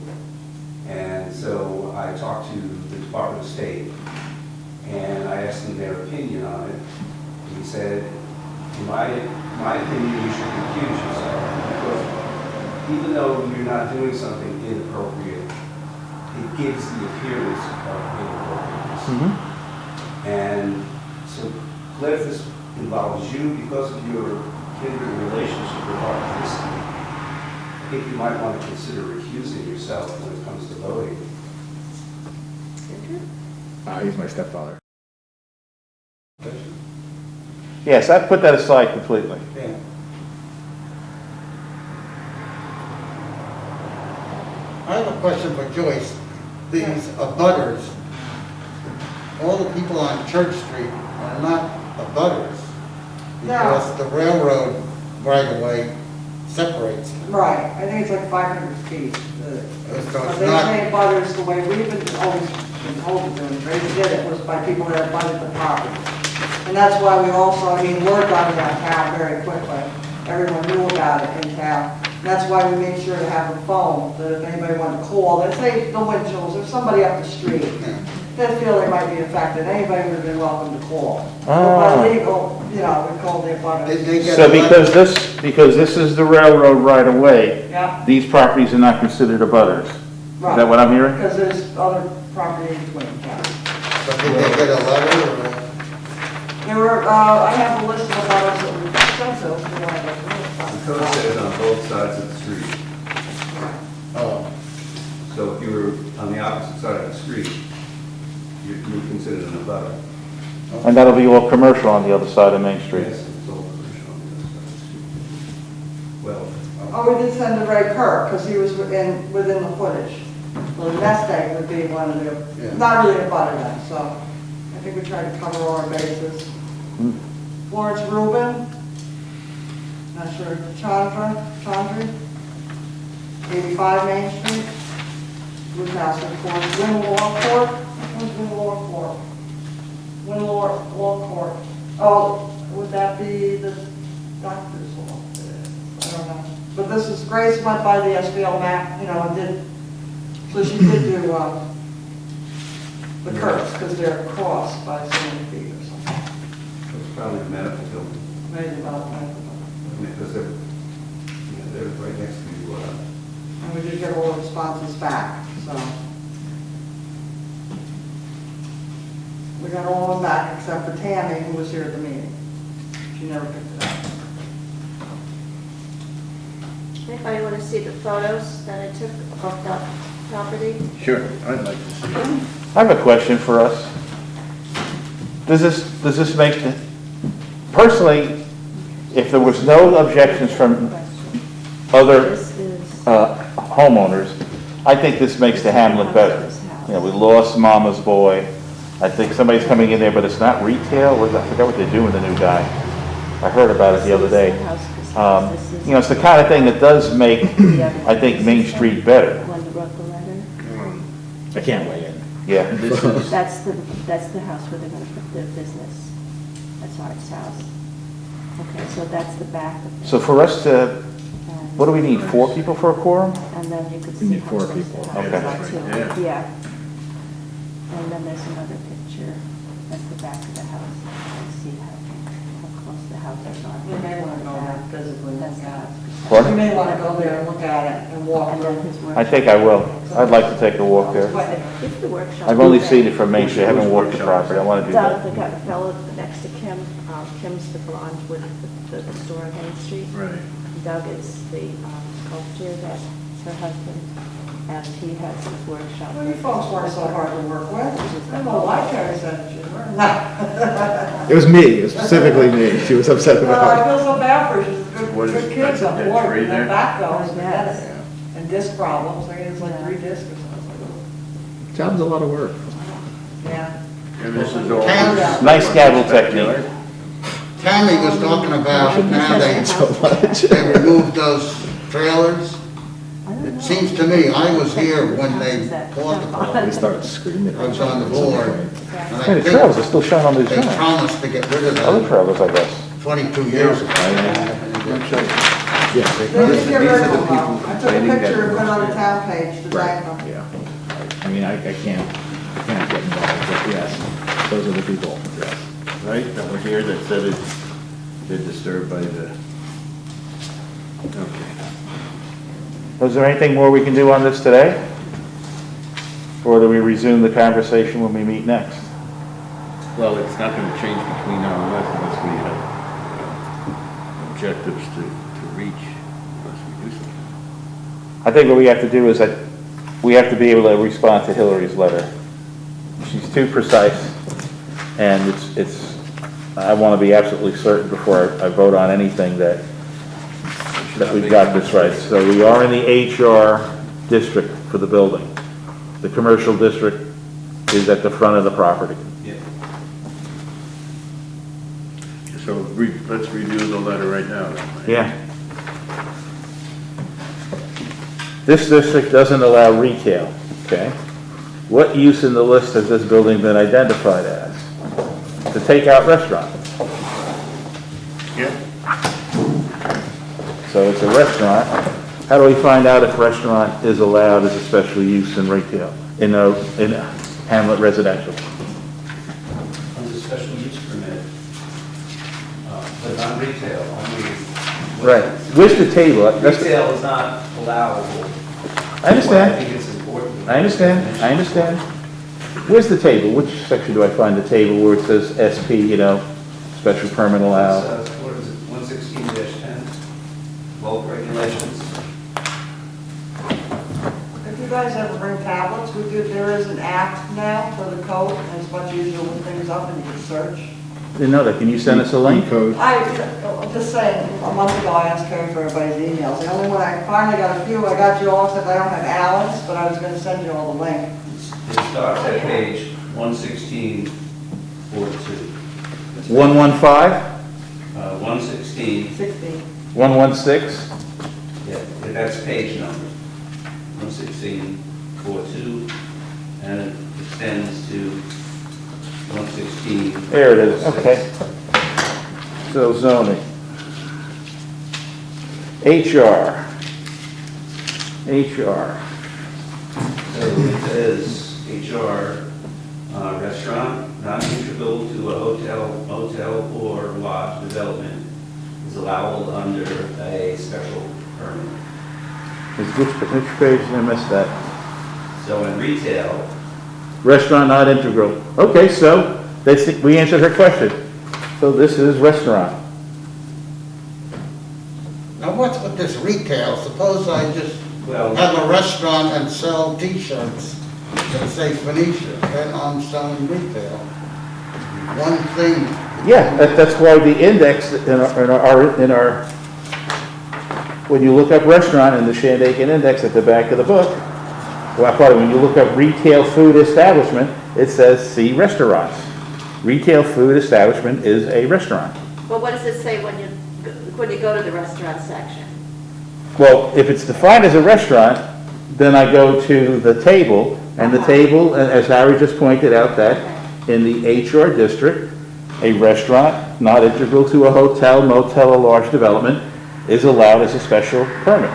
And so I talked to the Department of State, and I asked them their opinion on it. And he said, in my opinion, you should recuse yourself, because even though you're not doing something inappropriate, it gives the appearance of inappropriateness. And so, Glenn, if this involves you, because of your kindred relationship with Art Christie, I think you might want to consider recusing yourself when it comes to voting. He's my stepfather. Yes, I put that aside completely. Yeah. I have a question for Joyce. These abutters, all the people on Church Street are not abutters. Because the railroad right-of-way separates them. Right, I think it's like 500 feet. So it's They not, say butters the way we've always been told to do it. They did it was by people that butted the property. And that's why we also, I mean, word got around town very quickly. Everyone knew about it in town. And that's why we made sure to have a phone, that if anybody wanted to call, let's say the Winchell's or somebody up the street, that feel they might be affected, anybody would have been welcome to call. But by legal, you know, we called their butters. they get So a letter. because this is the railroad right of way, Yeah, these properties are not considered abutters. Is right. that what I'm hearing? Because there's other property in between, yeah. So did they get a letter or? There were, I have a list of butters that we sent to, if you want to go through it. The code says on both sides of the street. Oh, So if you were on the opposite side of the street, you're considered an abutter. And that'll be all commercial on the other side of Main Street. Yes, it's all commercial on the other side of the street. Well, Oh, we did send to Ray Kirk, because he was within the footage. Well, the next day would be one of the, Yeah. not really a butter then, so I think we tried to cover all our bases. Florence Rubin, not sure, Chandra, 85 Main Street. Ruth House, of course, Winlaw Court, where's Winlaw Court? Winlaw Court, oh, would that be the doctor's law? I don't know. But this is, Grace went by the SBL map, you know, and did, so she did do, the curves, because they're crossed by so many feet or something. it's probably a medical building, Maybe about that. because they're right next to, And we did get all the responses back, so. We got all of them back except for Tammy, who was here at the meeting. She never picked it up. Anybody want to see the photos that I took of that property? Sure, I'd like to see it. I have a question for us. Does this make, personally, if there was no objections from other This is homeowners, I think this makes the hamlet better. You know, we lost Mama's Boy. I think somebody's coming in there, but it's not retail. I forgot what they're doing with the new guy. I heard about it the other day. You know, it's the kind of thing that does make, I think, Main Street better. When you wrote the letter, I can't weigh in. Yeah. that's the house where they're going to put their business. That's Art's house. Okay, so that's the back of it. So for us to, And- what do we need, 4 people for a quorum? And then you could We see need how 4 close people. the house Okay. is to it. Yeah. And then there's another picture. That's the back of the house. You can see how close the houses are. You may want to go You Pardon? may want to go there and look at it and walk around. I think I will. I'd like to take a walk there. It's the workshop. I've only seen it from Main Street, I haven't walked the property, I want to do Down at that. the fellow next to Kim, Kim's the blonde with the store on Main Street. Right. Doug is the sculptor that's her husband, and he has his workshop. Well, you folks weren't so hard to work with. I don't know why Terry said you were. It was me, it was specifically me, she was upset Well, I about it. feel so bad for you. She's What good is- kids that's up a board, tree and there? back goes, Yes. and disc problems. I mean, it's like 3 discs or something. Job's a lot of work. Yeah. And this is all. Town- Nice gavel technique. Tammy was talking about now they removed those trailers. It seems to me, I was here when they bought the They property. started screaming. I was on the board. And I Hey, the think trails are still shown on these they drawings. promised to get rid of Other them trailers, I guess. 22 years ago. Yeah, They did get rid of them, though. I took a complaining that- picture and put it on the town page to thank them. yeah. I mean, I can't get involved, but yes, those are the people, yes. Right, that were here that said it, they're disturbed by the, okay. Was there anything more we can do on this today? Or do we resume the conversation when we meet next? Well, it's not gonna change between now and then unless we have objectives to reach, unless we do something. I think what we have to do is that we have to be able to respond to Hillary's letter. She's too precise, and I want to be absolutely certain before I vote on anything that we've got this right. So we are in the HR district for the building. The commercial district is at the front of the property. Yeah. So let's review the letter right now. then, right? Yeah. This district doesn't allow retail, okay? What use in the list has this building been identified as? To take out restaurant. Yeah. So it's a restaurant. How do we find out if restaurant is allowed as a special use in retail, in Hamlet residential? Under special use permit, but not retail, only. Right. Where's the table? That's- Retail is not allowable. I understand. I think it's important. I understand. Where's the table? Which section do I find the table where it says SP, special permit allowed? What is it, 116-10, bulk regulations? If you guys ever bring tablets, there is an app now for the code, and it's much easier to look things up and you can search. Didn't know that. Can you send us a link? Code. I'm just saying, a month ago I asked Carrie for everybody's emails. The only one I finally got a few, I got you all, except I don't have Alan's, but I was gonna send you all the link. It starts at page 116-42. 115? 116, 16. 116? yeah, that's page number. 116-42, and it extends to 116. There it is, okay. So zoning. HR. So it says HR, restaurant, not integral to a hotel, motel, or lodge development is allowable under a special permit. Which page did I miss that? So in retail, Restaurant not integral. Okay, so we answered her question. So this is restaurant. Now, what's with this retail? Suppose I just well, have a restaurant and sell T-shirts that say Phoenicia, then I'm selling retail. One thing. Yeah, that's why the index in our, when you look up restaurant in the Shandaken index at the back of the book, well, probably when you look up retail food establishment, it says see restaurants. Retail food establishment is a restaurant. Well, what does it say when you go to the restaurant section? Well, if it's defined as a restaurant, then I go to the table, and the table, as Harry just pointed out, that in the HR district, a restaurant not integral to a hotel, motel, or large development is allowed as a special permit.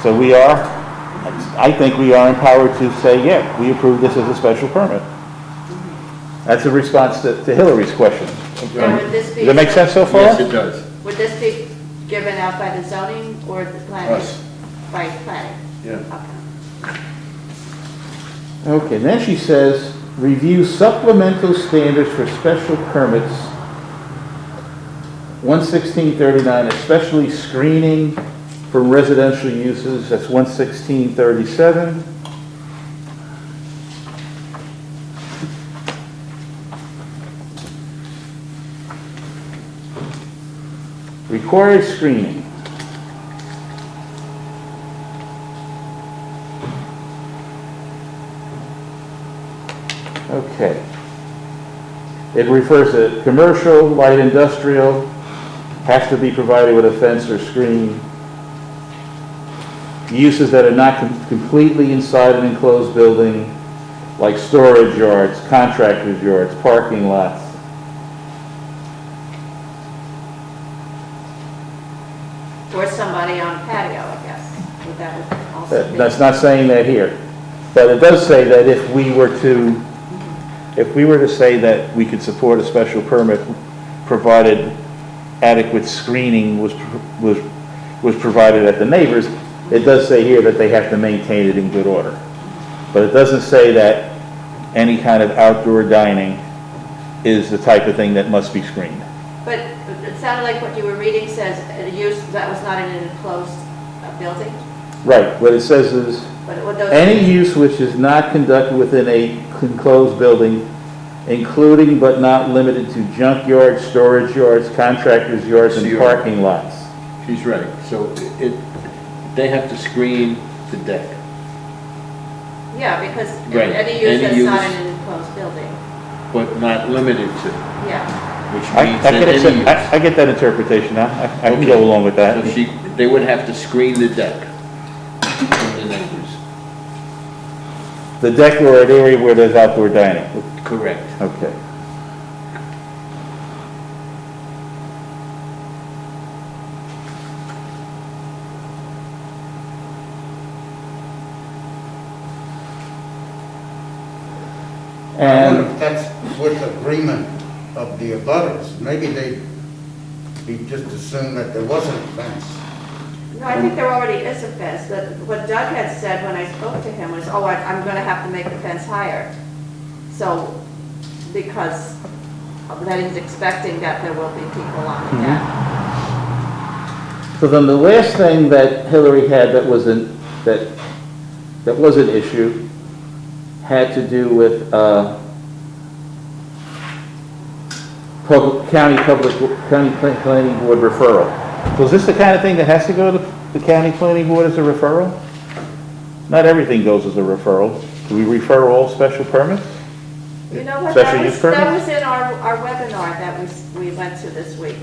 So I think we are empowered to say, yeah, we approve this as a special permit. That's a response to Hillary's question. Now, would this be- Does that make sense so far? Yes, it does. Would this be given out by the zoning or the planning? Us. By planning? Yeah. Okay. Okay, then she says, review supplemental standards for special permits, 11639, especially screening for residential uses, that's 11637. Required screening. Okay. It refers to commercial, light industrial, has to be provided with a fence or screen. Uses that are not completely inside an enclosed building, like storage yards, contractors' yards, parking lots. Or somebody on patio, I guess. Would that also be? That's not saying that here, but it does say that if we were to say that we could support a special permit, provided adequate screening was provided at the neighbors, it does say here that they have to maintain it in good order. But it doesn't say that any kind of outdoor dining is the type of thing that must be screened. But it sounded like what you were reading says a use that was not in an enclosed building? Right, what it says is, But would those? any use which is not conducted within a enclosed building, including but not limited to junkyards, storage yards, contractors' yards, and parking lots. She's right. So they have to screen the deck. Yeah, because Right. any use Any that's not in use. an enclosed building, But not limited to, yeah. which I means that get any it, use. I get that interpretation now. I can go Okay. along with that. So they would have to screen the deck from the neighbors. The deck or an area where there's outdoor dining. Correct. Okay. I wonder And if that's with agreement of the abutters. Maybe they'd be just assume that there wasn't a fence. No, I think there already is a fence. What Doug had said when I spoke to him was, oh, I'm gonna have to make the fence higher. So, because that he's expecting that there will be people on the deck. so then the last thing that Hillary had that was an issue had to do with county planning board referral. So is this the kind of thing that has to go to the county planning board as a referral? Not everything goes as a referral. Do we refer all special permits? You know what, Special use that permits? was in our webinar that we went to this week.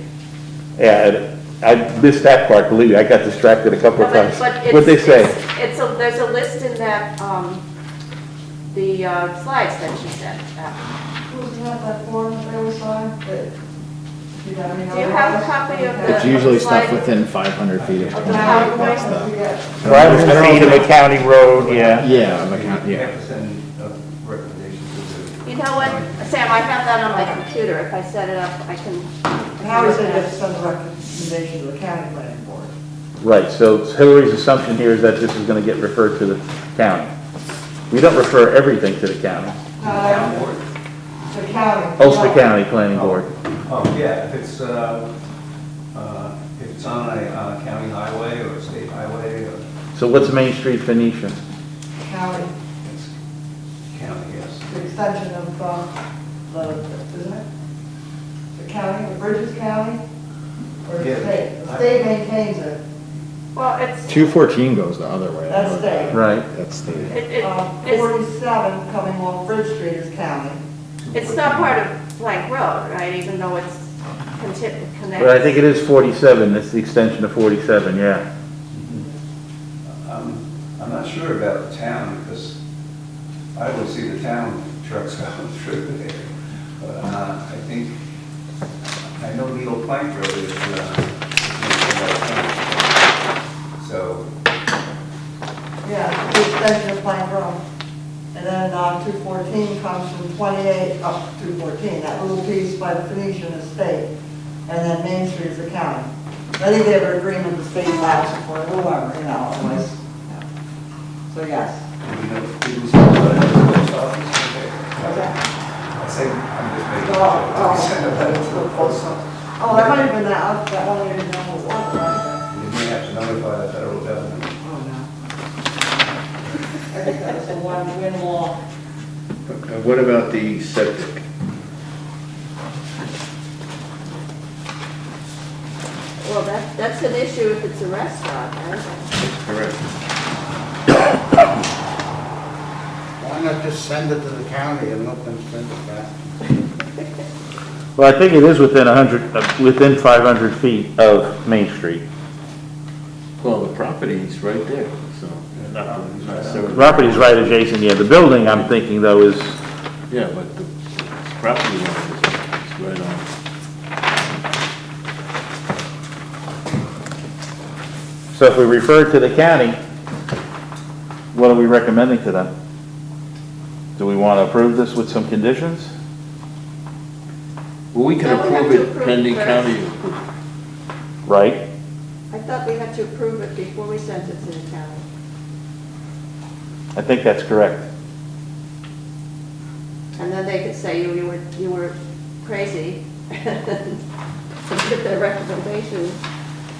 Yeah, I missed that part, believe me, I got distracted a couple No, of but- times. but What'd they say? There's a list in that, the slides that she sent out. Who's got that form that they always sign? Do you have any Do you have a copy of the? It's usually stuff slide? within 500 feet of Of the county. PowerPoint? That stuff. Private feet of a county road, yeah. Yeah, the county, You yeah. have to send a recommendation to the. You know what, Sam, I have that on my computer. If I set it up, I can. How is it that send a recommendation to the county planning board? Right, so Hillary's assumption here is that this is gonna get referred to the county. We don't refer everything to the county. Town board. The county. Ulster County Planning Board. Oh, yeah, if it's on a county highway or a state highway, or So what's Main Street Phoenician? County, it's county, yes. the extension of, isn't it? The county, the Bridges County, or the Yeah. state? The state maintains it. Well, it's, 214 goes the other way. That's state. Right. That's the, it's 47 coming off Bridge Street is county. it's not part of Plank Road, right, even though it's connected. But I think it is 47, that's the extension of 47, yeah. I'm not sure about the town, because I would see the town trucks going through there. But I think, I know the old Plank Road is, so, Yeah, the extension of Plank Road. And then 214 comes from 28 up to 214, that little piece by the Phoenician Estate. And then Main Street is the county. I think they have an agreement, the state allows it for whoever, you know, otherwise, yeah. So yes. Did we send a letter to the post office? What's that? I say, I'm just making Oh, sure. Did we send a letter to the post office? Oh, that might have been that one, I didn't know what it was, right? You may have to notify the federal government. Oh, no. I think that was the one-win law. What about the septic? Well, that's an issue if it's a restaurant, right? That's correct. Why not just send it to the county and let them send it back? Well, I think it is within within 500 feet of Main Street. Well, the property's right there, so. The property's right adjacent, yeah. The building, I'm thinking, though, is, Yeah, but the property line is right on. so if we refer it to the county, what are we recommending to them? Do we want to approve this with some conditions? Well, we can No, we have approve to it approve pending first. county approval. Right? I thought we had to approve it before we sent it to the county. I think that's correct. And then they could say you were crazy and get their recommendation,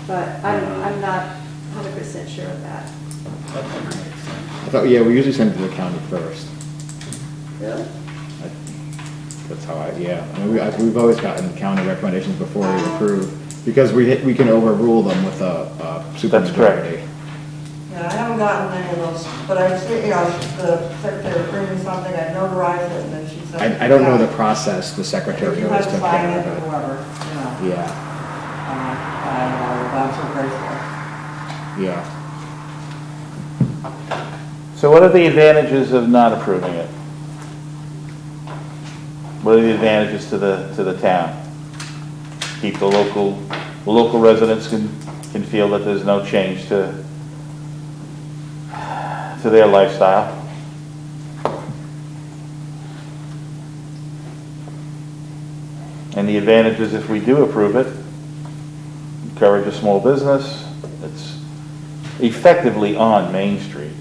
but I'm not 100% sure of that. I thought, yeah, we usually send it to the county first. Really? That's how yeah. I mean, we've always gotten county recommendations before we approve, because we can overrule them with a supermajority. Yeah, I haven't gotten any of those, but I've seen, you know, the secretary would bring me something, I notarized it, and then she said. I don't know the process, the secretary You always have to took sign care it or of it. whoever, you know. Yeah, I don't know, I'm so grateful. yeah. So what are the advantages of not approving it? What are the advantages to the town? Keep the local residents can feel that there's no change to their lifestyle. And the advantages, if we do approve it, encourage a small business. It's effectively on Main Street.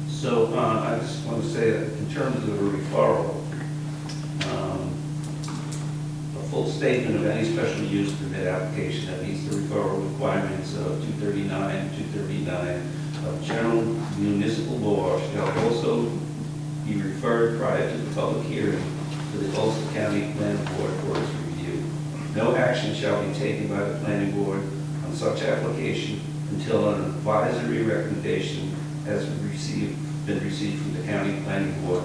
So I just want to say that in terms of a referral, a full statement of any special use permit application that meets the referral requirements of 239 of general municipal law shall also be referred prior to the public hearing to the Ulster County Planning Board for its review. No action shall be taken by the planning board on such application until an advisory recommendation has been received from the county planning board,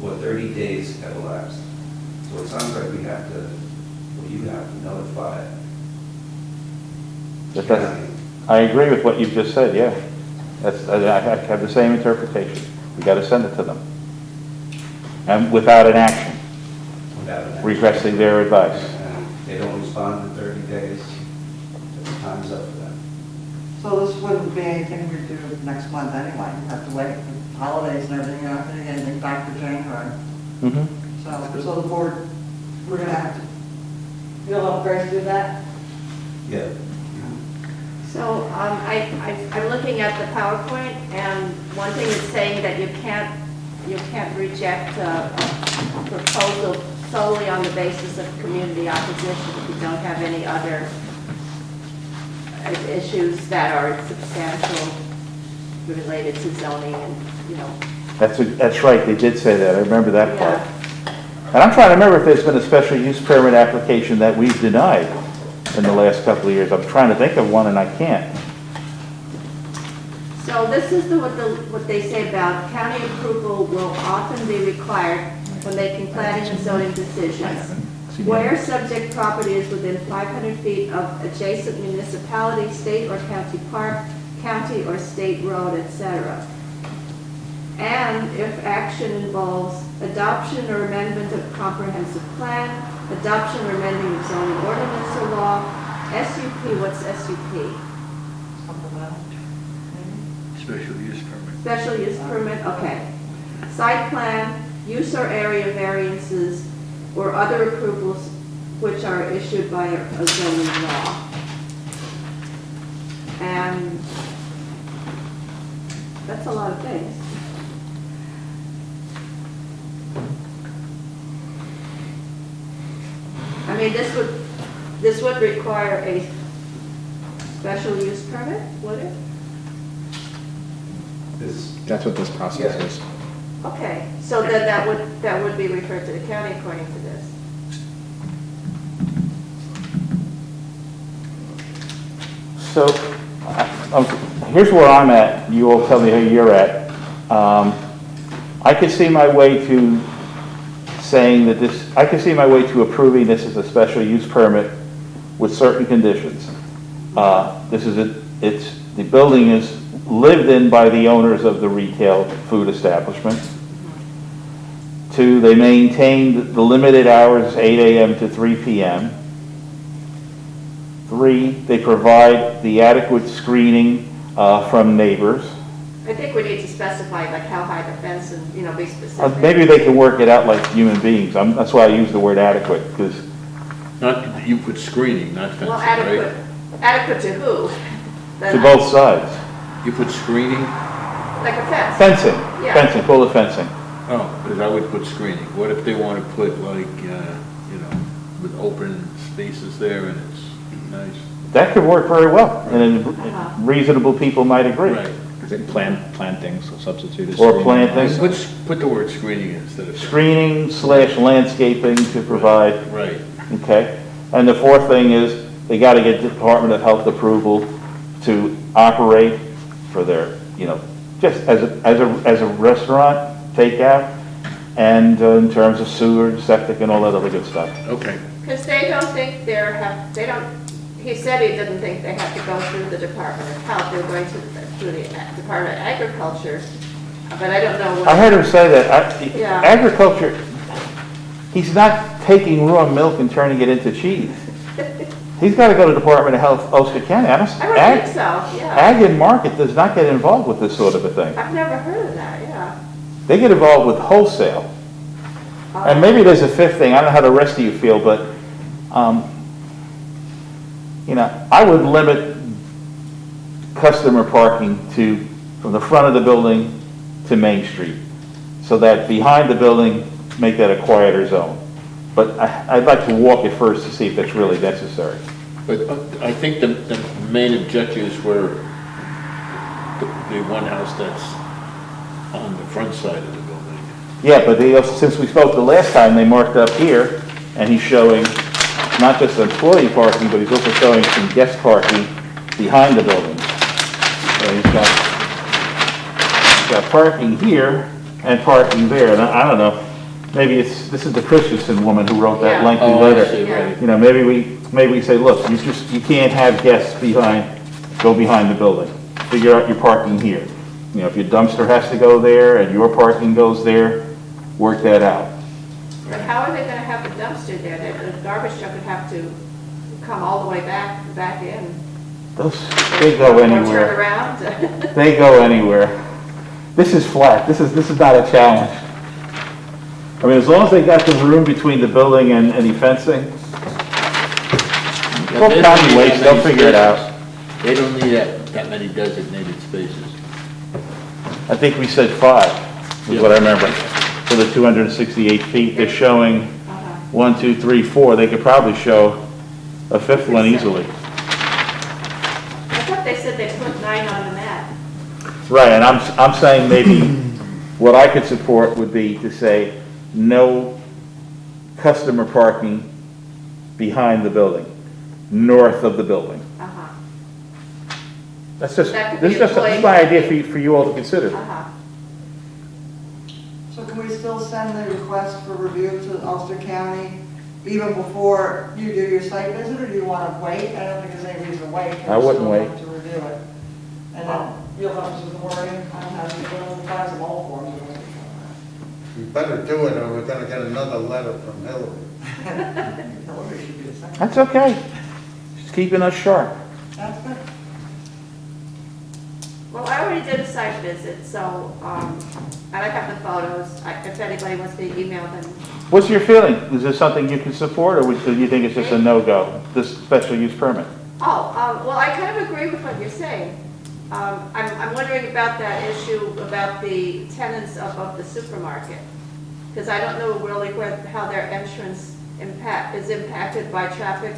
or 30 days have elapsed. So it sounds like we have to, or you have to notify the county. I agree with what you've just said, yeah. I have the same interpretation. We got to send it to them. And without an action, Without an action. requesting their advice. And if they don't respond in 30 days, the time's up for them. So this wouldn't be anything we do next month anyway, you have to wait for holidays and everything, you're not gonna get anything back for January. So the board, we're gonna have to, you'll help Grace do that? Yeah. So I'm looking at the PowerPoint, and one thing is saying that you can't reject a proposal solely on the basis of community opposition if you don't have any other issues that are substantial related to zoning and, you know. That's right, they did say that. I remember that part. Yeah. And I'm trying to remember if there's been a special use permit application that we've denied in the last couple of years. I'm trying to think of one and I can't. So this is what they say about county approval will often be required when making planning and zoning decisions. Where subject property is within 500 feet of adjacent municipality, state or county park, county or state road, etc. And if action involves adoption or amendment of comprehensive plan, adoption or amending of zoning ordinance or law, SUP, what's SUP? Special use permit. Special use permit, okay. Site plan, use or area variances, or other approvals which are issued by a zoning law. a lot of things. I mean, this would require a special use permit, would it? That's what this process is. Okay, so then that would be referred to the county according to this. So, here's where I'm at, you all tell me how you're at. I could see my way to saying that this, I could see my way to approving this as a special use permit with certain conditions. The building is lived in by the owners of the retail food establishment. 2, they maintain the limited hours, 8 a.m. to 3 p.m. 3, they provide the adequate screening from neighbors. I think we need to specify like how high the fence and, you know, be specific. Maybe they can work it out like human beings. That's why I use the word adequate, because Not, you put screening, not fencing, Well, right? adequate to who? to both sides. You put screening? Like a fence. Fencing, Yeah. fencing, call it fencing. Oh, because I would put screening. What if they want to put like, with open spaces there and it's nice? That could work very well, and then reasonable people might agree. Right. Plantings, substitute. Or plantings. Put the word screening instead of. Screening / landscaping to provide, Right. okay? And the 4th thing is, they gotta get Department of Health approval to operate for their, just as a restaurant, takeout, and in terms of sewer, septic, and all that other good stuff. Okay. Because they don't think he said he didn't think they had to go through the Department of Health, they were going through the Department of Agriculture, but I don't know what. I heard him say that, Yeah. agriculture, he's not taking raw milk and turning it into cheese. He's gotta go to Department of Health, Ulster County. I would think so, yeah. Ag and Market does not get involved with this sort of a thing. I've never heard of that, yeah. They get involved with wholesale. And maybe there's a 5th thing, I don't know how the rest of you feel, but, I would limit customer parking from the front of the building to Main Street, so that behind the building, make that a quieter zone. But I'd like to walk it first to see if that's really necessary. But I think the main objectives were the one house that's on the front side of the building. Yeah, but they also, since we spoke the last time, they marked up here, and he's showing not just employee parking, but he's also showing some guest parking behind the building. So he's got parking here and parking there, and I don't know, maybe this is the Christensen woman who wrote that Yeah. lengthy Oh, I letter. see, right. Maybe we say, look, you can't have guests go behind the building. Figure out your parking here. If your dumpster has to go there and your parking goes there, work that out. But how are they gonna have the dumpster there? The garbage truck would have to come all the way back in. They go Or anywhere. turn around. They go anywhere. This is flat. This is not a challenge. I mean, as long as they got the room between the building and any fencing, well, county waste, they'll figure it out. They don't need that many designated spaces. I think we said 5, is what I remember. For the 268 feet, they're showing 1, 2, 3, 4. They could probably show a 5th one easily. I thought they said they put 9 on the map. Right, and I'm saying maybe what I could support would be to say no customer parking behind the building, north of the building. Uh-huh. That's just, That could this be is just employee my idea for you all to consider. Uh-huh. So can we still send the request for review to Ulster County even before you do your site visit, or do you want to wait? I don't think there's any reason to wait. I wouldn't wait. To review it. And then you'll help us with the wording, I don't have any, we'll find some old forms. You better do it, or we're gonna get another letter from Hillary. Hillary should be the second. That's okay. Just keeping us sharp. That's good. Well, I already did a site visit, so, and I have the photos. If anybody wants to email them. What's your feeling? Is this something you can support, or do you think it's just a no-go, this special use permit? Oh, well, I kind of agree with what you're saying. I'm wondering about that issue about the tenants of the supermarket. Because I don't know really how their entrance is impacted by traffic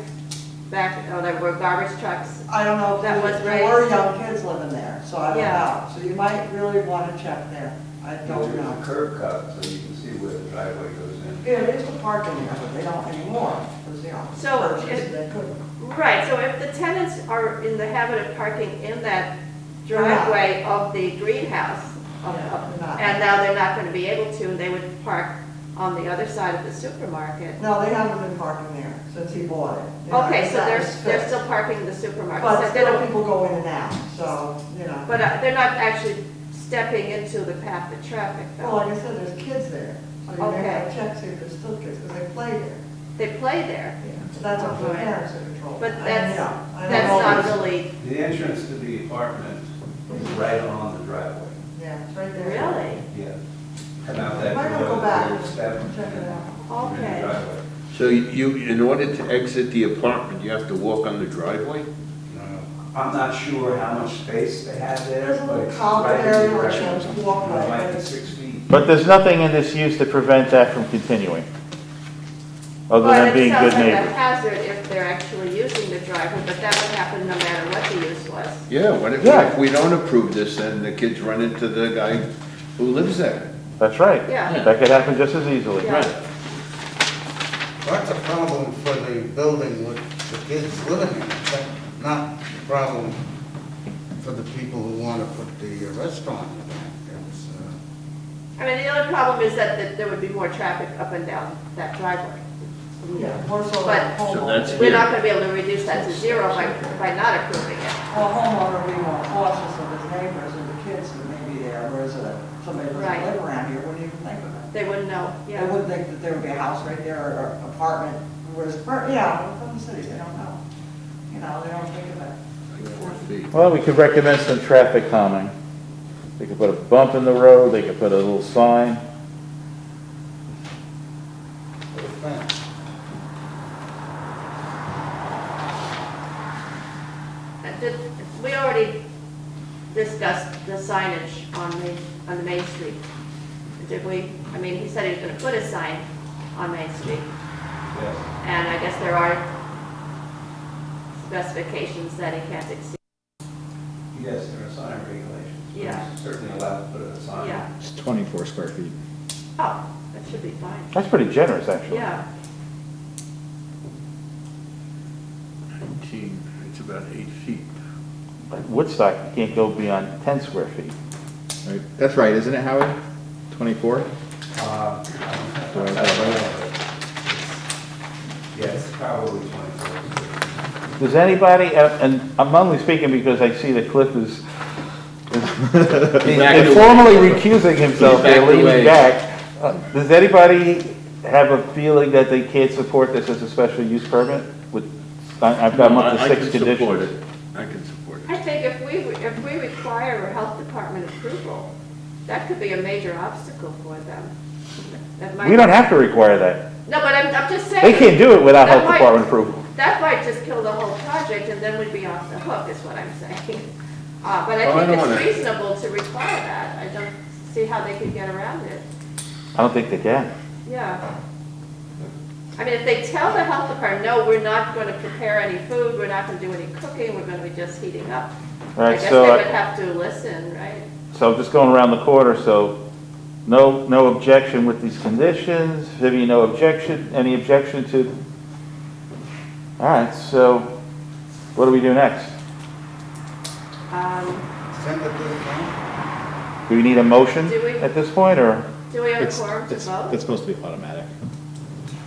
back, there were garbage trucks. I don't know, That was if there were raised. young kids living there, so I don't Yeah. know. So you might really want to check there. I don't know. There's a curb cut, so you can see where the driveway goes in. Yeah, they used to park in there, but they don't anymore, because, you know, So purchase, if- they couldn't. Right, so if the tenants are in the habit of parking in that They're not. driveway of the greenhouse, They're not. and now they're not going to be able to, they would park on the other side of the supermarket. No, they haven't been parking there since he bought it. You know, Okay, so that they're, was they're fixed. still parking in the supermarket. But So they still don't- people go in and out, so, you know. But they're not actually stepping into the path of traffic, Well, like though. I said, there's kids there. So you may Okay. have to check, see if there's still kids, because they play there. They play there, Yeah. So that's up to the Right. parents to control. but I that's, know. I don't that's know not this. really, The entrance to the apartment is right on the driveway. Yeah, it's right there. really? Yeah. Come out that Might not door, go back, little step, check it out. in the Okay. driveway. So you, in order to exit the apartment, you have to walk on the driveway? I'm not sure how much space they have there, There's a but little it's common right in area the where direction. it's walkway, It might but be it's- 6 feet. But there's nothing in this use to prevent that from continuing, other But than it being sounds good like a neighbors. hazard if they're actually using the driveway, but that would happen no matter what the use was. Yeah, what if we don't approve this and the kids run into the guy who lives there? That's right. Yeah. That could happen just as easily. Yeah. That's a problem for the building with the kids living in it, but not a problem for the people who want to put the restaurant in there. It's, I mean, the other problem is that there would be more traffic up and down that driveway. Yeah, more so But- like So homeowner. that's- We're not gonna be able to reduce that to zero by not approving it. Well, homeowner will be more cautious of his neighbors and the kids that may be there, whereas somebody who doesn't Right. live around here wouldn't even think of it. They wouldn't know, They yeah. wouldn't think that there would be a house right there or an apartment, whereas, yeah, from the cities, they don't know. You know, they don't think of it. 4 feet. Well, we could recommend some traffic calming. They could put a bump in the road, they could put a little sign. put a fence. We already discussed the signage on the Main Street. Did we? I mean, he said he was gonna put a sign on Main Street, Yes. and I guess there are specifications that he can't exceed. Yes, there are sign regulations. Yeah. He's certainly allowed to put a sign. Yeah. It's 24 square feet. Oh, that should be fine. That's pretty generous, actually. Yeah. 19, it's about 8 feet. Like Woodstock, you can't go beyond 10 square feet. Right? That's right, isn't it, Howard? 24? Yes, probably 24. Does anybody, and I'm only speaking because I see that Cliff is Back informally recusing himself, He's they're backed leaning away. back. Does anybody have a feeling that they can't support this as a special use permit? I've got them up to 6 I can support conditions. it. I can support it. I think if we require a health department approval, that could be a major obstacle for them. That might- We don't have to require that. No, but I'm just saying. They can't do it without That health might- department approval. That might just kill the whole project, and then we'd be off the hook, is what I'm saying. But Oh, I I don't think wanna- it's reasonable to require that. I don't see how they could get around it. I don't think they can. Yeah. I mean, if they tell the health department, no, we're not going to prepare any food, we're not going to do any cooking, we're going to be just heating up. All I right, guess so they I- would have to listen, right? So just going around the corner, so no objection with these conditions. Vivian, no objection, any objection to? All right, so what do we do next? Send it to the county. Do we need a motion Do we? at this point, or? Do we have a It's, quorum to it's, vote? it's supposed to be automatic.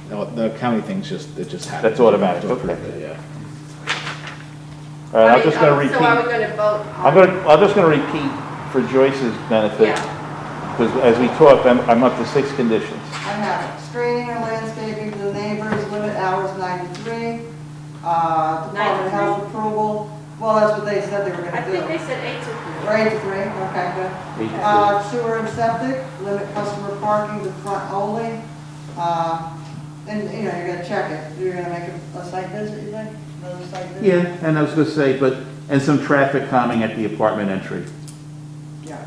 The county thing's it just happens. That's automatic, You have to okay. approve it, Yeah. All right, I I'm mean, just gonna repeat. So are we going to vote? I'm just gonna repeat for Joyce's benefit, Yeah. because as we talked, I'm up to 6 conditions. I have screening and landscaping to the neighbors, limit hours 93, department health approval. Well, that's what they said they were I gonna think they do. said 8 to 3. Or 8 to 3, okay, good. 8 to 3. Sewer and septic, limit customer parking to front only. And, you know, you're gonna check it. You're gonna make a site visit, you think? Another site visit? Yeah, and I was gonna say, but and some traffic calming at the apartment entry. Yeah.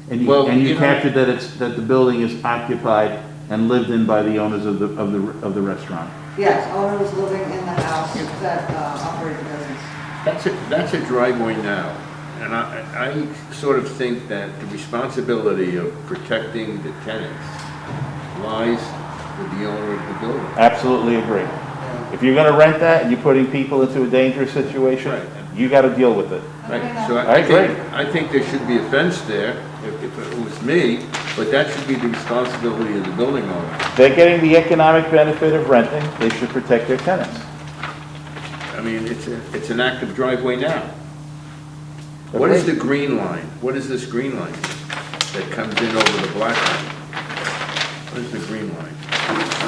And Well, you you know- captured that that the building is occupied and lived in by the owners of the restaurant. Yes, owners living in the house that operate the business. That's a driveway now, and I sort of think that the responsibility of protecting the tenants lies with the owner of the building. Absolutely agree. If you're gonna rent that and you're putting people into a dangerous situation, you gotta deal with it. Right, so I agree. I think there should be a fence there, if it was me, but that should be the responsibility of the building owner. They're getting the economic benefit of renting, they should protect their tenants. I mean, it's an active driveway now. What is the green line? What is this green line that comes in over the black line? What is the green line?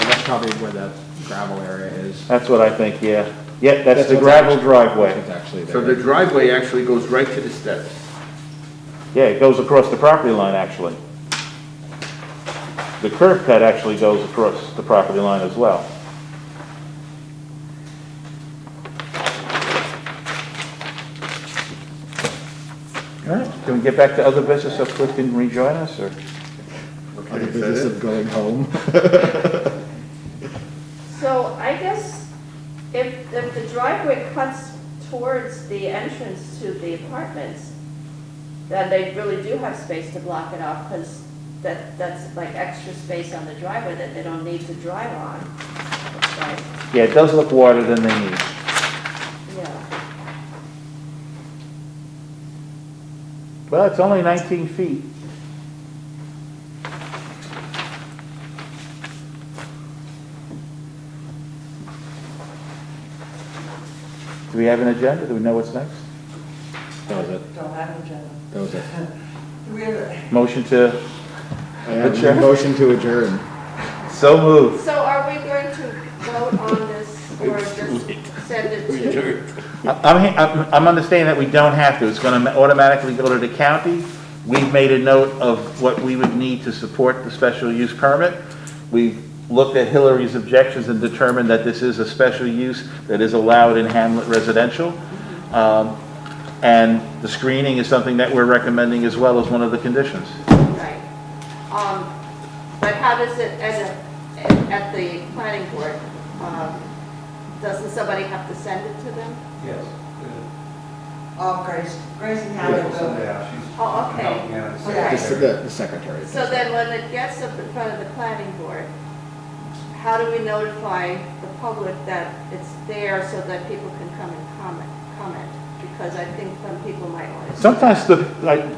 That's probably where that gravel area is. That's what I think, yeah. Yeah, that's the what's gravel actually- driveway. That's what's actually So there. the driveway actually goes right to the steps. Yeah, it goes across the property line, actually. The curb cut actually goes across the property line as well. All right, can we get back to other business so Cliff can rejoin us, or? Other business of going home. So I guess if the driveway cuts towards the entrance to the apartments, then they really do have space to block it off, because that's like extra space on the driveway that they don't need to drive on. Right? Yeah, it does look wider than they need. Yeah. Well, it's only 19 feet. Do we have an agenda? Do we know what's next? That was it. Don't have an agenda. That was it. Do we have a- Motion to, I have a motion to adjourn. so moved. So are we going to vote on this or just send it to? I'm understanding that we don't have to. It's going to automatically go to the county. We've made a note of what we would need to support the special use permit. We've looked at Hillary's objections and determined that this is a special use that is allowed in Hamlet residential. And the screening is something that we're recommending as well as one of the conditions. Right. But how does it, at the planning board, doesn't somebody have to send it to them? Yes. Grace and Howard will. Oh, okay. Helping out. Okay. The secretary. So then when it gets up in front of the planning board, how do we notify the public that it's there so that people can come and comment? Because I think some people might want to. Sometimes the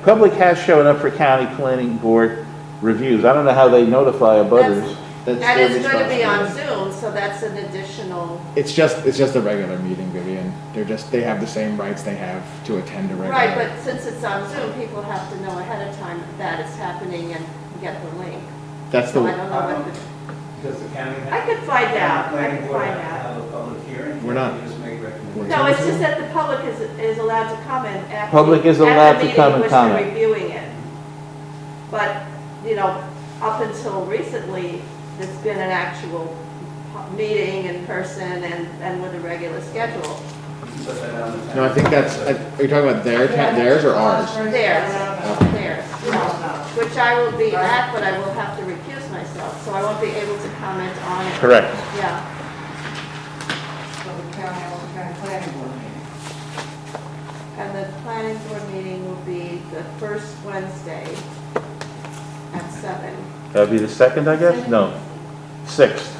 public has shown up for county planning board reviews. I don't know how they notify abutters. And it's going to be on Zoom, so that's an additional. It's just a regular meeting, Vivian. They have the same rights they have to attend a regular. Right, but since it's on Zoom, people have to know ahead of time that it's happening and get the link. That's So the. I don't know what Does the county have? I could find out. I Planning could board find out. have a public hearing? We're not- Can't they just make recommendations? No, it's just that the public is allowed to comment after. Public is allowed to come and comment. At the meeting, which they're reviewing it. But, up until recently, it's been an actual meeting in person and with a regular schedule. Put that on the. No, I think that's. Are you talking about theirs or ours? Theirs, which I will be at, but I will have to recuse myself, so I won't be able to comment on it. Correct. Yeah, So the county planning board meeting. and the planning board meeting will be the first Wednesday at 7. That'd be the second, I guess? No, 6th.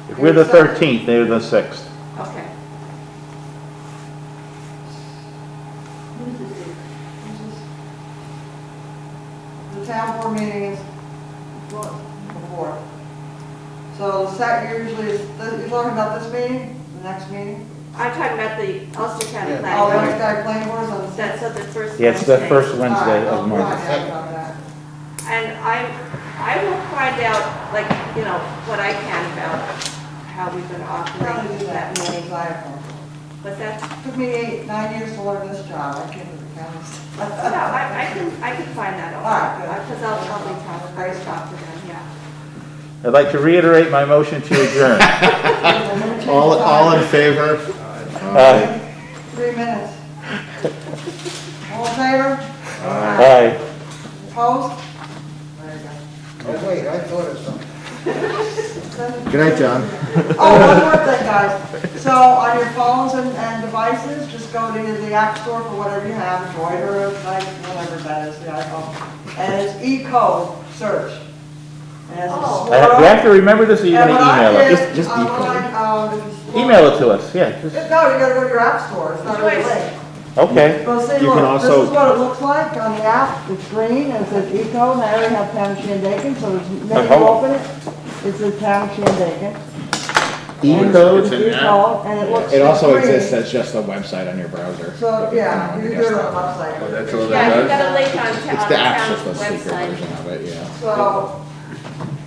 If we're the 13th, they're the 6th. Okay. The town board meeting is before. So usually, you're talking about this meeting, the next meeting? I'm talking about the Ulster County Oh, the Planning next Board. guy planning board is on the That's on the first Yeah, it's the Wednesday. first Wednesday of All right, March. I'll find out about that. And I will find out, what I can about how we're going to Probably operate do that that meeting. But that's, Took me 9 years to learn this job, I came to the county. no, I can find that All out. right, good. Because I'll be talking to them, yeah. I'd like to reiterate my motion to adjourn. All in favor? 3 minutes. All in favor? Aye. Opposed? There you go. Oh, wait, I thought of something. Good night, John. Oh, one more thing, guys. So on your phones and devices, just go to the app store for whatever you have, Android or like, whatever that is, the iPhone. And it's E-code search. And it's a We have to remember this, or you're And gonna what I email it? did Just online, Email it to us, yeah. just- No, you gotta go to your app store, it's not really linked. Okay. Well, see, You can look, this also- is what it looks like on the app, it's green, and it says Eco, and I already have Town of Shandaken, so there's, then you open it, it says Town of Shandaken. E-code? It's an app. Eco, and it looks. It also green. exists as just a website on your browser. So, yeah, you can do it on the Oh, website. that's all Yeah, that you've does? got a link on It's on the the app's town's just a secret website. version of it, yeah. So,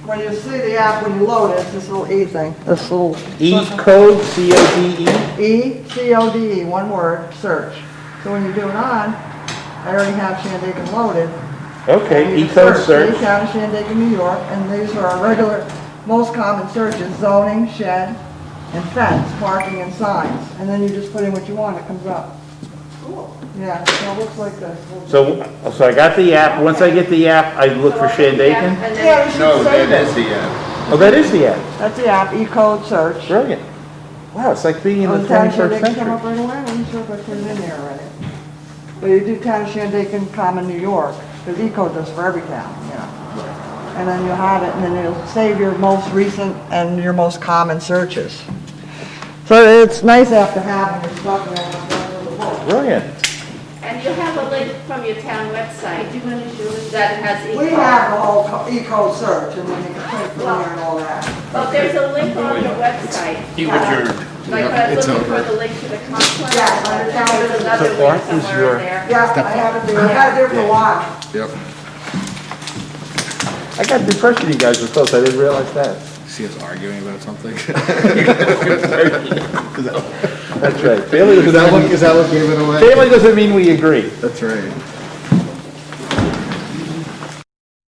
when you see the app, when you load it, it's this little E thing, this little. E-code, C-O-D-E? E-C-O-D-E, one word, search. So when you do it on, I already have Shandaken loaded. Okay, And you E-code City, search. Town of Shandaken, New York, and these are our regular, most common searches, zoning, shed, and fence, parking, and signs. And then you just put in what you want, it comes up. Cool. Yeah, so it looks like this. So I got the app, once I get the app, I look for Shandaken? And then- Yeah, you should No, save that is it. the app. Oh, that is the app. That's the app, E-code search. Brilliant. Wow, it's like being in Oh, the Town of 21st Shandaken come century. up right away, I'm not sure if I put it in there already. But you do Town of Shandaken, Common, New York, because E-code does for every town, you know. And then you have it, and then it'll save your most recent and your most common searches. So it's nice after having your stuff and all that. book. Brilliant. And you have a link from your town website that has We e-code. have the whole E-code search, and then you can click from there and all that. But there's a link on your website. He adjourned. Like when I was looking for the link to the comp plan, Yeah, on the town there's another So link Art is somewhere your- in there. Yeah, I have it there, I had it there for a while. Yep. I got the impression you guys were close, I didn't realize that. See us arguing about something? That's right. Family Is that what gave it away? Family doesn't mean we agree. That's right.